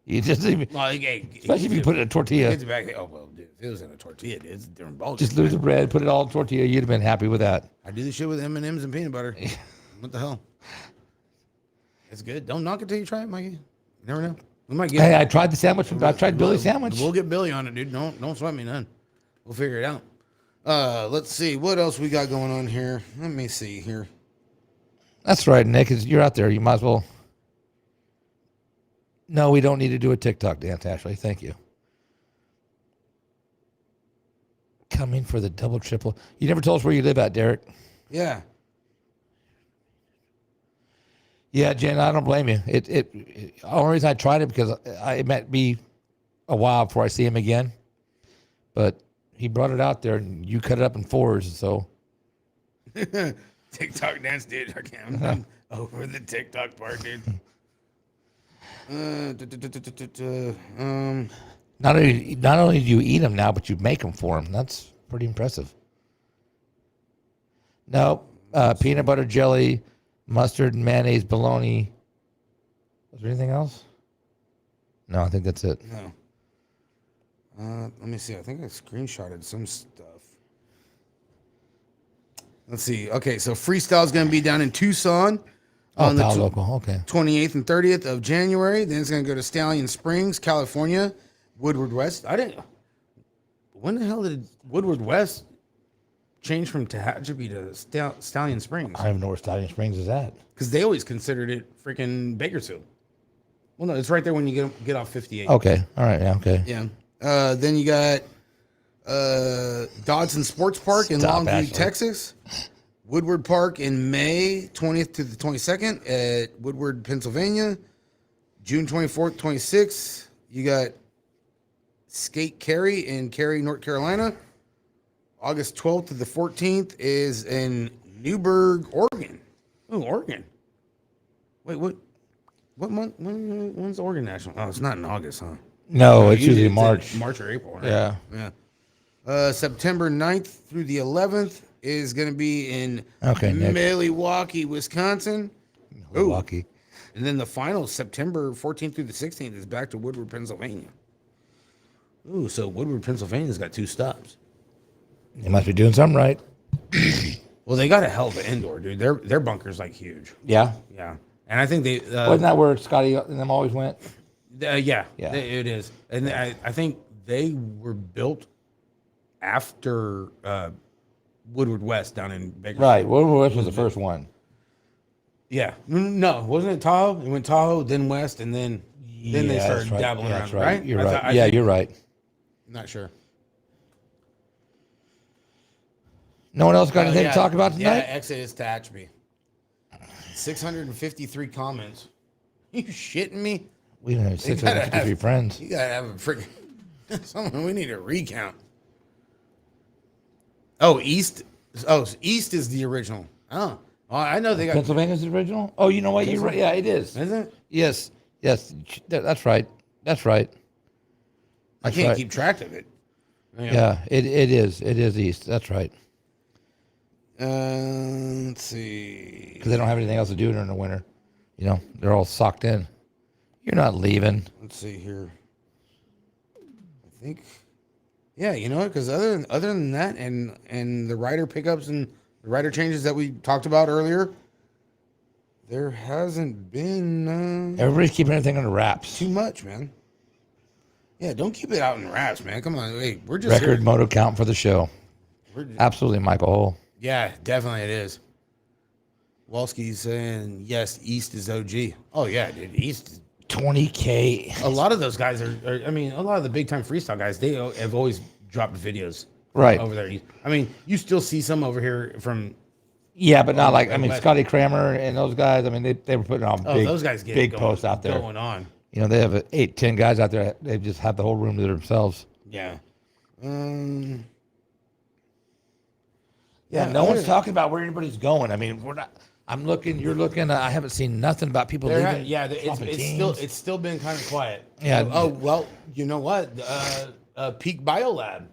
You just, Well, hey, especially if you put it in a tortilla. It's back. Oh, well, dude, if it was in a tortilla, dude, it's a different ball. Just lose the bread, put it all in tortilla. You'd have been happy with that. I do the shit with M&M's and peanut butter. What the hell? It's good. Don't knock it till you try it, Mikey. You never know. We might get. Hey, I tried the sandwich. I tried Billy's sandwich. We'll get Billy on it, dude. Don't sweat me none. We'll figure it out. Let's see what else we got going on here. Let me see here. That's right, Nick. You're out there. You might as well. No, we don't need to do a TikTok dance, Ashley. Thank you. Coming for the double, triple. You never told us where you live at, Derek. Yeah. Yeah, Jen, I don't blame you. The only reason I tried it because it might be a while before I see him again. But he brought it out there, and you cut it up in fours, so. TikTok dance, dude. I can't. I'm over the TikTok part, dude. Not only do you eat them now, but you make them for him. That's pretty impressive. No, peanut butter jelly, mustard, mayonnaise, bologna. Was there anything else? No, I think that's it. No. Let me see. I think I screenshotted some stuff. Let's see. Okay, so freestyle is going to be down in Tucson on the local. Okay. 28th and 30th of January. Then it's going to go to Stallion Springs, California, Woodward West. When the hell did Woodward West change from Tehachapi to Stallion Springs? I don't even know where Stallion Springs is at. Because they always considered it freaking Bakersfield. Well, no, it's right there when you get off 58. Okay. All right. Yeah. Okay. Yeah. Then you got Dodson Sports Park in Stop, Longview, Ashley. Texas. Woodward Park in May 20th to the 22nd at Woodward, Pennsylvania. June 24th, 26th, you got Skate Cary in Cary, North Carolina. August 12th to the 14th is in Newburgh, Oregon. Oh, Oregon. Wait, what month? When's Oregon National? Oh, it's not in August, huh? No, it's usually in March. March or April. Right? Yeah. Yeah. September 9th through the 11th is going to be in Nick. Milwaukee, Wisconsin. Milwaukee. And then the final, September 14th through the 16th, is back to Woodward, Pennsylvania. Ooh, so Woodward, Pennsylvania's got 2 stops. They must be doing something right. Well, they got a hell of an indoor, dude. Their bunker's like huge. Yeah. Yeah. And I think they... Wasn't that where Scotty and them always went? Yeah, Yeah. it is. And I think they were built after Woodward West down in Bakersfield. Right. Woodward was the first one. Yeah. No, wasn't it Tahoe? It went Tahoe, then West, and then they Yeah, started that's right. dabbling Yeah, around, that's right? You're I right. thought- I Yeah, think- you're right. Not sure. No one else got anything to talk about tonight? Yeah, Exodus to Atchby. 653 comments. You shitting me? We don't have You gotta 653 have- friends. You gotta have a freaking someone. We need a recount. Oh, East. Oh, East is the original. Oh, I know they got. Pennsylvania's the original? Oh, you know what? You're right. Yeah, it is. Is it? Yes. Yes. That's right. That's right. I can't right. keep track of it. Yeah, it is. It is east. That's right. Let's see. Because they don't have anything else to do during the winter. You know, they're all socked in. You're not leaving. Let's see here. I think, yeah, you know what? Because other than that, and the rider pickups and the rider changes that we talked about earlier, there hasn't been Everybody's keeping everything under wraps. too much, man. Yeah, don't keep it out in wraps, man. Come on, hey, we're just Record here. moto count for the show. Absolutely, Michael Hole. Yeah, definitely it is. Walski's saying yes. East is OG. Oh yeah, dude. East is 20K. a lot of those guys are. I mean, a lot of the big time freestyle guys, they have always dropped videos Right. over there. I mean, you still see some over here from. Yeah, but not like, I mean, West. Scotty Kramer and those guys, I mean, they were putting on Oh, big, those guys get big going, posts out there. going on. You know, they have 8, 10 guys out there. They just have the whole room to themselves. Yeah. Yeah, no one's talking about where anybody's going. I mean, we're not. I'm looking. You're looking. I haven't seen nothing about people leaving. It's still been kind of quiet. Yeah. Oh well, you know what? Peak Biolab.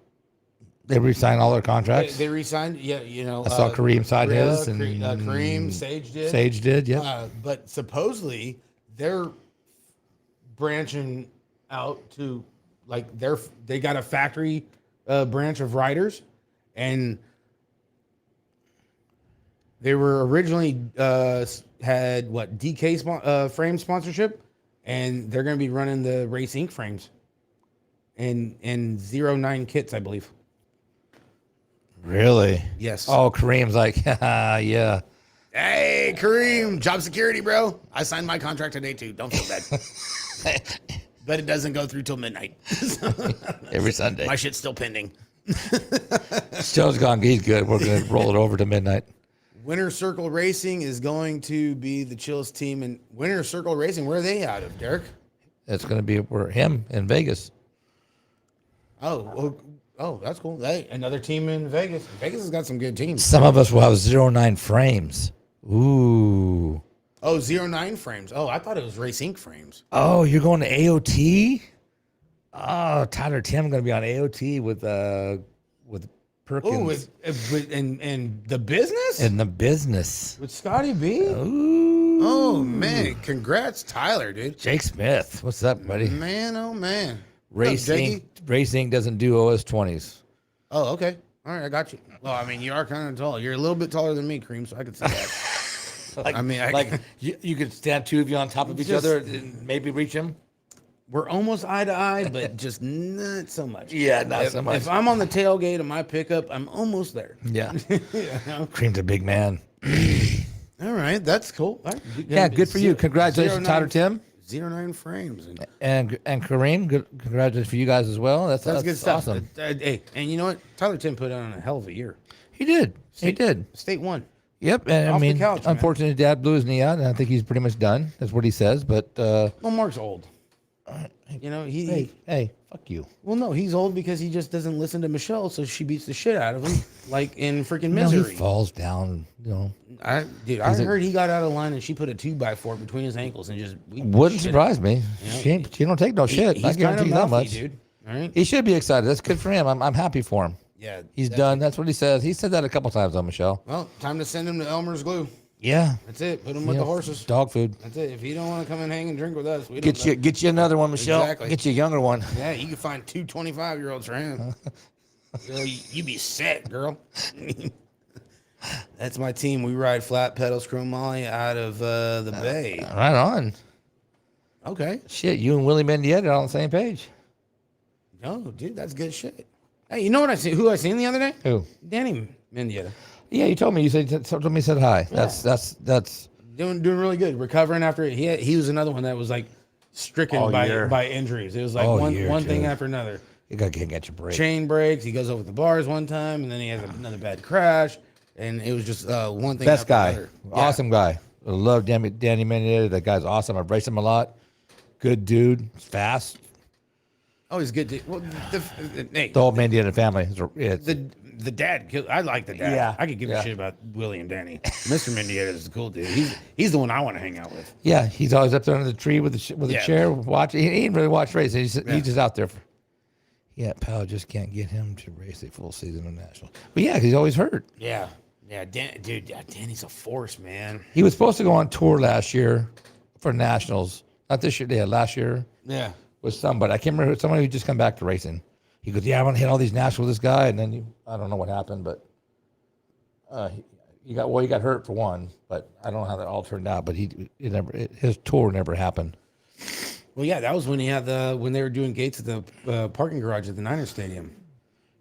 They re-signed all their contracts. They re-signed. Yeah, you know. I saw Kareem sign his, and Kareem, Sage did. Sage did. Yeah. But supposedly they're branching out to like they got a factory branch of riders, and they were originally had what DK frame sponsorship, and they're going to be running the Race Inc. frames and 09 kits, I believe. Really? Yes. Oh, Kareem's like, yeah. Hey, Kareem, job security, bro. I signed my contract today too. Don't feel bad. But it doesn't go through till midnight. Every Sunday. My shit's still pending. Joe's gone. He's good. We're going to roll it over to midnight. Winter Circle Racing is going to be the chillest team. And Winter Circle Racing, where are they out of, Derek? It's going to be for him in Vegas. Oh, that's cool. Hey, another team in Vegas. Vegas has got some good teams. Some of us will have 09 frames. Ooh. Oh, 09 frames. Oh, I thought it was Race Inc. frames. Oh, you're going to AOT? Oh, Tyler Tim going to be on AOT with Perkins. Oh, and the business? In the business. With Scotty B? Ooh. Oh, man. Congrats, Tyler, dude. Jake Smith. What's up, buddy? Man, oh, man. Racing doesn't do OS 20s. Oh, okay. All right, I got you. Well, I mean, you are kind of tall. You're a little bit taller than me, Kareem, so I could see that. You could stand two of you on top of each other and maybe reach them. We're almost eye to eye, but just not so much. Yeah, not so much. If I'm on the tailgate of my pickup, I'm almost there. Yeah. Cream's a big man. All right, that's cool. All right. Yeah, good for you. Congratulations, Tyler Tim. 09 frames. And Kareem, good, congratulations for you guys as well. That's good stuff. Awesome. Hey, and you know what? Tyler Tim put on a hell of a year. He did. He did. State one. Yep. And Off I the mean, couch, man. unfortunately, Dad blew his knee out, and I think he's pretty much done. That's what he says. But Well, Mark's old. You know, hey, fuck you. Well, no, he's old because he just doesn't listen to Michelle, so she beats the shit out of him, like in freaking No, Misery. he falls down. You know, I heard he got out of line and she put a 2x4 between his ankles and just wouldn't surprise me. You know, She don't take no shit. I He's kind guarantee of you that mouthy, much. dude. All right. He should be excited. That's good for him. I'm happy for him. Yeah. He's done. That's what he says. He said that a couple times on Michelle. Well, time to send him to Elmer's Glue. Yeah. That's it. Put him with the horses. Dog food. That's it. If you don't want to come and hang and drink with us, we Get you another one, Michelle. Exactly. Get you a younger one. Yeah, you can find 2 25-year-olds for him. Girl, you be set, girl. That's my team. We ride flat pedals, chrome molly out of the bay. Right on. Okay. Shit, you and Willie Mendieta are on the same page. No, dude, that's good shit. Hey, you know what I see? Who I seen the other day? Who? Danny Mendieta. Yeah, you told me. You told me said hi. That's Doing really good. Recovering after he was another one that was like stricken by injuries. It was like one thing after another. You gotta get your break. Chain breaks. He goes over the bars one time, and then he has another bad crash, and it was just one thing. Best after guy, another. Yeah. awesome guy. I love Danny Mendieta. That guy's awesome. I've raced him a lot. Good dude, fast. Oh, he's good. Well, The whole Mendieta family. The dad. I like the dad. Yeah. I could give a shit about Willie and Danny. Mr. Mendieta is a cool dude. He's the one I want to hang out with. Yeah, he's always up there under the tree with a chair watching. He didn't really watch races. He's just out there. Yeah, Powell just can't get him to race a full season of nationals. But yeah, 'cause he's always hurt. Yeah. Yeah, dude, yeah, Danny's a force, man. He was supposed to go on tour last year for nationals. Not this year, yeah, last year Yeah. with somebody. I can't remember, somebody who just come back to racing. He goes, yeah, I want to hit all these nationals with this guy. And then I don't know what happened, but he got hurt for one, but I don't know how that all turned out. But his tour never happened. Well, yeah, that was when he had when they were doing gates at the parking garage at the Niners Stadium.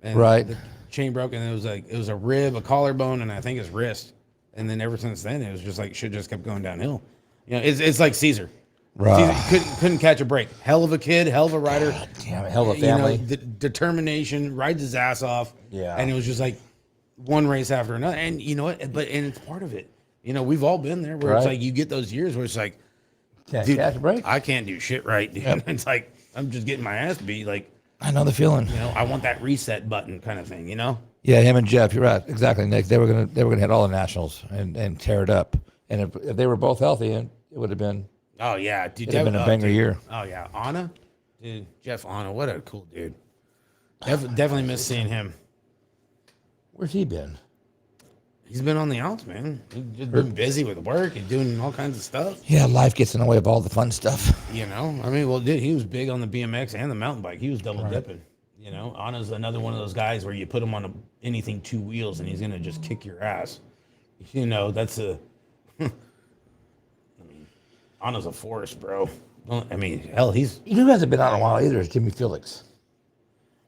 And Right. The chain broke, and it was a rib, a collarbone, and I think his wrist. And then ever since then, it was just like shit just kept going downhill. You know, it's like Caesar. Right. Caesar couldn't catch a break. Hell of a kid, hell of a rider. God damn it, hell of a family. You know, determination, rides his ass off. Yeah. And it was just like one race after another. And you know what? And it's part of it. You know, we've all been there where it's Right. like you get those years where it's like, Can't dude, catch a break. I can't do shit right, dude. Yep. It's like I'm just getting my ass beat. Like, I know the feeling. you know, I want that reset button kind of thing. You know? Yeah, him and Jeff, you're right, exactly, Nick. They were gonna hit all the nationals and tear it up. And if they were both healthy, it would have been Oh yeah, dude. It'd have been a banger dude. year. Oh yeah, Anna, dude, Jeff Anna, what a cool dude. Definitely miss seeing him. Where's he been? He's been on the outs, man. He's just been busy with work and doing all kinds of stuff. Yeah, life gets in the way of all the fun stuff. You know, I mean, well, dude, he was big on the BMX and the mountain bike. He was double dipping. You know, Anna's another one of those guys where you put him on anything 2 wheels and he's gonna just kick your ass. You know, that's a. I mean, Anna's a force, bro. Well, I mean, hell, he's. You know who hasn't been on in a while either is Jimmy Felix.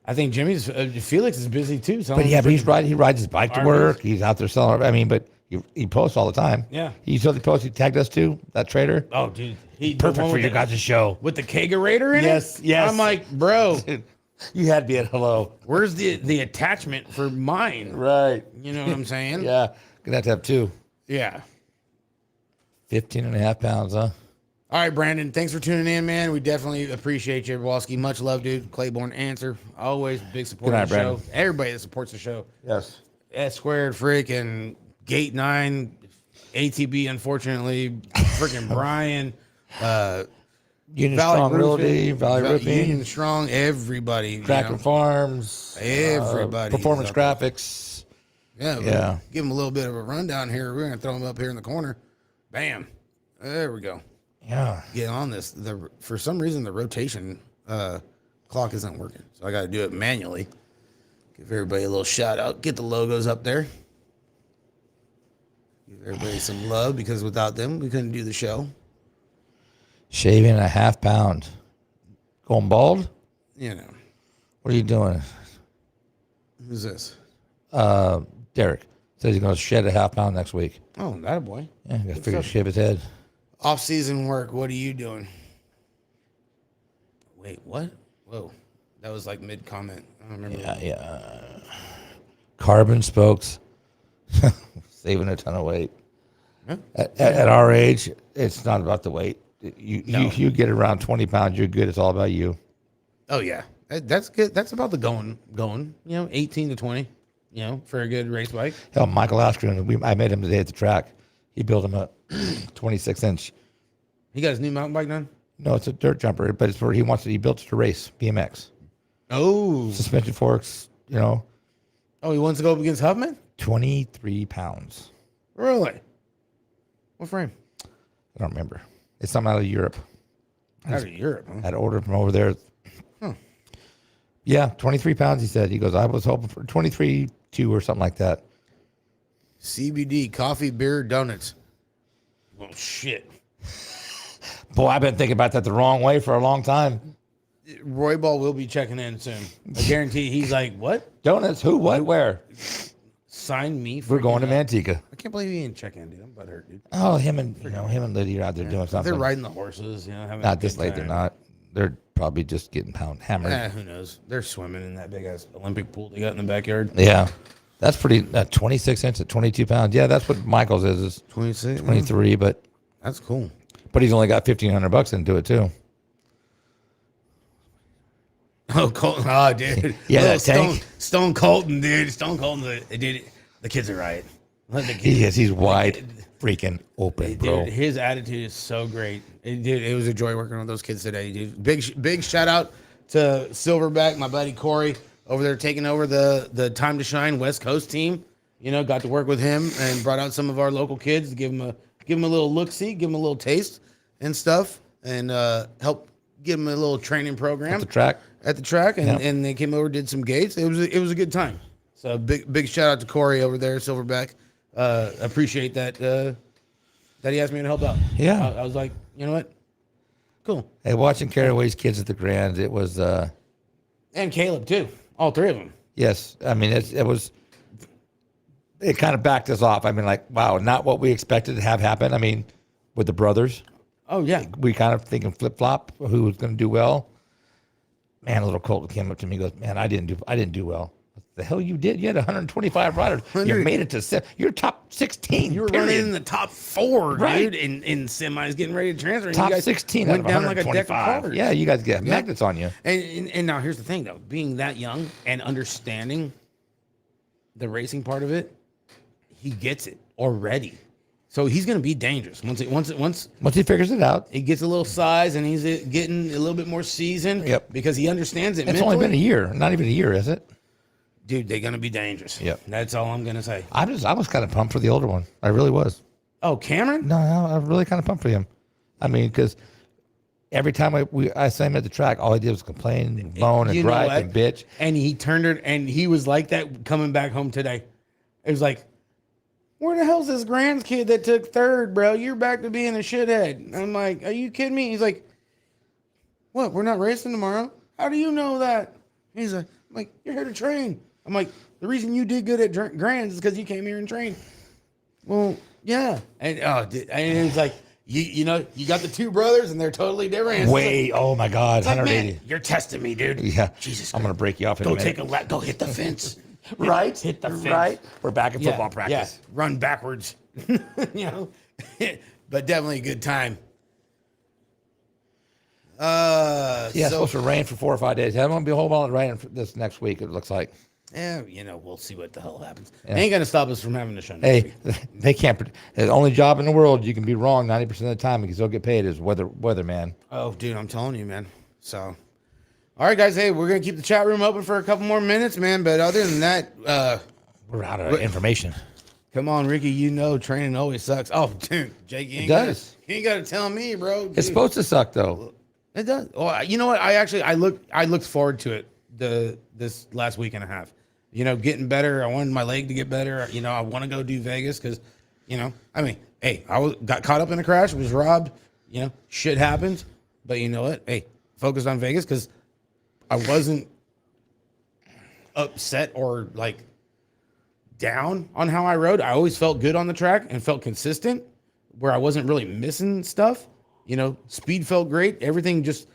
I think Jimmy's Felix is busy too. But yeah, but he rides his bike to RVs. work. He's out there selling. I mean, but he posts all the time. Yeah. He saw the post he tagged us to, that trader. Oh, dude, the Perfect one for with your the- guys' show. with the kegerator in Yes, it. yes. I'm like, bro, You had to be at hello. where's the attachment for mine? Right. You know what I'm saying? Yeah. Gonna have to have two. Yeah. 15 and a half pounds, huh? All right, Brandon. Thanks for tuning in, man. We definitely appreciate you, Walski. Much love, dude. Claiborne Answer. Always big supporter Good of the night, show. Brandon. Everybody that supports the show. Yes. S Squared, freaking Gate 9, ATB, unfortunately, freaking Brian, Union Strong Realty, Valley Roofing, Union Strong, everybody. you Cracker know. Farms, Everybody Performance is up Graphics. Yeah, Yeah. Give them a little bit of a rundown here. We're gonna throw them up here in the corner. Bam. There we go. Yeah. Get on this. For some reason the rotation clock isn't working, so I got to do it manually. Give everybody a little shout out. Get the logos up there. Give everybody some love because without them we couldn't do the show. Shaving a half pound. Going bald? You know. What are you doing? Who's this? Derek says he's going to shed a half pound next week. Oh, that a boy. Yeah, got to figure to shave his head. Off season work. What are you doing? Wait, what? Whoa, that was like mid comment. I don't remember. Yeah. Carbon spokes. Saving a ton of weight. Yeah. At our age, it's not about the weight. No. You get around 20 pounds, you're good. It's all about you. Oh yeah, that's good. That's about the going. You know, 18 to 20. You know, for a good race bike. Hell, Michael Askren, I met him today at the track. He built him a 26-inch. He got his new mountain bike done. No, it's a dirt jumper, but it's where he wants it. He built it to race BMX. Oh, Suspension forks, oh, he wants to go up against Huffman. 23 pounds. Really? What frame? I don't remember. It's something out of Europe. Out of Europe. Huh? I'd ordered from over there. Huh. Yeah, 23 pounds, he said. He goes, I was hoping for 23, 2 or something like that. CBD, coffee, beer, donuts. Well, shit. Boy, I've been thinking about that the wrong way for a long time. Roy Ball will be checking in soon. I guarantee. He's like, what? Donuts? Who? What? Where? Sign me. We're going to freaking up. Manteca. I can't believe he didn't check in, dude. I'm butthurt, dude. Oh, him and Lydia are out there doing something. They're riding the horses, you know. Having a Not this good late, they're time. not. They're probably just getting hammered. Who knows? They're swimming in that big ass Olympic pool they got in the backyard. Yeah. That's pretty, 26 inches at 22 pounds. Yeah, that's what Michael's is 26. 23, but That's cool. he's only got $1,500 into it too. Oh, Colton. Oh, dude. Yeah, Little that tank. Stone Colton, dude. Stone Colton. Dude, the kids are right. Let the kids. He's wide freaking open, bro. Dude, his attitude is so great. It was a joy working with those kids today, dude. Big shout out to Silverback, my buddy Corey over there taking over the Time to Shine West Coast team. You know, got to work with him and brought out some of our local kids to give them a little look-see, give them a little taste and stuff, and help give them a little training program At the track. And they came over, did some gates. It was a good time. So big shout out to Corey over there, Silverback. Appreciate that that he asked me to help out. Yeah. I was like, you know what, cool. Hey, watching Caraway's kids at the Grand, it was And Caleb too, all three of them. yes. I mean, it kind of backed us off. I mean, like, wow, not what we expected to have happen. I mean, with the brothers, Oh yeah, we kind of thinking flip flop who was going to do well. Man, little Colton came up to me and goes, "Man, I didn't do well." What the hell you did? You had 125 riders. You made it to you're top 16. you were running in the top 4, Right. dude, in semis, getting ready to transfer. And top you guys 16 went out of down like a deck of 125. cards. Yeah, you guys get magnets on you. And now here's the thing though, being that young and understanding the racing part of it, he gets it already. So he's gonna be dangerous once Once he figures it out, he gets a little size and he's getting a little bit more seasoned. Yep. Because he understands it. it's mentally. only been a year. Not even a year, is it? Dude, they're gonna be dangerous. Yep. That's all I'm gonna say. I was kind of pumped for the older one. I really was. Oh, Cameron? No, I was really kind of pumped for him. I mean, because every time I saw him at the track, all he did was complain, and moan, and You know gripe, what? and bitch. And he turned it, and he was like that coming back home today. It was like, where the hell's this Grand's kid that took third, bro? You're back to being a shithead. I'm like, are you kidding me? He's like, what? We're not racing tomorrow? How do you know that? He's like, I'm like, you're here to train. I'm like, the reason you did good at Grand's is because you came here and trained. Well, yeah. And it's like, you know, you got the two brothers and they're totally different. It's Way, oh my God, it's like, 180. man, you're testing me, dude. Yeah, Jesus I'm gonna break you off in a Go minute. take a lap. Go hit the fence. right, Hit the fence. right. We're back in football practice. Yeah. Run backwards. You know, but definitely a good time. Yeah, it's So supposed to rain for 4 or 5 days. It won't be a whole lot of rain this next week. It looks like. yeah, you know, we'll see what the hell happens. Ain't gonna stop us from having a show. next Hey, week. they can't. The only job in the world you can be wrong 90% of the time and you still get paid is weatherman. Oh, dude, I'm telling you, man. So, all right, guys. Hey, we're gonna keep the chat room open for a couple more minutes, man. But other than that, We're out of information. come on, Ricky. You know, training always sucks. Oh, dude, Jake, you ain't does. You ain't gotta tell me, bro. It's Dude. supposed to suck though. It does. Well, you know what? I looked forward to it this last week and a half. You know, getting better. I wanted my leg to get better. You know, I want to go do Vegas because, you know, I mean, hey, got caught up in a crash, was robbed. You know, shit happens. But you know what? Hey, focused on Vegas because I wasn't upset or like down on how I rode. I always felt good on the track and felt consistent where I wasn't really missing stuff. You know, speed felt great. Everything just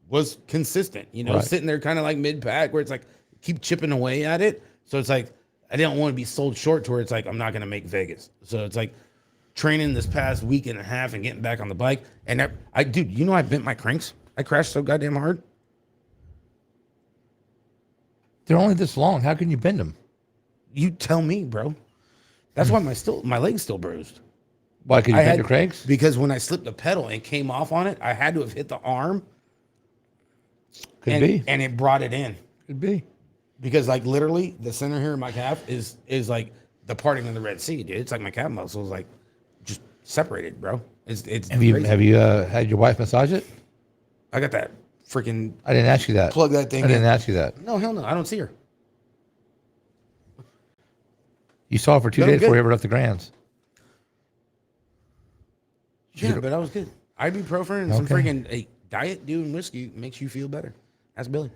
was consistent, you know, Right. sitting there kind of like mid pack where it's like keep chipping away at it. So it's like, I didn't want to be sold short to where it's like, I'm not going to make Vegas. So it's like training this past week and a half and getting back on the bike. And dude, you know, I bent my cranks. I crashed so goddamn hard. They're only this long. How can you bend them? You tell me, bro. That's why my leg's still bruised. Why could you bend your cranks? Because when I slipped the pedal and came off on it, I had to have hit the arm. Could be. And it brought it in. Could be. Because like literally the center here of my calf is like the parting of the Red Sea, dude. It's like my calf muscle is like just separated, bro. It's Have you crazy. had your wife massage it? I got that freaking I didn't ask you that. plug that thing I didn't in. ask you that. No, hell no. I don't see her. You saw her for 2 No, I'm days before good. you ever left the Grands. Yeah, but I was good. Ibuprofen and some Okay. freaking diet doing whiskey makes you feel better. That's Billy.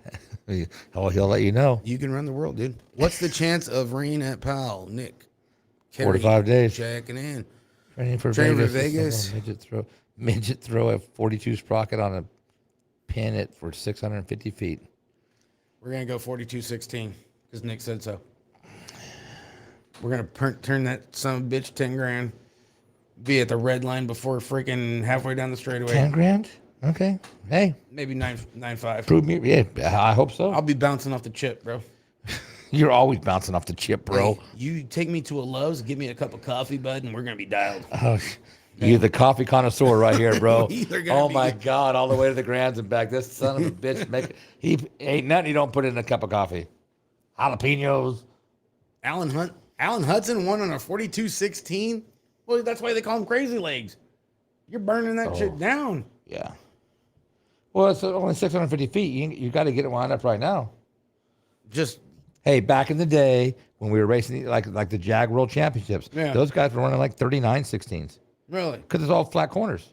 Oh, he'll let you know. You can run the world, dude. What's the chance of rain at Powell, Nick? 4 to 5 days. Checking in. Training for Training for Vegas. Vegas. Midget throw a 42 sprocket on a pin for 650 feet. We're gonna go 42-16 because Nick said so. We're gonna turn that son of a bitch 10 grand. Be at the red line before freaking halfway down the straightaway. 10 grand? Okay. Hey, Maybe 9.5. prove me. Yeah, I hope so. I'll be bouncing off the chip, bro. You're always bouncing off the chip, bro. Hey, you take me to a Lowe's, give me a cup of coffee, bud, and we're gonna be dialed. Oh, You're the coffee connoisseur right here, bro. Either gonna Oh be- my God, all the way to the Grands and back. This son of a bitch, he ain't nothing you don't put in a cup of coffee. Jalapenos. Alan Hudson won on a 42-16. Well, that's why they call him Crazy Legs. You're burning that shit down. Yeah. Well, it's only 650 feet. You got to get it wound up right now. Just Hey, back in the day when we were racing like the Jag World Championships, Yeah. those guys were running like 39-16s really. because it's all flat corners.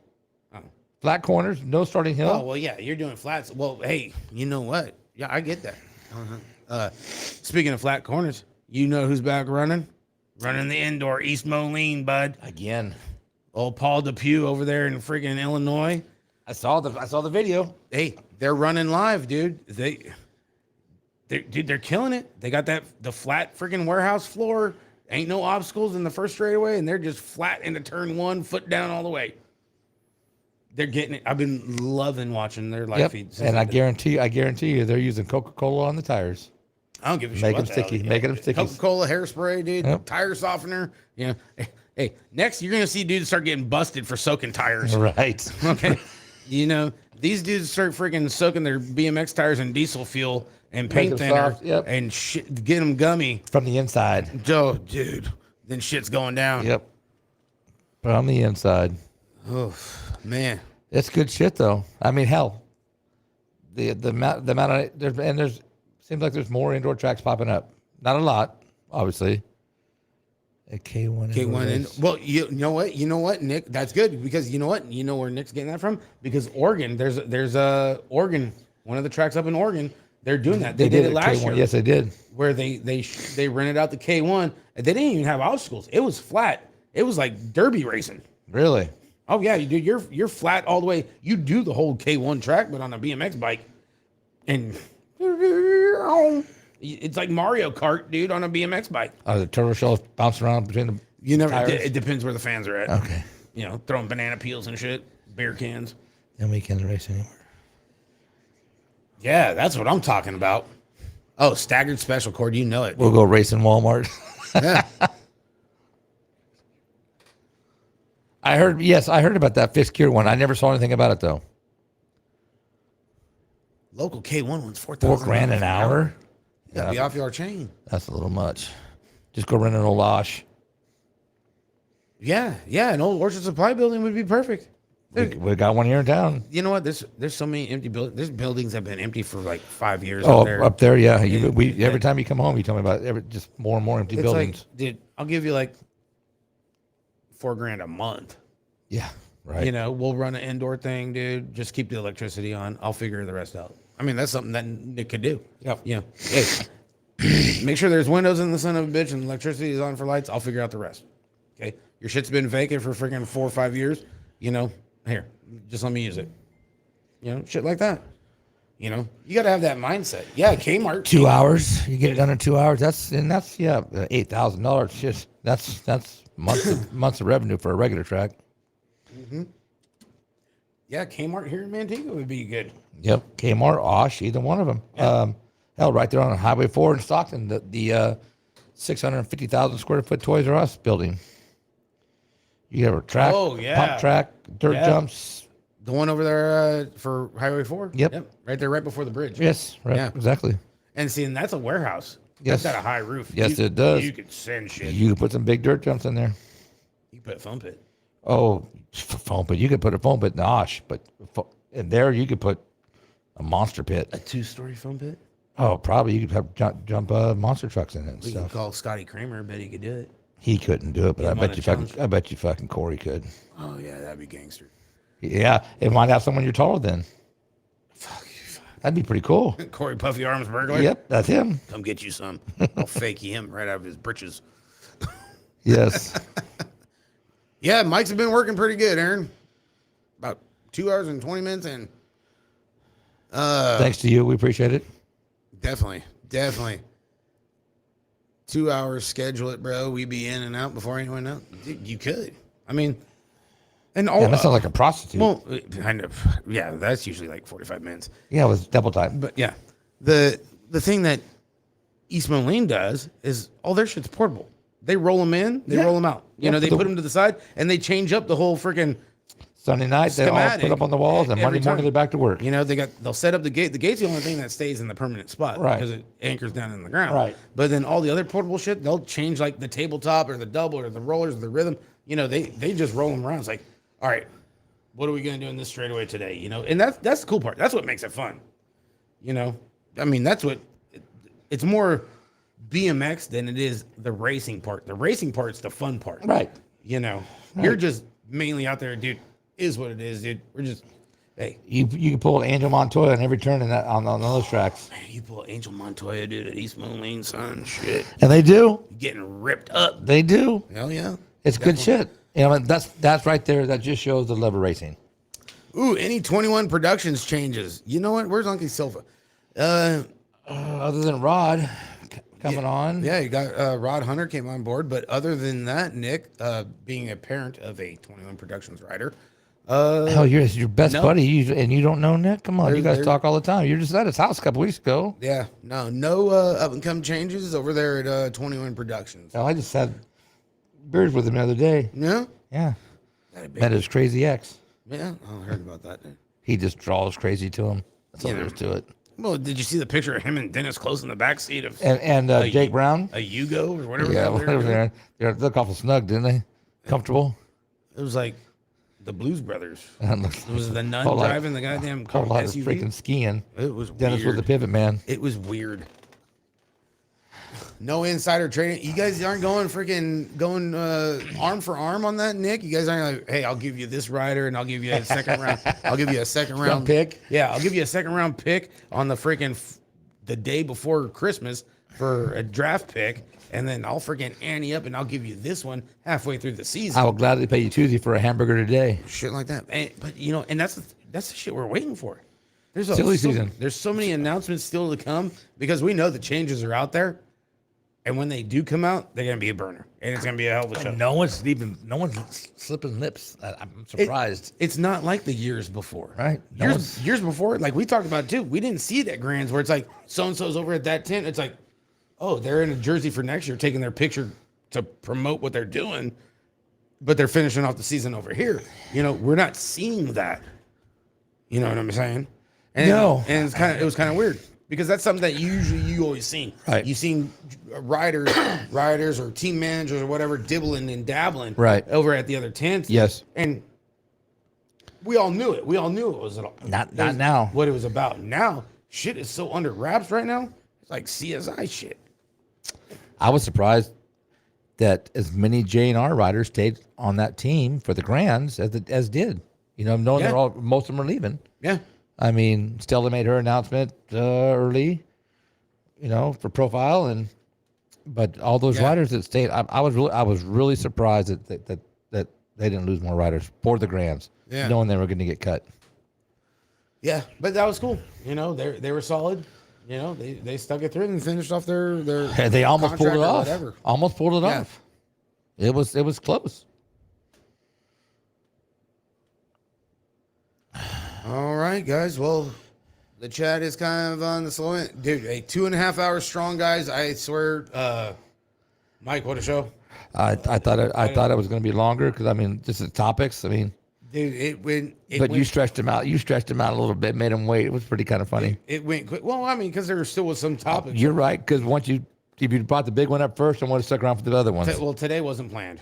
Oh. Flat corners, no starting hill. Oh well, yeah, you're doing flats. Well, hey, you know what? Yeah, I get that. Speaking of flat corners, you know who's back running? Running the indoor East Moline, bud. Again, Old Paul Depew over there in freaking Illinois. I saw the video. Hey, they're running live, dude. They're killing it. They got the flat freaking warehouse floor. Ain't no obstacles in the first straightaway, and they're just flat into turn one, foot down all the way. They're getting it. I've been loving watching their live feeds. And I guarantee you, they're using Coca-Cola on the tires. I don't give a shit. Make what them the hell sticky. they Making do. them sticky. Coca-Cola hairspray, dude. Yep. Tire softener. You know, hey, next you're gonna see dudes start getting busted for soaking tires. Right. Okay. You know, these dudes start freaking soaking their BMX tires in diesel fuel and paint them thinner soft, yep. and shit, get them gummy. From the inside. Joe, dude, then shit's going down. Yep. From the inside. Oh, man. It's good shit though. I mean, hell, the amount of there's seems like there's more indoor tracks popping up. Not a lot, obviously. A K1. K1. Well, you know what, Nick? That's good because you know what? You know where Nick's getting that from? Because Oregon, there's a Oregon, one of the tracks up in Oregon. They're doing that. They did it last K1. year. Yes, they did. Where they rented out the K1. They didn't even have obstacles. It was flat. It was like derby racing. Really? Oh yeah, dude, you're flat all the way. You do the whole K1 track, but on a BMX bike, and it's like Mario Kart, dude, on a BMX bike. The turtle shells bouncing around between the You never. tires? It depends where the fans are at. Okay. You know, throwing banana peels and shit, beer cans. Then we can't race anymore. Yeah, that's what I'm talking about. Oh, staggered special cord, you know it. We'll go race in Walmart. Yeah. I heard about that fixed gear one. I never saw anything about it though. Local K1 one's $4,000 $4,000 an hour? Gotta be off your chain. That's a little much. Just go rent an old Osh. Yeah, an old Orchard Supply building would be perfect. We got one here in town. You know what? There's so many empty buildings. There's buildings that have been empty for like 5 years. Oh, up there. yeah. And Every time you come home, you tell me about just more and more empty It's buildings. like, dude, I'll give you like $4,000 a month. Yeah, right. You know, we'll run an indoor thing, dude. Just keep the electricity on. I'll figure the rest out. I mean, that's something that Nick could do. Yep. You know, hey, make sure there's windows in the son of a bitch and electricity is on for lights. I'll figure out the rest. Okay. Your shit's been vacant for freaking 4 or 5 years. You know, here, just let me use it. You know, shit like that. You know, you got to have that mindset. Yeah, Kmart. 2 hours, you get it done in 2 hours. That's $8,000. Just that's months of revenue for a regular track. Yeah, Kmart here in Manteca would be good. Yep, Kmart, Osh, either one of them. Yeah. Hell, right there on Highway 4 in Stockton, the 650,000 square foot Toys R Us building. You have a track, Oh, yeah. pump track, dirt Yeah. jumps. The one over there for Highway 4? Yep. Right there, right before the bridge. Yes, right, Yeah. exactly. And see, and that's a warehouse. Yes. That's got a high roof. Yes, it does. You could send shit. You can put some big dirt jumps in there. You could put a foam pit. Oh, foam pit. You could put a foam pit in the Osh, but in there you could put a monster pit. A 2-story foam pit? Oh, probably you could have jump monster trucks in it and We could stuff. call Scotty Kramer. I bet he could do it. He couldn't do it, but Yeah, I might bet have you fucking Corey could. Oh, yeah, that'd be gangster. Yeah, it might have someone you're taller than. Fuck That'd be pretty cool. you. Corey Puffy Arms Burglar? Yep, that's him. Come get you some. I'll fake him right out of his britches. Yes. Yeah, Mike's have been working pretty good, Aaron. About 2 hours and 20 minutes in. Thanks to you. We appreciate it. Definitely. 2 hours, schedule it, bro. We be in and out before anyone knows. Dude, you could. I mean, and all Yeah, that sounds like a prostitute. well, kind of. Yeah, that's usually like 45 minutes. Yeah, it was double time. But yeah, the thing that East Moline does is all their shit's portable. They roll them in, they Yeah. roll them out. You know, for they the- put them to the side, and they change up the whole freaking. Sunday night, they all Schematic put up on the walls, and every Monday morning time. they're back to work. You know, they'll set up the gate. The gate's the only thing that stays in the permanent spot, Right. Because it anchors down in the ground, Right. But then all the other portable shit, they'll change like the tabletop or the double or the rollers or the rhythm. You know, they just roll them around. It's like, all right, what are we gonna do in this straightaway today? You know, and that's the cool part. That's what makes it fun. You know, I mean, that's what it's more BMX than it is the racing part. The racing part's the fun part, Right. You know, you're just mainly out there, dude. Is what it is, dude. We're just, hey, You can pull Angel Montoya on every turn in that on those tracks, man, you pull Angel Montoya, dude, at East Moon Lane, son, shit, and they do. you getting ripped up. They do. Hell yeah. It's good shit. You know, that's right there. That just shows the love of racing. Ooh, any 21 Productions changes? You know what? Where's Uncle Silva? Other than Rod coming on, Yeah, you got Rod Hunter came on board, but other than that, Nick, being a parent of a 21 Productions rider, hell, you're your best No. buddy, and you don't know Nick. Come on, you guys There- talk all the time. You're just at his house a couple weeks ago. yeah, no up and come changes over there at 21 Productions. Hell, I just had beers with him the other day. Yeah, Yeah, That a big- met his crazy ex. yeah, I heard about that. He just draws crazy to him. That's all Yeah. there is to it. Well, did you see the picture of him and Dennis Close in the back seat of And Jake Brown. a Yugo or whatever? Yeah, the hell they were whatever. doing? They look awful snug, didn't they? Comfortable. It was like the Blues Brothers. And It was the nun whole lot- driving the goddamn a lot of SUV. freaking skiing. It was Dennis weird. was the pivot man. It was weird. No insider trading. You guys aren't going arm for arm on that, Nick. You guys aren't like, hey, I'll give you this rider and I'll give you a second round. I'll give you a second round pick? Yeah, I'll give you a second round pick on the freaking the day before Christmas for a draft pick, and then I'll freaking ante up and I'll give you this one halfway through the season. I will gladly pay you Tuesday for a hamburger today. Shit like that. But you know, and that's the shit we're waiting for. There's Silly season. There's so many announcements still to come because we know the changes are out there, and when they do come out, they're gonna be a burner, and it's gonna be a hell of a show. No one's slipping lips. I'm surprised. It's not like the years before, Right. No Years before, like we talked about too. We didn't see it at Grands where it's like so and so's over at that tent. It's like, oh, they're in a jersey for next year, taking their picture to promote what they're doing, but they're finishing off the season over here. You know, we're not seeing that. You know what I'm saying? And, No. and it was kind of weird because that's something that you always seen. Right. You seen riders or team managers or whatever dibbling and dabbling Right. over at the other tents. Yes. And we all knew it. We all knew it was Not now. what it was about. Now shit is so under wraps right now. It's like CSI shit. I was surprised that as many J&R riders stayed on that team for the Grands as did. You know, knowing Yeah. most of them are leaving. Yeah. I mean, Stella made her announcement early, you know, for profile, but all those Yeah. riders that stayed, I was really surprised that they didn't lose more riders for the Grands, Yeah. knowing they were going to get cut. Yeah, but that was cool. You know, they were solid. You know, they stuck it through and finished off their They almost pulled contract it or off. whatever. Almost pulled it Yeah. off. It was close. All right, guys. Well, the chat is kind of on the slow end. Dude, 2.5 hours strong, guys. I swear, Mike, what a show. I thought it was going to be longer because I mean, just the topics. I mean, Dude, it went. you stretched him out. You stretched him out a little bit, made him wait. It was pretty kind of funny. It went quick. Well, I mean, because there still was some topics. You're right, because if you brought the big one up first, I would have stuck around for the other ones. Well, today wasn't planned.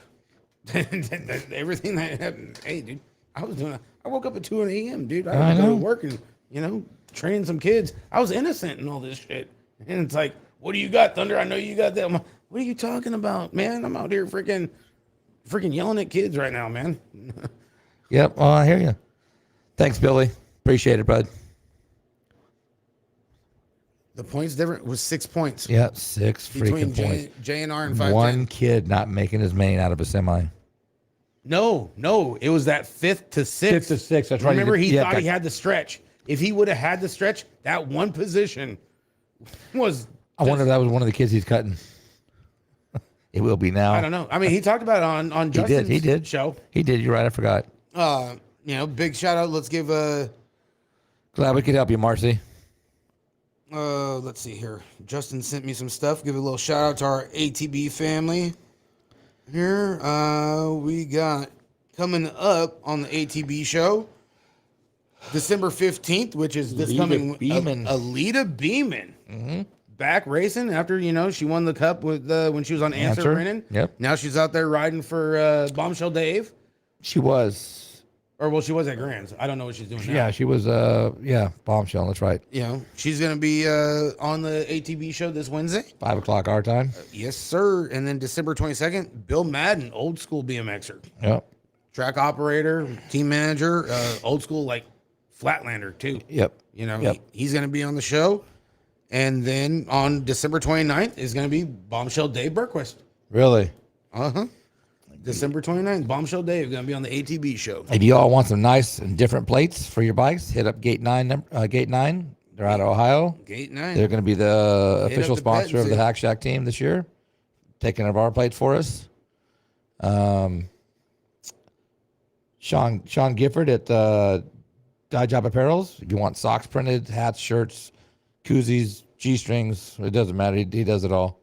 Everything that happened. Hey, dude, I woke up at 2 a.m., dude. I I was going know. to work and, you know, train some kids. I was innocent in all this shit. And it's like, what do you got, Thunder? I know you got that. I'm like, what are you talking about, man? I'm out here freaking yelling at kids right now, man. Yep. Well, I hear you. Thanks, Billy. Appreciate it, bud. The points different was 6 points Yeah, 6 between freaking points. J&R and 510. One kid not making his main out of a semi. No, it was that 5th to 6th. 5th to 6th, that's right. Remember, he Yeah, thought he had the stretch. If he would have had the stretch, that one position was. I wonder if that was one of the kids he's cutting. It will be now. I don't know. I mean, he talked about it on Justin's He did. show. He did. You're right. I forgot. You know, big shout out. Let's give Glad we could help you, Marcy. let's see here. Justin sent me some stuff. Give a little shout out to our ATB family. Here we got coming up on the ATB show, December 15th, which is this Lita coming Beeman. Alita Beeman. Back racing after, she won the cup with when she was on Answer Brennan. Yep. Now she's out there riding for Bombshell Dave. She was. Or, well, she was at Grands. I don't know what she's doing now. Yeah, she was. Bombshell. That's right. She's going to be on the ATB show this Wednesday. 5 o'clock our time. Yes, sir. And then December 22nd, Bill Madden, old school BMXer. Yep. Track operator, team manager, old school, like, Flatlander, too. Yep. He's going to be on the show. And then on December 29th is going to be Bombshell Dave Berquist. Really? Uh-huh. December 29th, Bombshell Dave going to be on the ATB show. If you all want some nice and different plates for your bikes, hit up Gate 9. Gate 9. They're out of Ohio. Gate 9. They're going to be the Hit official up the pet sponsor and of the see. Hack Shack team this year, taking of our plates for us. Sean Gifford at Dye Job Apparels. If you want socks printed, hats, shirts, koozies, G-strings, it doesn't matter. He does it all.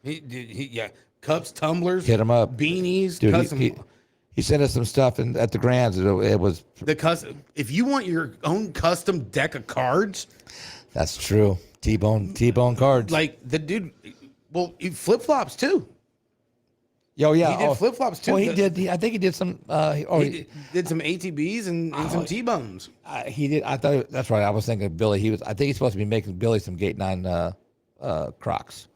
Yeah. Cups, tumblers. Hit him up. Beanies. Dude, custom. he sent us some stuff at the Grands. It was. If you want your own custom deck of cards, That's true. T-bone cards. like the dude, flip flops too. Yo, yeah. He did flip-flops, too. Oh, he did. I think he did some. He did some ATBs and some T-bones. He did. I thought that's right. I was thinking of Billy. I think he's supposed to be making Billy some Gate 9 Crocs.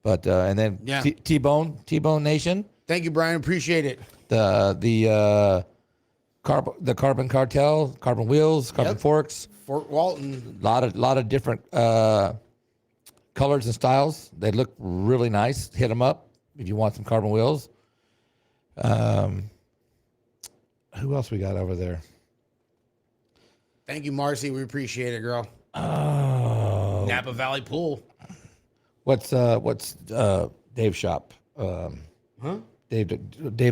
But and then Yeah. T-Bone Nation, Thank you, Brian. Appreciate it. the Carbon Cartel, Carbon Wheels, Carbon Yep. Forks, Fort Walton. lot of different colors and styles. They look really nice. Hit them up if you want some carbon wheels. Who else we got over there? Thank you, Marcy. We appreciate it, girl. Oh, Napa Valley Pool. what's Dave's shop? Dave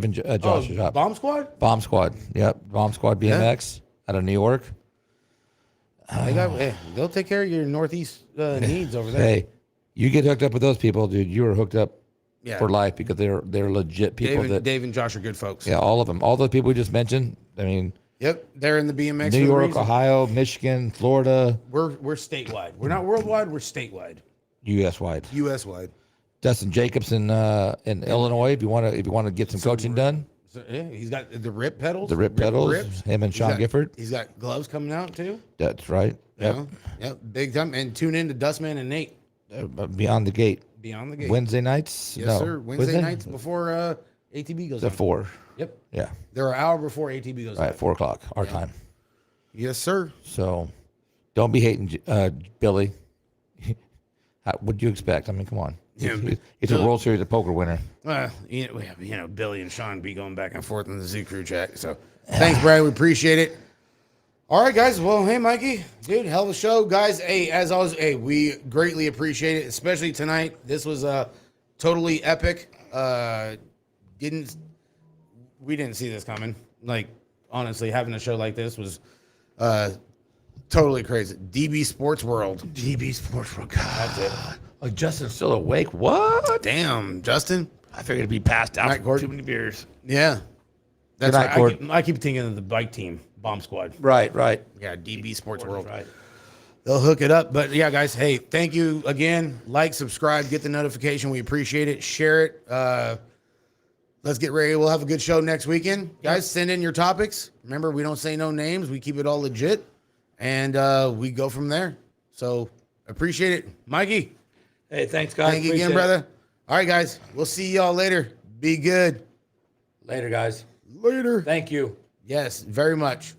and Josh's shop. Bomb Squad? Bomb Squad. Yep. Bomb Squad BMX out of New York. They'll take care of your Northeast needs over there. Hey, you get hooked up with those people, dude. You are hooked up Yeah. for life because they're legit people. Dave and Josh are good folks. Yeah, all of them. All the people we just mentioned. I mean, Yep. They're in the BMX. New for a York, reason. Ohio, Michigan, Florida, We're statewide. We're not worldwide. We're statewide. U.S. wide. U.S. wide. Dustin Jacobs in Illinois. If you want to get some coaching done, So, yeah, he's got the rip pedals. the Rip Pedals. Rips. Him and He's Sean got- Gifford. He's got gloves coming out too. That's right. Yep. Yep. Big time. And tune in to Dustman and Nate Beyond the Gate. Beyond the Gate. Wednesday nights. Yes, No. sir. Wednesday nights before ATB goes The on. 4. Yep. Yeah. They're an hour before ATB goes Right. on. 4 o'clock our time. Yes, sir. So, don't be hating Billy. What'd you expect? I mean, come on. Yeah, He's a World Series of Poker winner. Well, Billy and Sean be going back and forth in the Z Crew chat. So, thanks, Brad. We appreciate it. All right, guys. Well, hey, Mikey, dude, hell of a show, guys. Hey, as always, we greatly appreciate it, especially tonight. This was totally epic. We didn't see this coming. Like, honestly, having a show like this was totally crazy. DB Sports World. DB Sports World. God, that's it. Oh, Justin's still awake. What? Damn, Justin. I figured he'd be passed out Night from court. too many beers. Yeah. That's night, right. Cord. I keep thinking of the bike team, Bomb Squad. Right. Yeah, DB Sports World. Right. They'll hook it up. But yeah, guys, hey, thank you again. Like, subscribe, get the notification. We appreciate it. Share it. Let's get ready. We'll have a good show next weekend. Guys, send in your topics. Remember, we don't say no names. We keep it all legit. And we go from there. So appreciate it. Mikey, Hey, thanks, guys. thank you again, Appreciate it. brother. All right, guys. We'll see y'all later. Be good. Later, guys. Later. Thank you. Yes, very much.